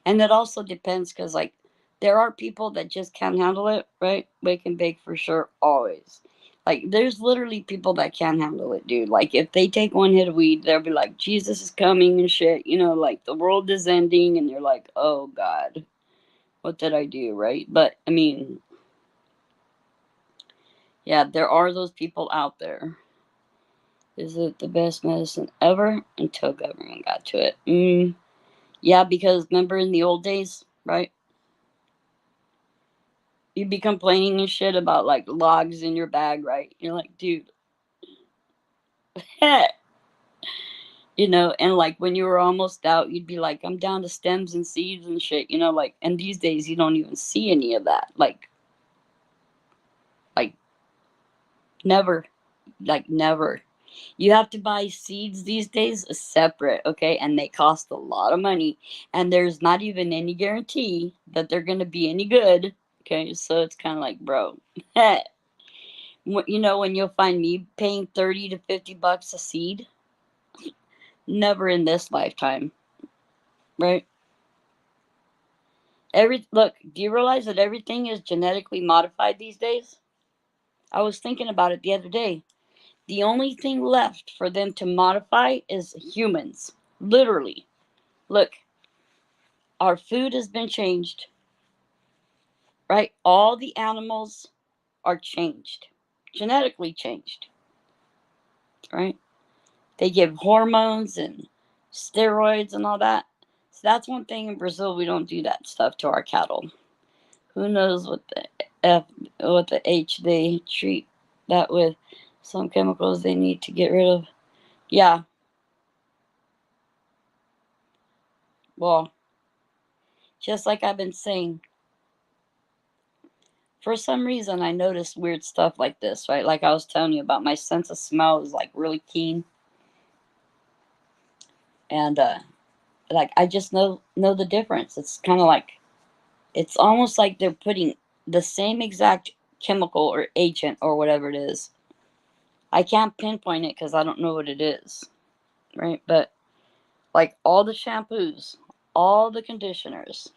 and it also depends because like there are people that just can't handle it, right? Wake and bake for sure, always. Like, there's literally people that can't handle it, dude. Like, if they take one hit of weed, they'll be like, Jesus is coming and shit. You know, like the world is ending, and you're like, oh God, what did I do, right? But I mean, yeah, there are those people out there. Is it the best medicine ever until government got to it? Yeah, because remember in the old days, right? You'd be complaining and shit about like logs in your bag, right? You're like, dude, you know, and like when you were almost out, you'd be like, I'm down to stems and seeds and shit, you know, like, and these days you don't even see any of that. Like, never, like, never. You have to buy seeds these days separate, okay? And they cost a lot of money. And there's not even any guarantee that they're going to be any good, okay? So it's kind of like, bro, you know, when you'll find me paying 30 to 50 bucks a seed, never in this lifetime, right? Look, do you realize that everything is genetically modified these days? I was thinking about it the other day. The only thing left for them to modify is humans. Literally. Look, our food has been changed, right? All the animals are changed, genetically changed, right? They give hormones and steroids and all that. So that's one thing in Brazil. We don't do that stuff to our cattle. Who knows what the F, what the H they treat that with? Some chemicals they need to get rid of. Yeah, well, Just like I've been saying, for some reason I notice weird stuff like this, right? Like I was telling you about, my sense of smell is like really keen, and like I just know the difference. It's kind of like, it's almost like they're putting the same exact chemical or agent or whatever it is. I can't pinpoint it because I don't know what it is, right? But like all the shampoos, all the conditioners,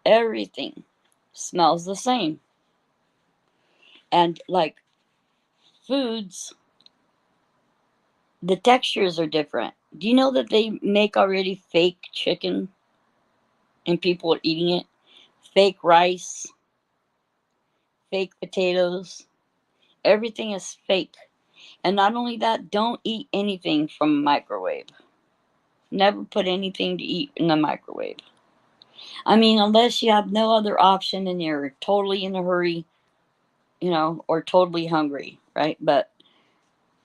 everything smells the same. And like foods, the textures are different. Do you know that they make already fake chicken and people are eating it? Fake rice, fake potatoes, everything is fake. And not only that, don't eat anything from a microwave. Never put anything to eat in the microwave. I mean, unless you have no other option and you're totally in a hurry, or totally hungry, right? But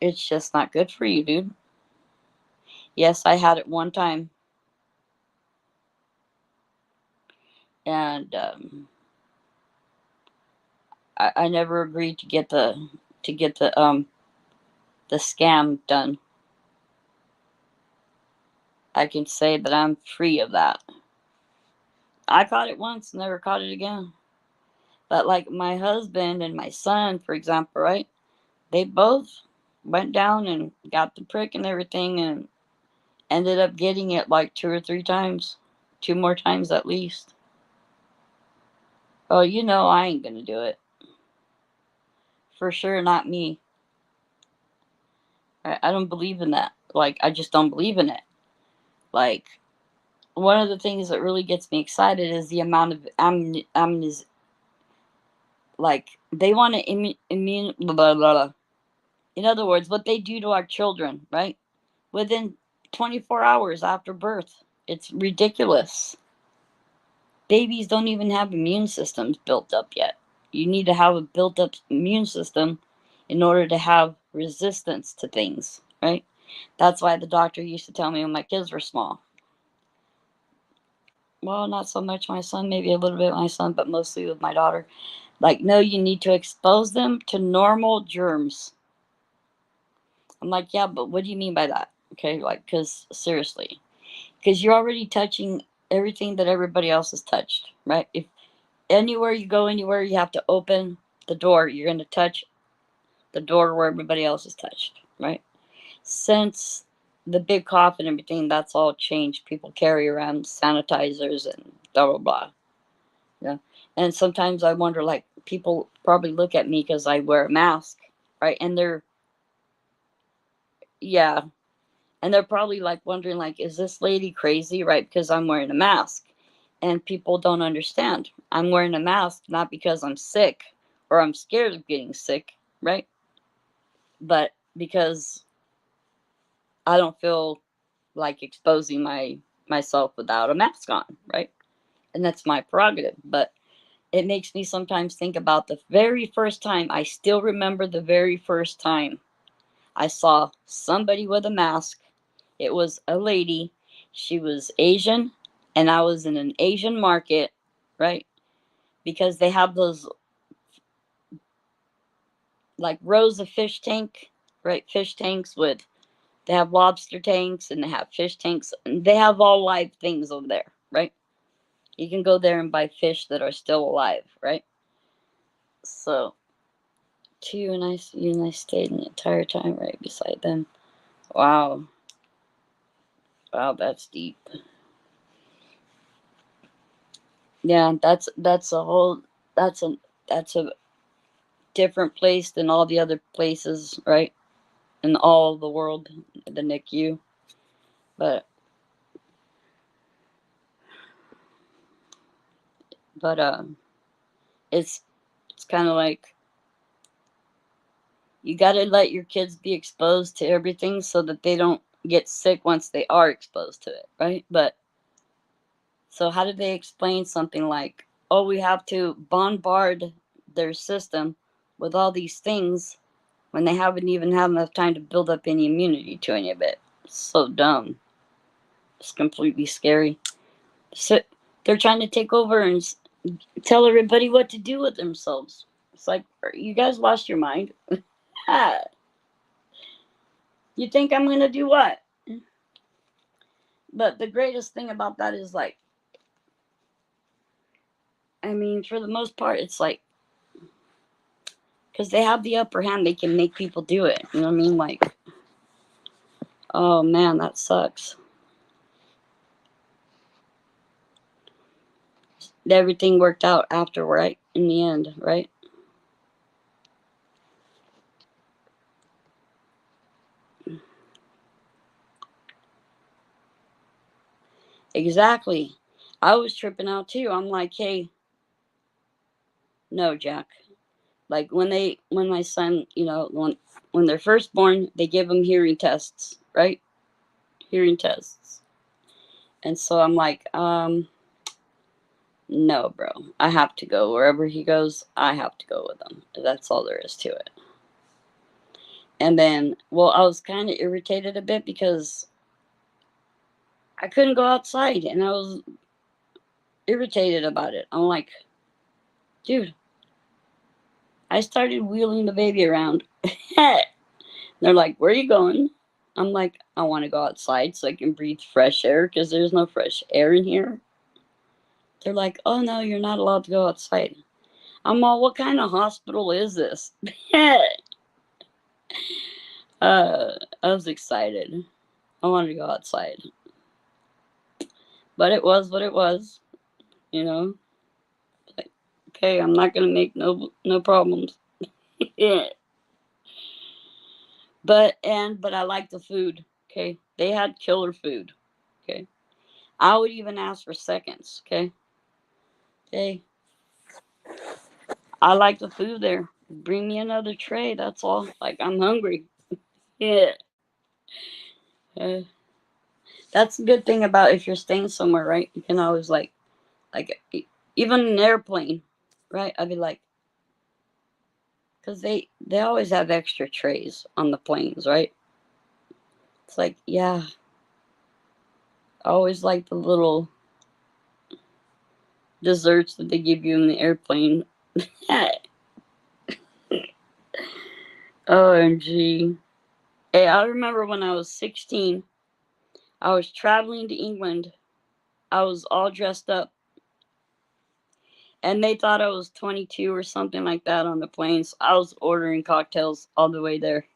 it's just not good for you, dude. Yes, I had it one time, and I never agreed to get the scam done. I can say that I'm free of that. I caught it once, never caught it again. But like my husband and my son, for example, right? They both went down and got the prick and everything, and ended up getting it like 2 or 3 times, 2 more times at least. Oh, I ain't gonna do it. For sure, not me. I don't believe in that. Like, I just don't believe in it. Like, one of the things that really gets me excited is the amount of like, they want to immune, blah, blah, blah. In other words, what they do to our children, right? Within 24 hours after birth. It's ridiculous. Babies don't even have immune systems built up yet. You need to have a built up immune system in order to have resistance to things, right? That's why the doctor used to tell me when my kids were small. Well, not so much my son, maybe a little bit my son, but mostly with my daughter. Like, no, you need to expose them to normal germs. I'm like, yeah, but what do you mean by that? Okay, like, because seriously, because you're already touching everything that everybody else has touched, right? If anywhere you go, anywhere you have to open the door, you're going to touch the door where everybody else is touched, right? Since the big cough and everything, that's all changed. People carry around sanitizers and blah, blah, blah. Yeah. And sometimes I wonder, like, people probably look at me because I wear a mask, right? And yeah. And they're probably like wondering, like, is this lady crazy, right? Because I'm wearing a mask. And people don't understand. I'm wearing a mask not because I'm sick or I'm scared of getting sick, right? But because I don't feel like exposing myself without a mask on, right? And that's my prerogative. But it makes me sometimes think about the very first time. I still remember the very first time I saw somebody with a mask. It was a lady. She was Asian, and I was in an Asian market, right? Because they have those like rows of fish tank, right? Fish tanks with, they have lobster tanks and they have fish tanks, and they have all live things over there, right? You can go there and buy fish that are still alive, right? So, you and I stayed the entire time right beside them. Wow, wow, that's deep. Yeah, that's a whole, that's a different place than all the other places, right? In all the world, the NICU. But but it's it's kind of like, you got to let your kids be exposed to everything so that they don't get sick once they are exposed to it, right? But so how do they explain something like, oh, we have to bombard their system with all these things when they haven't even had enough time to build up any immunity to any of it? So dumb. It's completely scary. So They're trying to take over and tell everybody what to do with themselves. It's like, you guys lost your mind. You think I'm going to do what? But the greatest thing about that is, like, I mean, for the most part, it's like, because they have the upper hand, they can make people do it. You know what I mean? Like, oh man, that sucks. Everything worked out after, right? In the end, right? Exactly. I was tripping out too. I'm like, hey, no, Jack. Like, when my son, when they're first born, they give them hearing tests, right? Hearing tests. And so I'm like, no, bro. I have to go wherever he goes. I have to go with him. That's all there is to it. And then, well, I was kind of irritated a bit because I couldn't go outside, and I was irritated about it. I'm like, dude, I started wheeling the baby around. They're like, where are you going? I'm like, I want to go outside so I can breathe fresh air because there's no fresh air in here. They're like, oh no, you're not allowed to go outside. I'm all, what kind of hospital is this? I was excited. I wanted to go outside. But it was what it was, you know? Like, okay, I'm not gonna make no problems. Yeah. But I like the food. Okay. They had killer food. Okay. I would even ask for seconds. Okay. Okay. I like the food there. Bring me another tray. That's all. Like, I'm hungry. Yeah. Uh, that's a good thing about if you're staying somewhere, right? You can always like even an airplane, right? I'd be like, because they always have extra trays on the planes, right? It's like, yeah, I always like the little desserts that they give you in the airplane. OMG. Hey, I remember when I was 16, I was traveling to England. I was all dressed up, and they thought I was 22 or something like that on the plane. So I was ordering cocktails all the way there.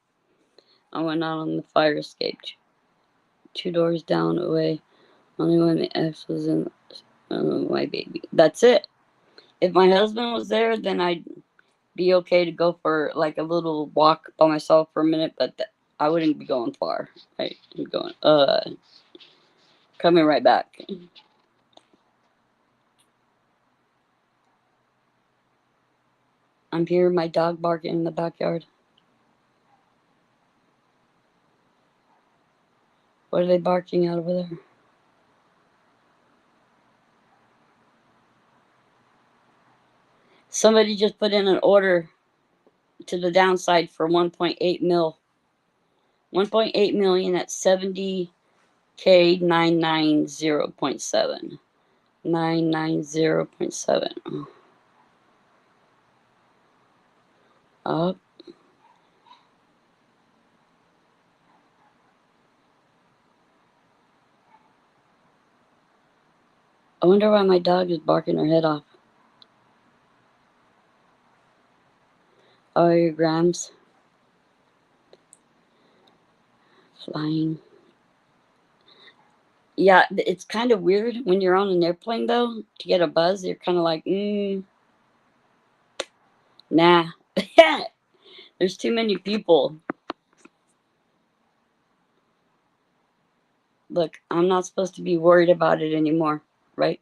I went out on the fire escape, 2 doors down away. Only when the X was in my baby. That's it. If my husband was there, then I'd be okay to go for like a little walk by myself for a minute, but I wouldn't be going far. Right? I'm going, coming right back. I'm hearing my dog barking in the backyard. What are they barking out over there? Somebody just put in an order to the downside for 1.8 mil. 1.8 million at 70K990.7. 990.7. Up. I wonder why my dog is barking her head off. Oh, your grams. Flying. Yeah, it's kind of weird when you're on an airplane, though, to get a buzz. You're kind of like, nah. There's too many people. Look, I'm not supposed to be worried about it anymore, right?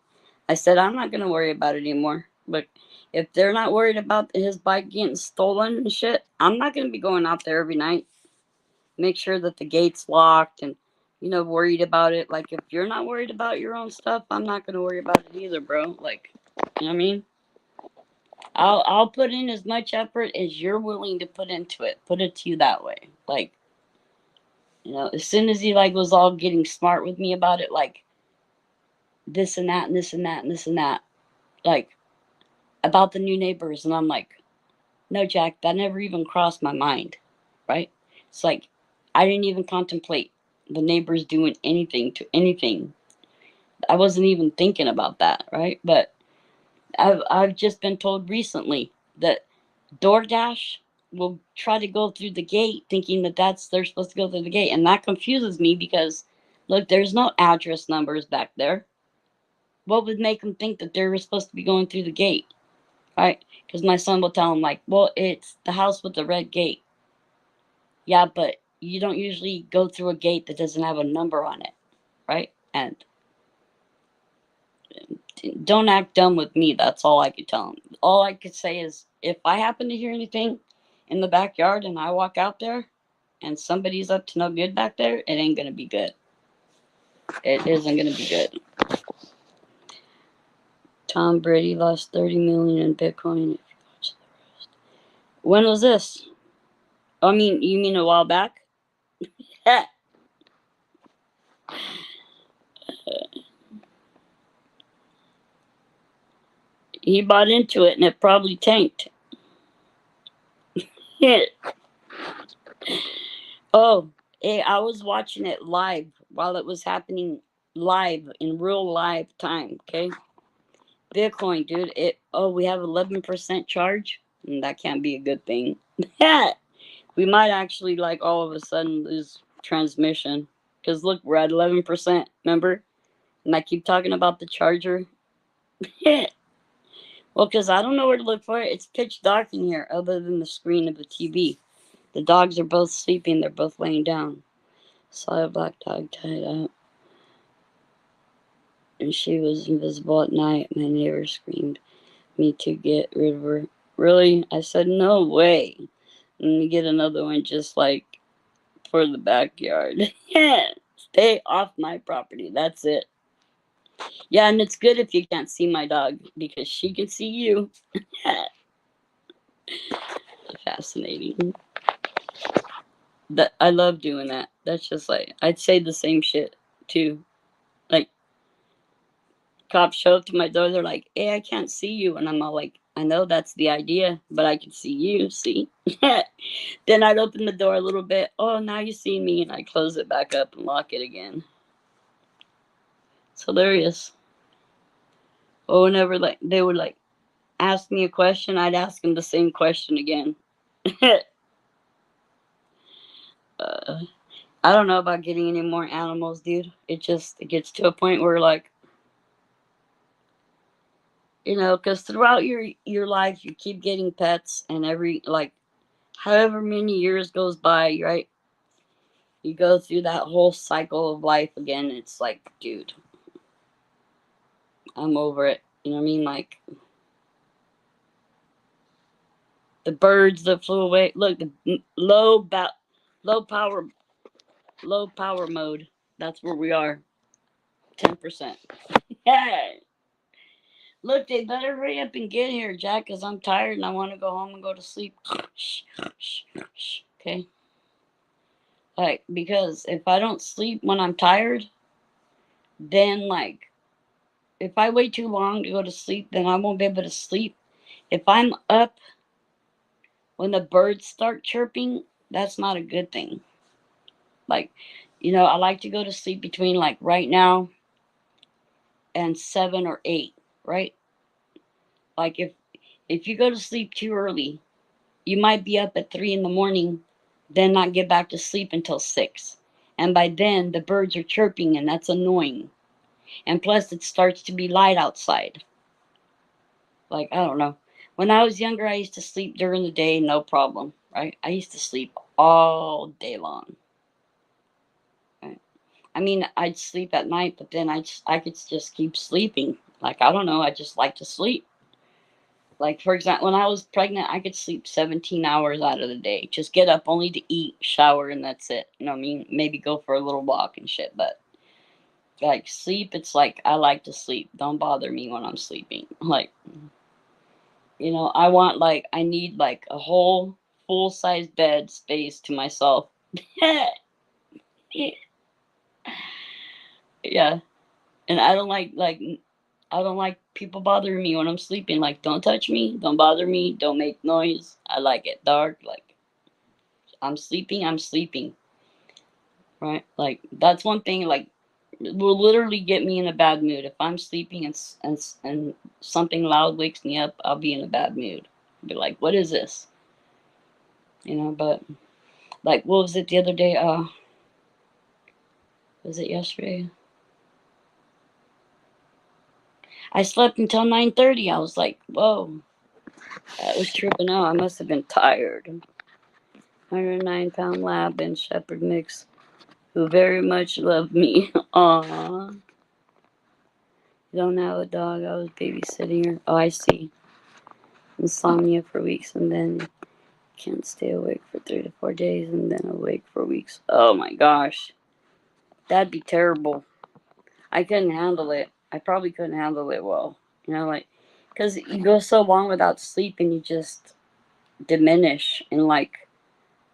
I said I'm not going to worry about it anymore. But if they're not worried about his bike getting stolen and shit, I'm not going to be going out there every night. Make sure that the gate's locked and, worried about it. Like, if you're not worried about your own stuff, I'm not going to worry about it either, bro. Like, you know what I mean? I'll put in as much effort as you're willing to put into it. Put it to you that way. Like, as soon as he like was all getting smart with me about it, like, this and that and this and that and this and that, like about the new neighbors. And I'm like, no, Jack, that never even crossed my mind, right? It's like I didn't even contemplate the neighbors doing anything to anything. I wasn't even thinking about that, right? But I've just been told recently that DoorDash will try to go through the gate thinking that they're supposed to go through the gate, and that confuses me because look, there's no address numbers back there. What would make them think that they're supposed to be going through the gate, right? Because my son will tell him like, well, it's the house with the red gate. Yeah, but you don't usually go through a gate that doesn't have a number on it, right? And don't act dumb with me. That's all I could tell him. All I could say is if I happen to hear anything in the backyard and I walk out there and somebody's up to no good back there, it ain't gonna be good. It isn't gonna be good. Tom Brady lost 30 million in Bitcoin. When was this? I mean, you mean a while back? He bought into it and it probably tanked. Oh, I was watching it live while it was happening live in real live time. Okay, Bitcoin, dude. We have 11% charge. That can't be a good thing. We might actually like all of a sudden lose transmission because look, we're at 11%. Remember, and I keep talking about the charger. Well, because I don't know where to look for it. It's pitch dark in here, other than the screen of the TV. The dogs are both sleeping. They're both laying down. Saw a black dog tied up, and she was invisible at night. My neighbor screamed me to get rid of her. Really? I said, no way. And you get another one just like for the backyard. Yeah. Stay off my property. That's it. Yeah, and it's good if you can't see my dog because she can see you. Fascinating. That I love doing that. That's just like I'd say the same shit too. Like cops show up to my door, they're like, "Hey, I can't see you," and I'm all like, "I know that's the idea, but I can see you. See?" Then I'd open the door a little bit. Oh, now you see me, and I close it back up and lock it again. It's hilarious. Or whenever like they would like ask me a question, I'd ask them the same question again. I don't know about getting any more animals, dude. It gets to a point where like because throughout your life you keep getting pets, and every like however many years goes by, right? You go through that whole cycle of life again. It's like, dude, I'm over it. You know what I mean? Like the birds that flew away. Look, the low power, low power mode. That's where we are. 10%. Yeah. Look, they better hurry up and get here, Jack, because I'm tired and I want to go home and go to sleep. Okay. Like, because if I don't sleep when I'm tired, then, like, if I wait too long to go to sleep, then I won't be able to sleep. If I'm up when the birds start chirping, that's not a good thing. Like, I like to go to sleep between, like, right now and 7 or 8, right? Like, if you go to sleep too early, you might be up at 3 in the morning, then not get back to sleep until 6. And by then, the birds are chirping, and that's annoying. And plus, it starts to be light outside. Like, I don't know. When I was younger, I used to sleep during the day, no problem, right? I used to sleep all day long. Right? I mean, I'd sleep at night, but then I could just keep sleeping. Like, I don't know, I just like to sleep. Like, for example, when I was pregnant, I could sleep 17 hours out of the day. Just get up only to eat, shower, and that's it. You know what I mean? Maybe go for a little walk and shit. But, like, sleep, it's like, I like to sleep. Don't bother me when I'm sleeping. Like, I need, like, a whole full-size bed space to myself. Yeah. And I don't like people bothering me when I'm sleeping. Like, don't touch me, don't bother me, don't make noise. I like it dark. Like, I'm sleeping, right? Like, that's one thing. Like, will literally get me in a bad mood if I'm sleeping and something loud wakes me up. I'll be in a bad mood. I'll be like, what is this? But like, what was it the other day? Was it yesterday? I slept until 9:30. I was like, whoa, that was tripping out. I must have been tired. 109-pound lab and shepherd mix, who very much love me. Aww. Don't have a dog. I was babysitting her. Oh, I see. Insomnia for weeks and then can't stay awake for 3 to 4 days and then awake for weeks. Oh my gosh. That'd be terrible. I couldn't handle it. I probably couldn't handle it well. Like, because you go so long without sleep and you just diminish in like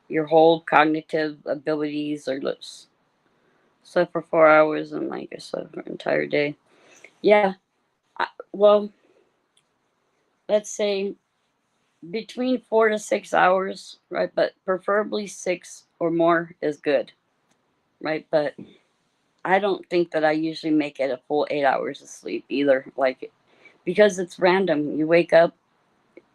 your whole cognitive abilities or less. Slept for 4 hours and like I slept for an entire day. Yeah. Well, let's say between 4 to 6 hours, right? But preferably 6 or more is good, right? But I don't think that I usually make it a full 8 hours of sleep either. Like, because it's random. You wake up.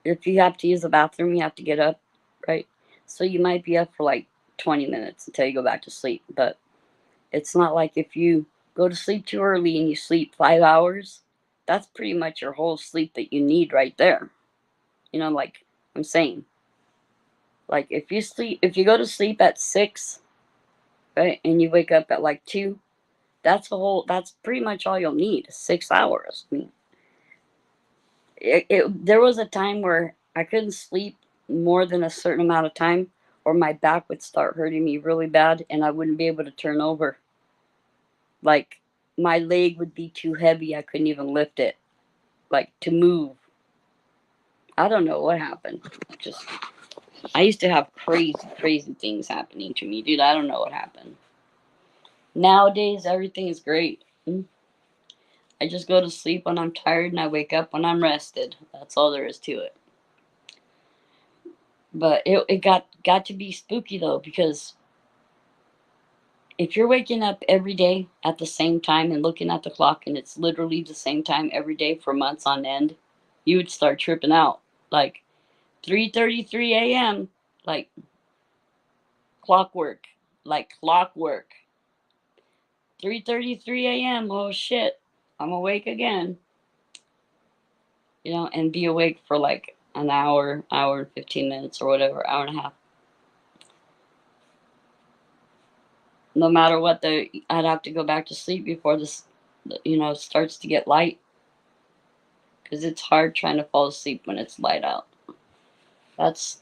If you have to use the bathroom, you have to get up, right? So you might be up for like 20 minutes until you go back to sleep. But it's not like if you go to sleep too early and you sleep 5 hours, that's pretty much your whole sleep that you need right there. Like I'm saying. Like if you go to sleep at 6, right, and you wake up at like 2, that's pretty much all you'll need, 6 hours. I mean, there was a time where I couldn't sleep more than a certain amount of time, or my back would start hurting me really bad, and I wouldn't be able to turn over. Like my leg would be too heavy, I couldn't even lift it, like to move. I don't know what happened. Just I used to have crazy, crazy things happening to me, dude. I don't know what happened. Nowadays, everything is great. I just go to sleep when I'm tired and I wake up when I'm rested. That's all there is to it. But it got to be spooky though, because if you're waking up every day at the same time and looking at the clock and it's literally the same time every day for months on end, you would start tripping out. Like 3:33 a.m. like clockwork, like clockwork. 3:33 a.m. Oh shit, I'm awake again. And be awake for like an hour and 15 minutes or whatever, hour and a half. No matter what, I'd have to go back to sleep before this, starts to get light. Because it's hard trying to fall asleep when it's light out. It's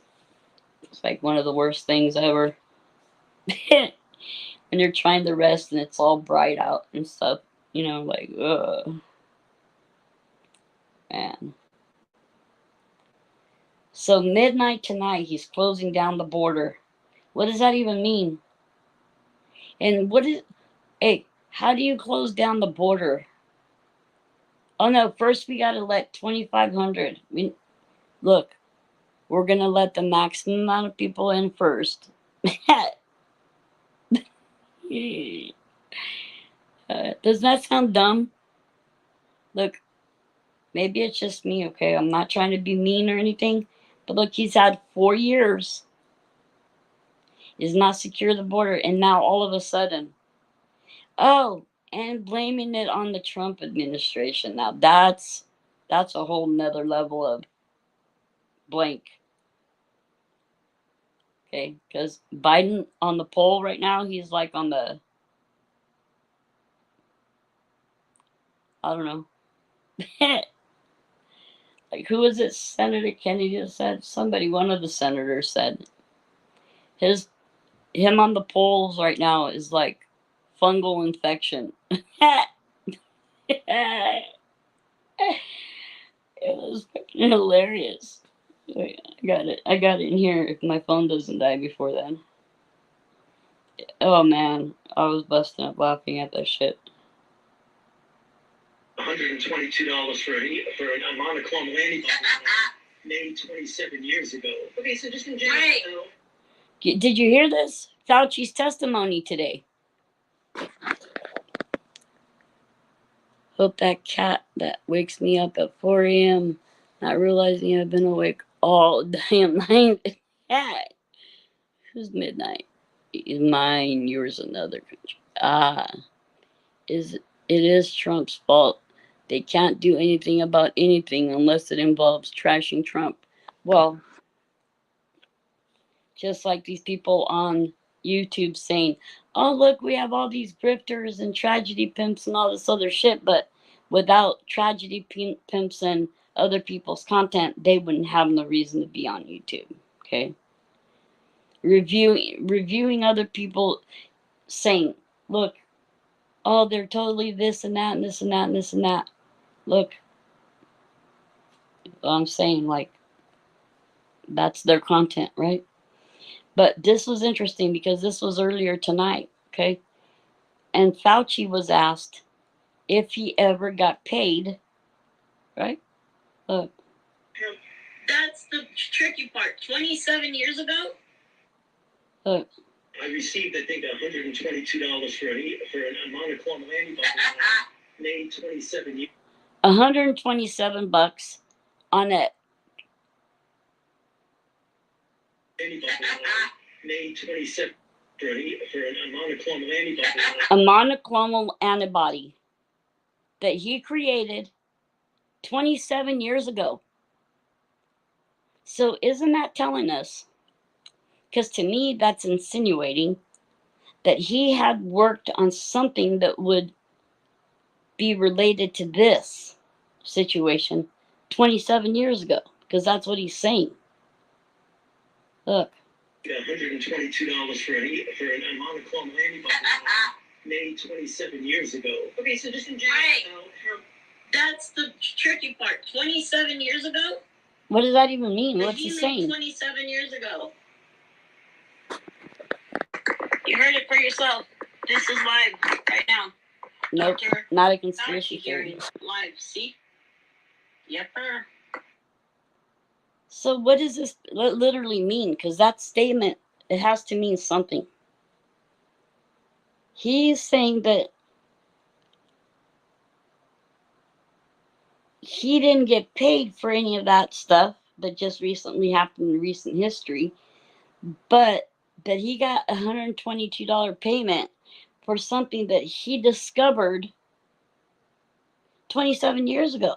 like one of the worst things ever. When you're trying to rest and it's all bright out and stuff, like, ugh. Man. So midnight tonight, he's closing down the border. What does that even mean? And hey, how do you close down the border? Oh no, first we gotta let 2,500. Look, we're gonna let the maximum amount of people in first. Doesn't that sound dumb? Look, maybe it's just me, okay? I'm not trying to be mean or anything, but look, he's had 4 years. He's not secure the border, and now all of a sudden, oh, and blaming it on the Trump administration. Now that's a whole nother level of blank. Okay, because Biden on the poll right now, he's like on the, I don't know. Like, who was it? Senator Kennedy said? Somebody, one of the senators said him on the polls right now is like fungal infection. It was fucking hilarious. Wait, I got it. I got it in here if my phone doesn't die before then. Oh man, I was busting up laughing at that shit. $122 for a monoclonal antibody made 27 years ago. Okay, so just in general. Right. Did you hear this? Fauci's testimony today. Hope that cat that wakes me up at 4 a.m. not realizing I've been awake all damn night. Cat. Who's midnight? Is mine, yours, another country. It is Trump's fault. They can't do anything about anything unless it involves trashing Trump. Well, just like these people on YouTube saying, oh, look, we have all these grifters and tragedy pimps and all this other shit, but without tragedy pimps and other people's content, they wouldn't have no reason to be on YouTube. Okay? Reviewing other people saying, look, oh, they're totally this and that and this and that and this and that. Look, I'm saying, like, that's their content, right? But this was interesting because this was earlier tonight, okay? And Fauci was asked if he ever got paid, right? Look. That's the tricky part. 27 years ago? Look. I received, I think, $122 for a monoclonal antibody made 27 years. $127 on it. Antibody made 27 for a monoclonal antibody. A monoclonal antibody that he created 27 years ago. So isn't that telling us? Because to me, that's insinuating that he had worked on something that would be related to this situation 27 years ago. Because that's what he's saying. Look. $122 for a monoclonal antibody made 27 years ago. Okay, so just in general, that's the tricky part. 27 years ago? What does that even mean? What's he saying? 27 years ago. You heard it for yourself. This is live right now. Nope, not a conspiracy theory. Live, see? Yepper. So what does this literally mean? Because that statement, it has to mean something. He's saying that he didn't get paid for any of that stuff that just recently happened in recent history, but that he got $122 payment for something that he discovered 27 years ago.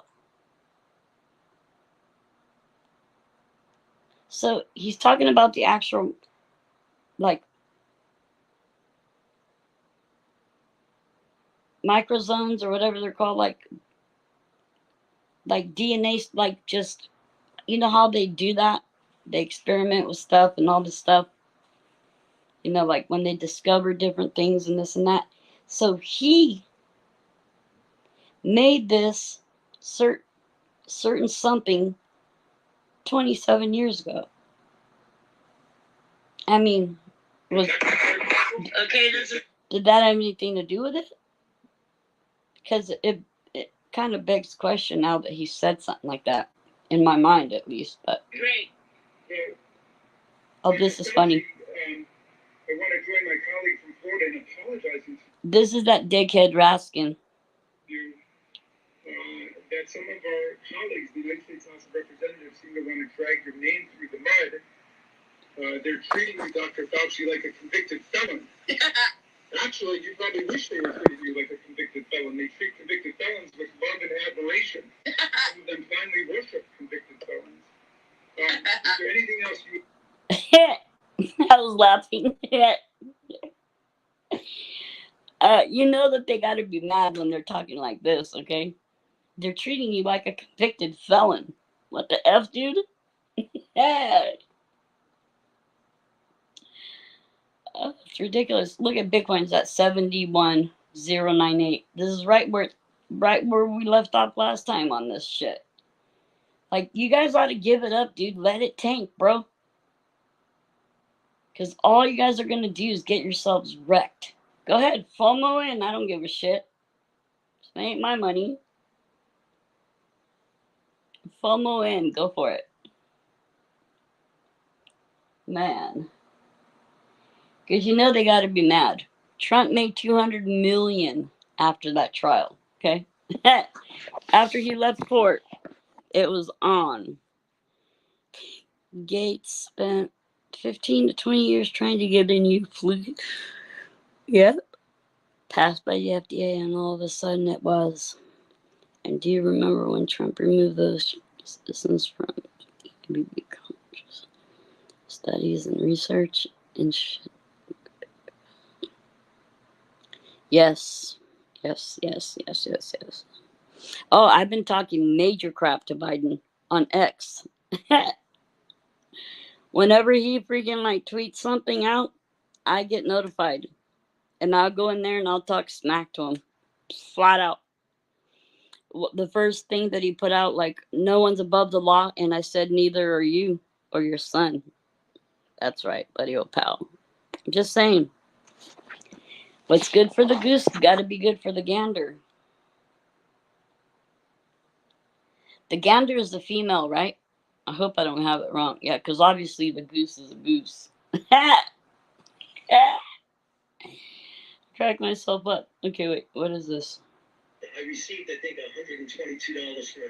So he's talking about the actual, like, microzones or whatever they're called, like DNA, like, just, you know how they do that? They experiment with stuff and all this stuff. You know, like when they discover different things and this and that. So he made this certain something 27 years ago. I mean, did that have anything to do with it? Because it kind of begs the question now that he said something like that, in my mind at least. But great. Oh, this is funny. I want to join my colleague from Florida in apologizing. This is that dickhead Raskin. That some of our colleagues, the United States House of Representatives, seem to want to drag your name through the mud. They're treating you, Dr. Fauci, like a convicted felon. Actually, you probably wish they were treating you like a convicted felon. They treat convicted felons with love and admiration. Some of them finally worship convicted felons. Is there anything else you... I was laughing. You know that they got to be mad when they're talking like this, okay? They're treating you like a convicted felon. What the F, dude? Yeah. It's ridiculous. Look at Bitcoin's at 71,098. This is right where we left off last time on this shit. Like, you guys ought to give it up, dude. Let it tank, bro. Because all you guys are going to do is get yourselves wrecked. Go ahead, FOMO in. I don't give a shit. It ain't my money. FOMO in. Go for it. Man. Because you know they got to be mad. Trump made $200 million after that trial. Okay? After he left court, it was on. Gates spent 15 to 20 years trying to get a new flu. Yep. Passed by the FDA, and all of a sudden it was. And do you remember when Trump removed those citizens from studies and research and shit? Yes. Yes. Oh, I've been talking major crap to Biden on X. Whenever he freaking like tweets something out, I get notified. And I'll go in there and I'll talk smack to him. Flat out. The first thing that he put out, like, no one's above the law. And I said, neither are you or your son. That's right, buddy, old pal. I'm just saying. What's good for the goose has got to be good for the gander. The gander is the female, right? I hope I don't have it wrong. Yeah, because obviously the goose is a goose. Crack myself up. Okay, wait. What is this? I received, I think, $122 for an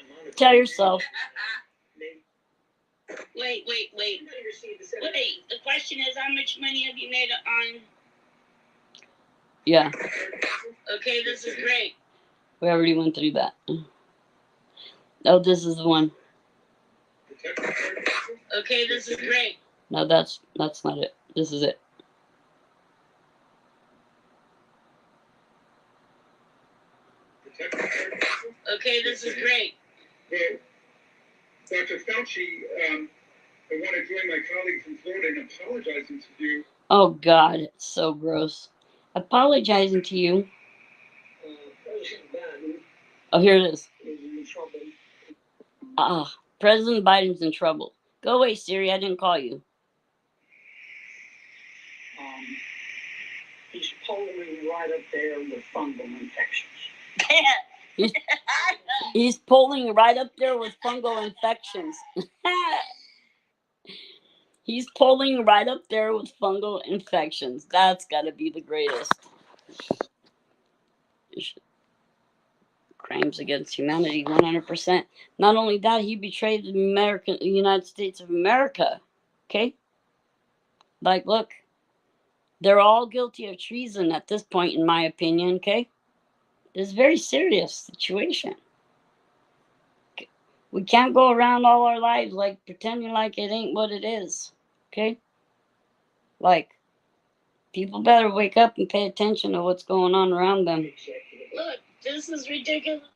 amount of. Tell yourself. Wait. Wait, the question is, how much money have you made on? Yeah. Okay, this is great. We already went through that. Oh, this is the one. Okay, this is great. No, that's not it. This is it. Okay, this is great. Well, Dr. Fauci, I want to join my colleagues in Florida in apologizing to you. Oh, God. It's so gross. Apologizing to you. President Biden Oh, here it is. is in trouble. President Biden's in trouble. Go away, Siri. I didn't call you. He's polling right up there with fungal infections. He's polling right up there with fungal infections. He's polling right up there with fungal infections. That's got to be the greatest. Crimes against humanity, 100%. Not only that, he betrayed the United States of America. Okay? Like, look, they're all guilty of treason at this point, in my opinion. Okay? It's a very serious situation. We can't go around all our lives like pretending like it ain't what it is. Okay? Like, people better wake up and pay attention to what's going on around them. Look, this is ridiculous.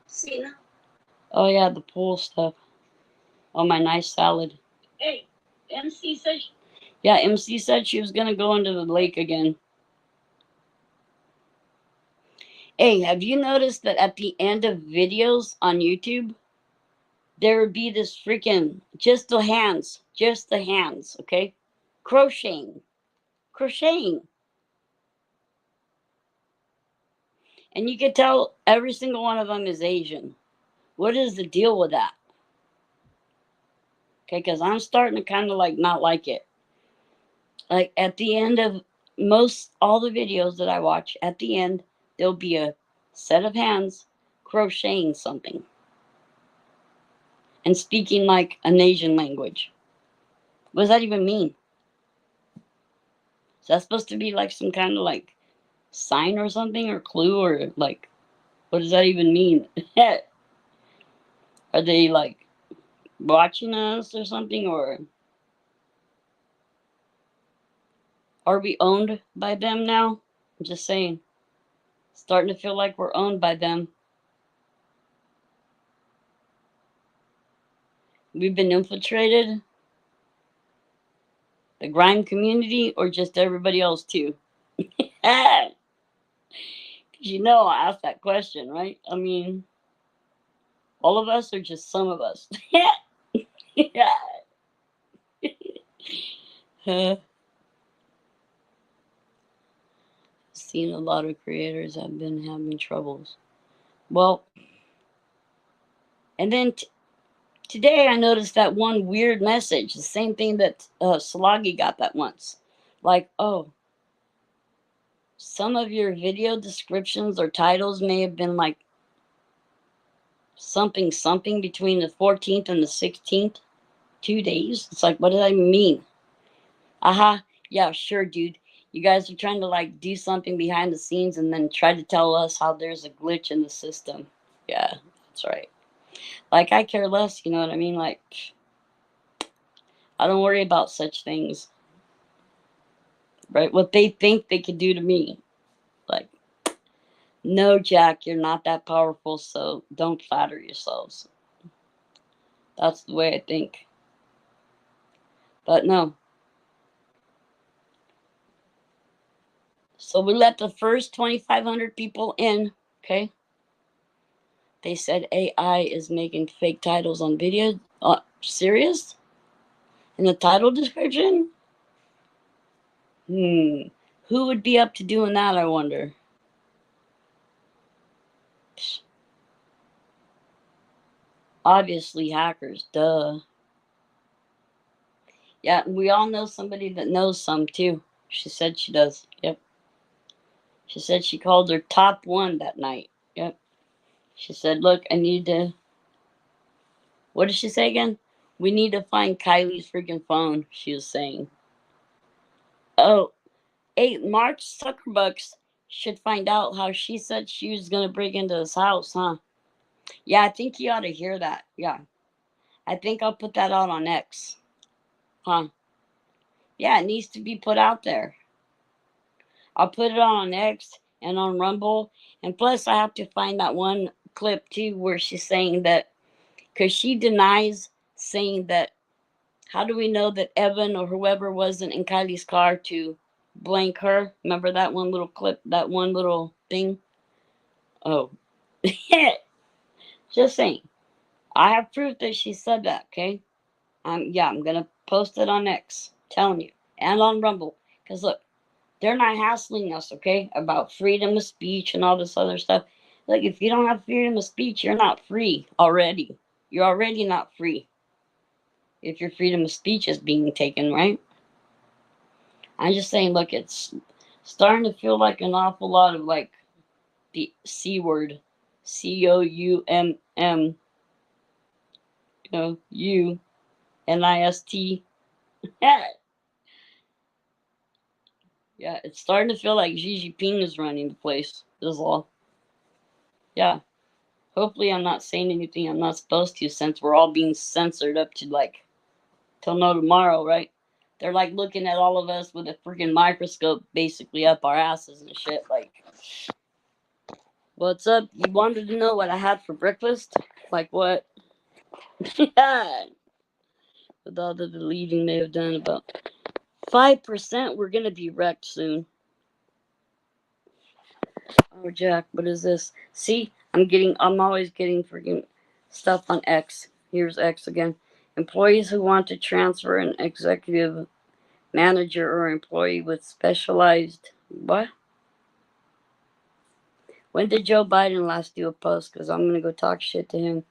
See now? Oh, yeah, the pool stuff. Oh, my nice salad. Hey, MC said. Yeah, MC said she was going to go into the lake again. Hey, have you noticed that at the end of videos on YouTube, there would be this freaking, just the hands, okay? Crocheting. And you could tell every single one of them is Asian. What is the deal with that? Okay, because I'm starting to kind of like not like it. Like at the end of all the videos that I watch, at the end, there'll be a set of hands crocheting something and speaking like an Asian language. What does that even mean? Is that supposed to be like some kind of like sign or something or clue or like, what does that even mean? Are they like watching us or something, or are we owned by them now? I'm just saying. Starting to feel like we're owned by them. We've been infiltrated. The grime community or just everybody else too? Because you know I asked that question, right? I mean, all of us or just some of us? Yeah. Seen a lot of creators have been having troubles. Well, And then today I noticed that one weird message, the same thing that Salagi got that once. Like, oh, some of your video descriptions or titles may have been like something something between the 14th and the 16th. 2 days. It's like, what does that mean? Aha. Yeah, sure, dude. You guys are trying to like do something behind the scenes and then try to tell us how there's a glitch in the system. Yeah, that's right. Like, I care less, you know what I mean? Like, I don't worry about such things, right? What they think they can do to me. Like, no, Jack, you're not that powerful, so don't flatter yourselves. That's the way I think. But no. So we let the first 2,500 people in, okay? They said AI is making fake titles on video. Serious? In the title description? Who would be up to doing that, I wonder? Obviously hackers, duh. Yeah, we all know somebody that knows some too. She said she does. Yep. She said she called her top one that night. Yep. She said, look, I need to. What did she say again? We need to find Kylie's freaking phone, she was saying. Oh, hey, Mark Zuckerbucks should find out how she said she was going to break into his house, huh? Yeah, I think you ought to hear that. Yeah. I think I'll put that out on X. Huh? Yeah, it needs to be put out there. I'll put it on X and on Rumble. And plus, I have to find that one clip too where she's saying that, because she denies saying that. How do we know that Evan or whoever wasn't in Kylie's car to blank her? Remember that one little clip, that one little thing? Oh, just saying. I have proof that she said that, okay? I'm gonna post it on X, telling you, and on Rumble. Cause look, they're not hassling us, okay, about freedom of speech and all this other stuff. Look, if you don't have freedom of speech, you're not free already. You're already not free if your freedom of speech is being taken, right? I'm just saying, look, it's starting to feel like an awful lot of like the C word, COUMM, UNIST. Yeah, it's starting to feel like Xi Jinping is running the place. Is all. Yeah. Hopefully, I'm not saying anything I'm not supposed to, since we're all being censored up to like till no tomorrow, right? They're like looking at all of us with a freaking microscope, basically up our asses and shit. Like, what's up? You wanted to know what I had for breakfast? Like what? Yeah. With all the deleting they have done, about 5%, we're gonna be wrecked soon. Oh, Jack, what is this? See, I'm always getting freaking stuff on X. Here's X again. Employees who want to transfer an executive manager or employee with specialized, what? When did Joe Biden last do a post? Because I'm going to go talk shit to him.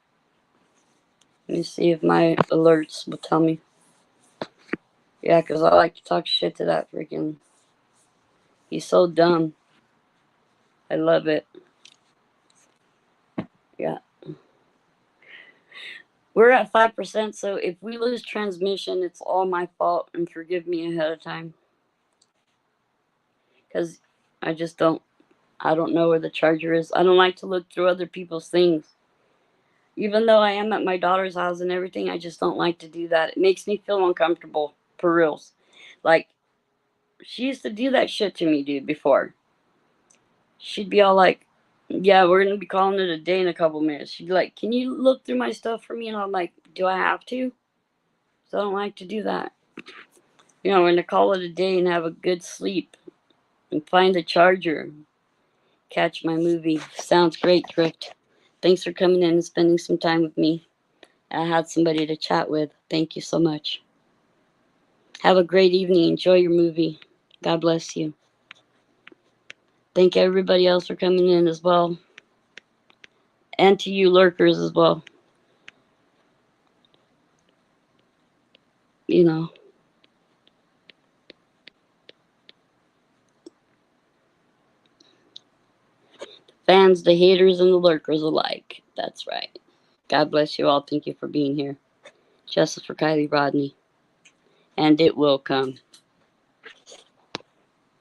Let me see if my alerts will tell me. Yeah, because I like to talk shit to that freaking. He's so dumb. I love it. Yeah. We're at 5%, so if we lose transmission, it's all my fault, and forgive me ahead of time. Because I just I don't know where the charger is. I don't like to look through other people's things. Even though I am at my daughter's house and everything, I just don't like to do that. It makes me feel uncomfortable, for reals. Like, she used to do that shit to me, dude, before. She'd be all like, yeah, we're going to be calling it a day in a couple minutes. She'd be like, can you look through my stuff for me? And I'm like, do I have to? So I don't like to do that. We're going to call it a day and have a good sleep and find a charger. Catch my movie. Sounds great, Drift. Thanks for coming in and spending some time with me. I had somebody to chat with. Thank you so much. Have a great evening. Enjoy your movie. God bless you. Thank everybody else for coming in as well. And to you lurkers as well. you know, fans, the haters, and the lurkers alike. That's right. God bless you all. Thank you for being here. Justice for Kylie Rodney. And it will come.